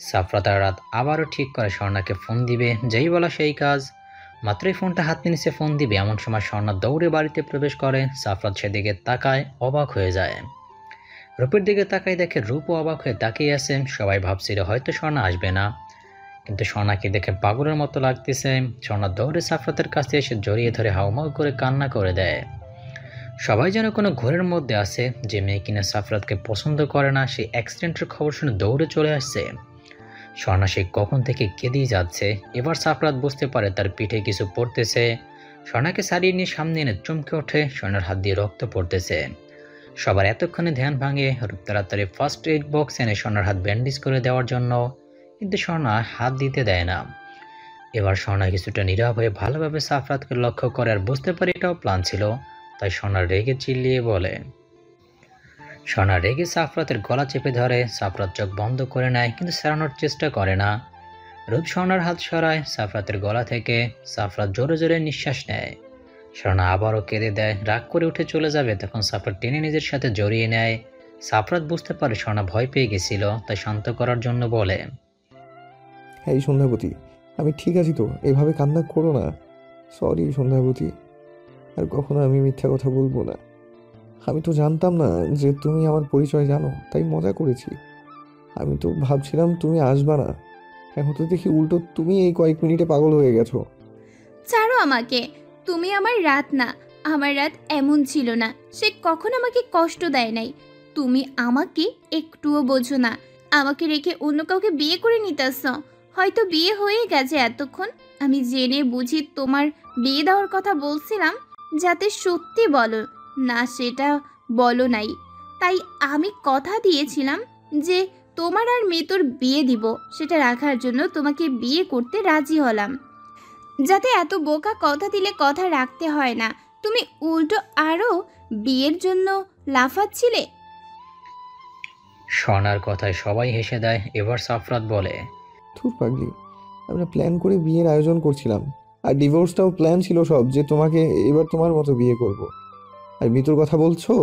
সাফরাত আর রাত আবারও ঠিক করে স্বর্ণাকে ফোন দিবে, যেই বলা সেই কাজ। মাত্রই ফোনটা হাতে নিচে ফোন দিবে, এমন সময় স্বর্ণা দৌড়ে বাড়িতে প্রবেশ করে। সাফরাত সেদিকে তাকায়, অবাক হয়ে যায়। রূপের দিকে তাকায় দেখে রূপও অবাক হয়ে তাকিয়ে আছে। সবাই ভাবছিল হয়তো স্বর্ণা আসবে না, কিন্তু স্বর্ণাকে দেখে পাগলের মতো লাগতেছে। স্বর্ণা দৌড়ে সাফরাতের কাছে এসে জড়িয়ে ধরে হাউমাউ করে কান্না করে দেয়। সবাই যেন কোনো ঘোরের মধ্যে আছে। যে মেয়ে কিনা সাফরাতকে পছন্দ করে না, সেই অ্যাক্সিডেন্টের খবর শুনে দৌড়ে চলে আসছে। স্বর্ণা সে কখন থেকে কেঁদেই যাচ্ছে। এবার সাফরাত বুঝতে পারে তার পিঠে কিছু পড়তেছে। স্বর্ণাকে সারিয়ে নিয়ে সামনে এনে চমকে ওঠে। স্বর্ণার হাত দিয়ে রক্ত পড়তেছে। সবার এতক্ষণে ধ্যান ভাঙে রূপ তাড়াতাড়ি ফার্স্ট এইড বক্স এনে স্বর্ণার হাত ব্যান্ডেজ করে দেওয়ার জন্য, কিন্তু স্বর্ণা হাত দিতে দেয় না। এবার স্বর্ণা কিছুটা নীরব হয়ে ভালোভাবে সাফরাতকে লক্ষ্য করে আর বুঝতে পারে এটাও প্ল্যান ছিল, তাই স্বর্ণা রেগে চিল্লিয়ে বলে। স্বর্ণা রেগে সাফরাতের গলা চেপে ধরে, সাফরাত চোখ বন্ধ করে নেয় কিন্তু ছাড়ানোর চেষ্টা করে না। রূপ স্বর্ণার হাত সরায় সাফরাতের গলা থেকে, সাফরাত জোরে জোরে নিঃশ্বাস নেয়। স্বর্ণা আবারও কেঁদে দেয়, রাগ করে উঠে চলে যাবে, তখন সাফরাত টেনে নিজের সাথে জড়িয়ে নেয়। সাফরাত বুঝতে পারে স্বর্ণা ভয় পেয়ে গেছিল, তাই শান্ত করার জন্য বলে, এই সন্ধ্যাবতী, আমি ঠিক আছি তো, এভাবে কান্না করো না। সরি সন্ধ্যাবতী, আর কখনো আমি মিথ্যা কথা বলবো না। আমি তো জানতাম না যে তুমি আমার পরিচয় জানো, তাই মজা করেছি। আমি তো ভাবছিলাম তুমি আসবা না, এখন তো দেখি উল্টো তুমি এই কয়েক মিনিটে পাগল হয়ে গেছো। ছাড়ো আমাকে, তুমি আমার রাত না। আমার রাত এমন ছিল না, সে কখনো আমাকে কষ্ট দেয় নাই। তুমি আমাকে একটুও বোঝো না। আমাকে রেখে অন্য কাউকে বিয়ে করে নিতেছ। হয়তো বিয়ে হয়ে গেছে এতক্ষণ। আমি জেনে বুঝি তোমার বিয়ে দেওয়ার কথা বলছিলাম, যাতে সত্যি বলো না, সেটা বলো নাই। তাই আমি কথা দিয়েছিলাম যে তোমার আর মেয়েটোর বিয়ে দিব, সেটা রাখার জন্য তোমাকে বিয়ে করতে রাজি হলাম, যাতে এত বোকা কথা দিলে কথা রাখতে হয় না। তুমি উল্টো আরও বিয়ের জন্য লাফাচ্ছিলে। স্বর্ণার কথায় সবাই হেসে দেয়। এবার সাফরাত বলে, ধুর পাগলি, আমরা প্ল্যান করে বিয়ের আয়োজন করছিলাম, আর ডিভোর্সটাও প্ল্যান ছিল সব, যে তোমাকে এবার তোমার মতো বিয়ে করব। আর মিতুর কথা বলছো?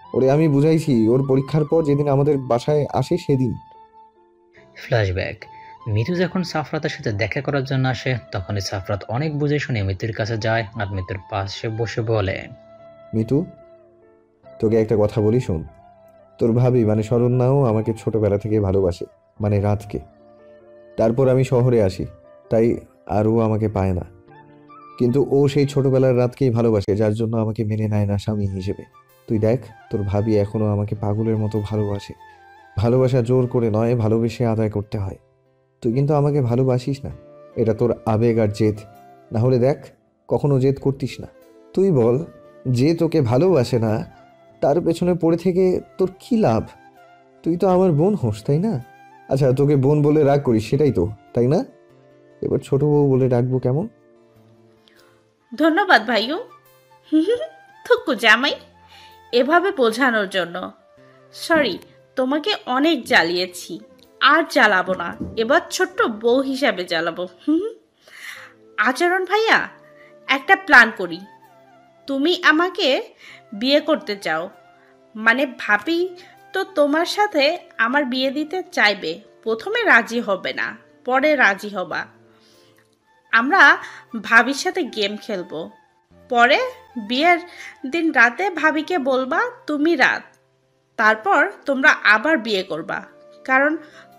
ওরে আমি বুঝাইছি, ওর পরীক্ষার পর যেদিন আমাদের বাসায় আসে সেদিন। ফ্ল্যাশব্যাক। মিতু যখন সাফরাতের সাথে দেখা করার জন্য আসে, তখনই সাফরাত অনেক বুঝে শুনে মিতুর কাছে যায় আর মিতুর পাশে বসে বলে, মিতু, তোকে একটা কথা বলি শোন। তোর ভাবি মানে শরণ্যাও আমাকে ছোটবেলা থেকে ভালোবাসে, মানে রাতকে। তারপর আমি শহরে আসি, তাই আর ও আমাকে পায় না। কিন্তু ও সেই ছোটবেলার রাতকেই ভালোবাসে, যার জন্য আমাকে মেনে নেয় না স্বামী হিসেবে। তুই দেখ, তোর ভাবি এখনো আমাকে পাগলের মতো ভালোবাসে। ভালোবাসা জোর করে নয়, ভালোবেসে আদায় করতে হয়। তুই কিন্তু আমাকে ভালোবাসিস না, এটা তোর আবেগ আর জেদ। না হলে দেখ, কখনো জেদ করতিস না। তুই বল, যে তোকে ভালোবাসে না তার পেছনে পড়ে থেকে তোর কি লাভ? তুই তো আমার বোন হোস, তাই না? আচ্ছা, তোকে বোন বলে রাগ করিস, সেটাই তো, তাই না? এবার ছোট বউ বলে ডাকবো কেমন? ধন্যবাদ ভাইও। থুকু জামাই, এভাবে বোঝানোর জন্য। সরি, তোমাকে অনেক জ্বালিয়েছি, আর জ্বালাবো না। এবার ছোট্ট বউ হিসাবে জ্বালাবো। আচরণ ভাইয়া, একটা প্ল্যান করি। তুমি আমাকে বিয়ে করতে চাও, মানে ভাবি তো তোমার সাথে আমার বিয়ে দিতে চাইবে। প্রথমে রাজি হবে না, পরে রাজি হবা। আমরা ভাবির সাথে গেম খেলবো, পরে বিয়ের দিন রাতে ভাবিকে বলবা তুমি রাত, তারপর তোমরা আবার বিয়ে করবা। কারণ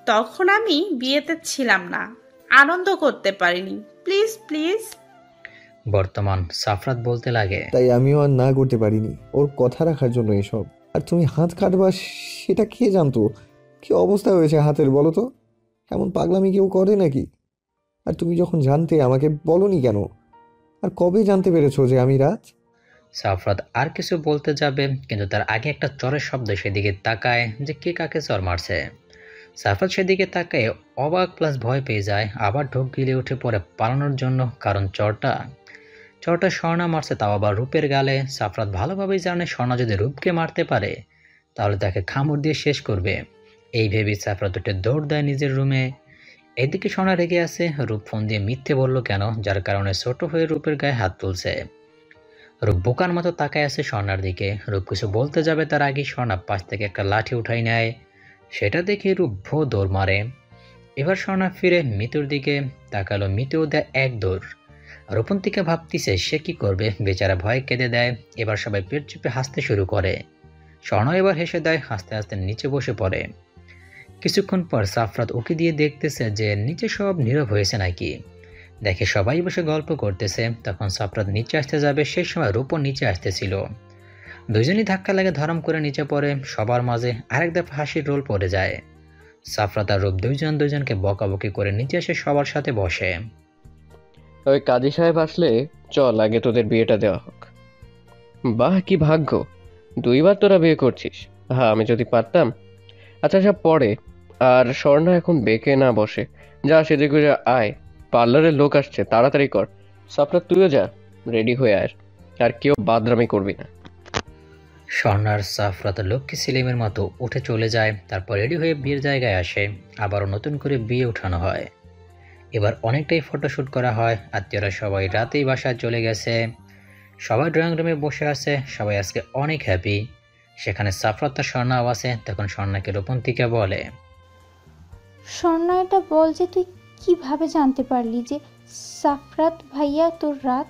তখন আমি বিয়েতে ছিলাম না, আনন্দ করতে পারিনি। Please please. বর্তমান সাফরাত বলতে লাগে, তাই আমিও আর না করতে পারিনি ওর কথা রাখার জন্য এসব। আর তুমি হাত কাটবা সেটা কে জানতো? কি অবস্থা হয়েছে হাতের বলো তো? এমন পাগলামি কেউ করে নাকি? আর তুমি যখন জানতে আমাকে বলনি কেন? আর কবে জানতে পেরেছো যে আমি রাত? সাফরাত আর কিছু বলতে যাবে, কিন্তু তার আগে একটা চরের শব্দ সেদিকে তাকায় যে কে কাকে চর মারছে। সাফরাত সেদিকে তাকায় অবাক প্লাস ভয় পেয়ে যায়, আবার ঢোক গিলে উঠে পড়ে পালানোর জন্য, কারণ চরটা স্বর্ণা মারছে, তাও আবার রূপের গালে। সাফরাত ভালোভাবেই জানে স্বর্ণা যদি রূপকে মারতে পারে তাহলে তাকে খামড় দিয়ে শেষ করবে। এই ভেবে সাফরাত উঠে দৌড় দেয় নিজের রুমে। এদিকে স্বর্ণা রেগে আছে, রূপ ফোন দিয়ে মিথ্যে বলল কেন, যার কারণে ছোট হয়ে রূপের গায়ে হাত তুলছে। রূপ বোকার মতো তাকায় আছে স্বর্ণার দিকে। রূপ কিছু বলতে যাবে তার আগে স্বর্ণা পাশ থেকে একটা লাঠি উঠাই নেয়, সেটা দেখে রূপ ভো দৌড় মারে। এবার স্বর্ণা ফিরে মিতুর দিকে তাকালো, মিতুও দেয় এক দৌড়। রূপন্তিকা ভাবতিছে সে কি করবে, বেচারা ভয়ে কেঁদে দেয়। এবার সবাই পেট চেপে হাসতে শুরু করে। স্বর্ণ এবার হেসে দেয়, হাসতে হাসতে নিচে বসে পড়ে। কিছুক্ষণ পর সাফরাত উকি দিয়ে দেখতেছে যে নিচে সব নীরব হয়েছে নাকি। দেখে সবাই বসে গল্প করতেছে। তখন সাফরাত নিচে আসতে যাবে, সেই সময় রূপও নিচে আসতেছিল। দুজনই ধাক্কা লাগে, ধরম করে নিচে পড়ে। সবার মাঝে আরেক দফা হাসির রোল পড়ে যায়। সাফরাত আর রূপ দুজনকে বকাবকি করে নিচে এসে সবার সাথে বসে। ওই কাজী সাহেব আসলে চল আগে তোদের বিয়েটা দেওয়া হোক। বাহ, কি ভাগ্য! 2বার তোরা বিয়ে করছিস। হ্যাঁ, আমি যদি পারতাম। আচ্ছা সব পরে। আর স্বর্ণা এখন বেঁকে না বসে, যা সেজে গুজে আয়। পার্লারের লোক আসছে, তাড়াতাড়ি কর। সাফরাত তুইও যা, রেডি হয়ে আয়। আর কেউ বাদরামি করবি না। স্বর্ণার সাফরাত লক্ষ্মী সেলিমের মতো উঠে চলে যায়, তারপর রেডি হয়ে বিয়ের জায়গায় আসে। আবারও নতুন করে বিয়ে উঠানো হয়। এবার অনেকটাই ফটোশ্যুট করা হয়। আত্মীয়রা সবাই রাতেই বাসায় চলে গেছে। সবাই ড্রয়িং রুমে বসে আছে। সবাই আজকে অনেক হ্যাপি। সেখানে সাফরাত তার স্বর্ণাও আছে। তখন স্বর্ণাকে রূপন্তিকা বলে, স্বর্ণা, এটা বল যে তুই কিভাবে জানতে পারলি যে সাফরাত ভাইয়া তোর রাত?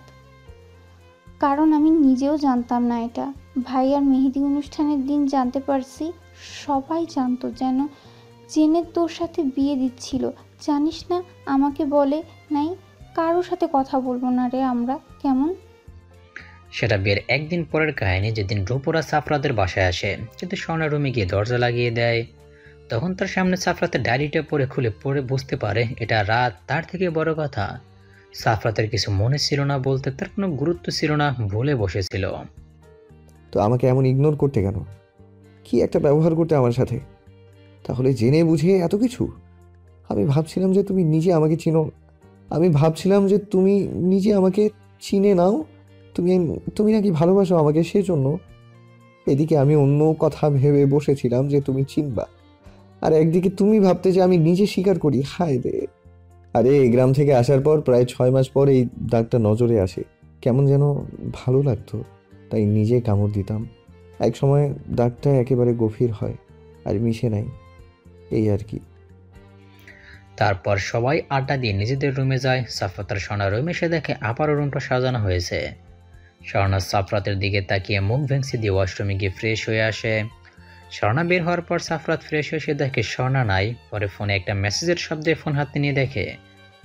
কারণ আমি নিজেও জানতাম না এটা। ভাইয়ার মেহেদি অনুষ্ঠানের দিন জানতে পারছি। সবাই জানতো, যেন জেনে তোর সাথে বিয়ে দিচ্ছিল। জানিস না, আমাকে বলে নাই কারোর সাথে কথা বলবো না রে আমরা, কেমন? সেটা বিয়ের একদিন পরের কাহিনী, যেদিন রূপরা সাফরাতের বাসায় আসে। কিন্তু স্বর্ণা রুমে গিয়ে দরজা লাগিয়ে দেয়। তখন তার সামনে সাফরাতের ডায়েরিটা খুলে পড়ে বুঝতে পারে এটা রাত। তার থেকে বড় কথা, সাফরাতের কিছু মনে ছিল না বলতে, তার কোনো গুরুত্ব ছিল না, ভুলে বসেছিল। তো আমাকে এমন ইগনোর করতে কেন? কি একটা ব্যবহার করতে আমার সাথে? তাহলে জেনে বুঝে এত কিছু? আমি ভাবছিলাম যে তুমি নিজে আমাকে চিনো। আমি ভাবছিলাম যে তুমি নিজে আমাকে চিনে নাও। তুমি তুমি নাকি ভালোবাসো আমাকে, সেজন্য। এদিকে আমি অন্য কথা ভেবে বসেছিলাম যে তুমি চিনবা, আর একদিকে তুমি ভাবতে যে আমি নিজে স্বীকার করি। হায় রে! আরে এই গ্রাম থেকে আসার পর প্রায় 6 মাস পর এই দাগটা নজরে আসে। কেমন যেন ভালো লাগতো, তাই নিজে কামড় দিতাম। এক সময় দাগটা একেবারে গভীর হয়, আর মিশে নাই, এই আর কি। তারপর সবাই আড্ডা দিয়ে নিজেদের রুমে যায়। সাফরাত আর স্বর্ণা রুমে এসে দেখে আবারও রুমটা সাজানো হয়েছে। স্বর্ণা সাফরাতের দিকে তাকিয়ে মুখ ভেঙসি দিয়ে ওয়াশরুমে গিয়ে ফ্রেশ হয়ে আসে। স্বর্ণা বের হওয়ার পর সাফরাত ফ্রেশ হয়ে এসে দেখে স্বর্ণা নাই। পরে ফোনে একটা মেসেজের শব্দে ফোন হাতে নিয়ে দেখে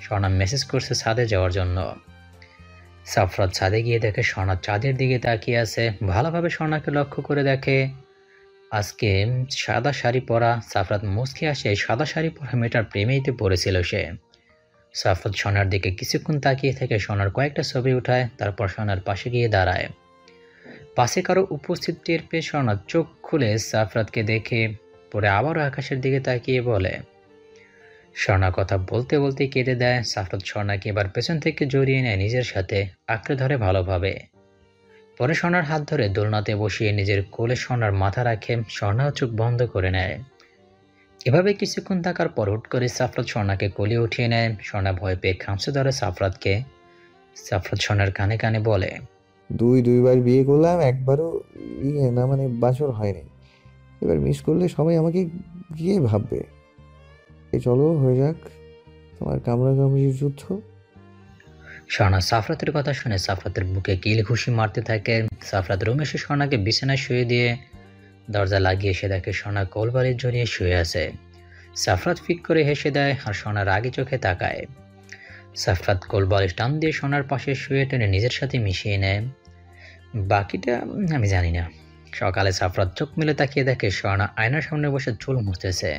স্বর্ণা মেসেজ করছে ছাদে যাওয়ার জন্য। সাফরাত ছাদে গিয়ে দেখে স্বর্ণা চাঁদের দিকে তাকিয়ে আছে। ভালোভাবে স্বর্ণাকে লক্ষ্য করে দেখে আজকে সাদা শাড়ি পরা। সাফরাত মুচকি আসে, সাদা শাড়ি পরা মেয়েটার প্রেমেইতে পড়েছিল সে। সাফরাত স্বর্ণার দিকে কিছুক্ষণ তাকিয়ে থেকে স্বর্ণার কয়েকটা ছবি উঠায়, তারপর স্বর্ণার পাশে গিয়ে দাঁড়ায়। পাশে কারো উপস্থিত টের পেয়ে স্বর্ণা চোখ খুলে সাফরাতকে দেখে পরে আবারও আকাশের দিকে তাকিয়ে বলে। স্বর্ণা কথা বলতে বলতে কেঁদে দেয়। সাফরাত স্বর্ণাকে এবার পেছন থেকে জড়িয়ে নেয় নিজের সাথে, আঁকড়ে ধরে ভালোভাবে। পরে স্বর্ণার হাত ধরে দোলনাতে বসিয়ে নিজের কোলে স্বর্ণার মাথা রাখে। স্বর্ণাও চোখ বন্ধ করে নেয়। এভাবে কিছুক্ষণ থাকার পর হুট করে সাফরাত স্বর্ণাকে কোলে উঠিয়ে নেয়। স্বর্ণা ভয় পেয়ে খামচে ধরে সাফরাতকে। সাফরাত স্বর্ণার কানে কানে বলে, দুইবার বিয়ে করলাম, একবারও না, মানে বাসর হয়নি। এবার মিস করলে সবাই আমাকে গিয়ে ভাববে। এই চলো, হয়ে যাক তোমার কামড়াকামড়ির যুদ্ধ। স্বর্ণা সাফরাতের কথা শুনে সাফরাতের বুকে কিল ঘুষি মারতে থাকে। সাফরাত রুমে এসে স্বর্ণাকে বিছানায় শুয়ে দিয়ে দরজা লাগিয়ে এসে দেখে স্বর্ণা কোলবালিশ জড়িয়ে শুয়ে আছে। সাফরাত ফিক করে হেসে দেয় আর স্বর্ণা রাগী চোখে তাকায়। সাফরাত কোলবালিশ টান দিয়ে স্বর্ণার পাশে শুয়ে টেনে নিজের সাথে মিশিয়ে নেয়। বাকিটা আমি জানি না। সকালে সাফরাত চোখ মেলে তাকিয়ে দেখে স্বর্ণা আয়নার সামনে বসে চুল মুছতেছে।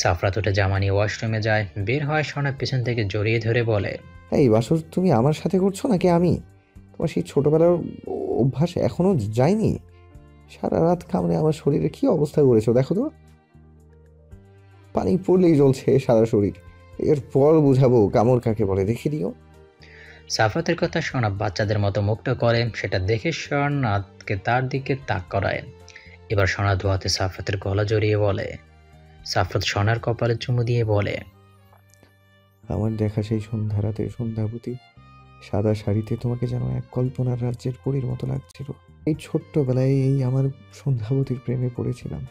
সাফরাত উঠে জামা নিয়ে ওয়াশরুমে যায়। বের হয় স্বর্ণা পেছন থেকে জড়িয়ে ধরে বলে, এই বাসর তুমি আমার সাথে করছো নাকি আমি? তোমার সেই ছোটবেলার অভ্যাস এখনো যায়নি? সারা রাত কামড়ে আমার শরীরে কি অবস্থা করেছো দেখো তো। পানি পড়লেই জ্বলছে সারা শরীর। এরপর বুঝাবো কামড় কাকে বলে, দেখে দিও। সাফরাতের কথা স্বর্ণা বাচ্চাদের মতো মুখটা করে। সেটা দেখে স্বর্ণাকে তার দিকে তাক করায়। এবার স্বর্ণা ধোয়াতে সাফরাতের গলা জড়িয়ে বলে। সাফরাত স্বর্ণার কপালে চুমু দিয়ে বলে, আমার দেখা সেই সন্ধ্যা রাতে সন্ধ্যাবতী সাদা শাড়িতে তোমাকে যেন এক কল্পনার রাজ্যের পরীর মতো লাগছিল। এই ছোট্টবেলায় এই আমার সন্ধ্যাবতীর প্রেমে পড়েছিলাম।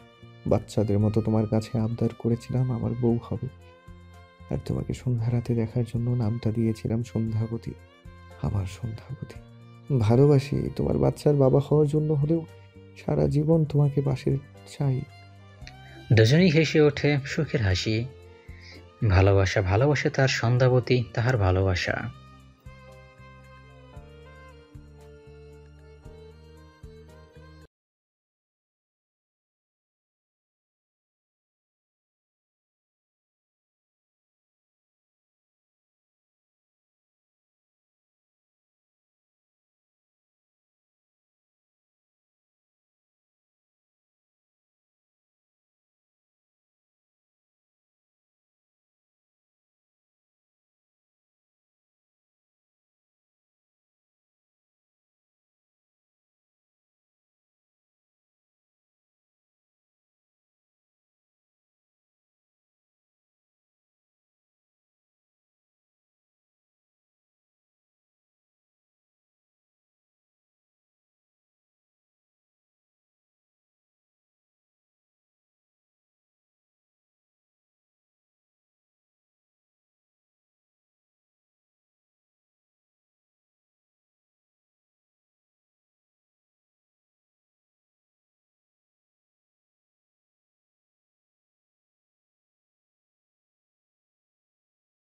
বাচ্চাদের মতো তোমার কাছে আবদার করেছিলাম আমার বউ হবে, আর তোমাকে সন্ধ্যা রাতে দেখার জন্য নামটা দিয়েছিলাম সন্ধ্যাবতী। আমার সন্ধ্যাবতী। ভালোবাসি, তোমার বাচ্চার বাবা হওয়ার জন্য হলেও সারা জীবন তোমাকে পাশে চাই। দুজনেই হেসে ওঠে, সুখের হাসি। ভালোবাসা ভালোবাসা তার সন্ধ্যাবতী, তাহার ভালোবাসা।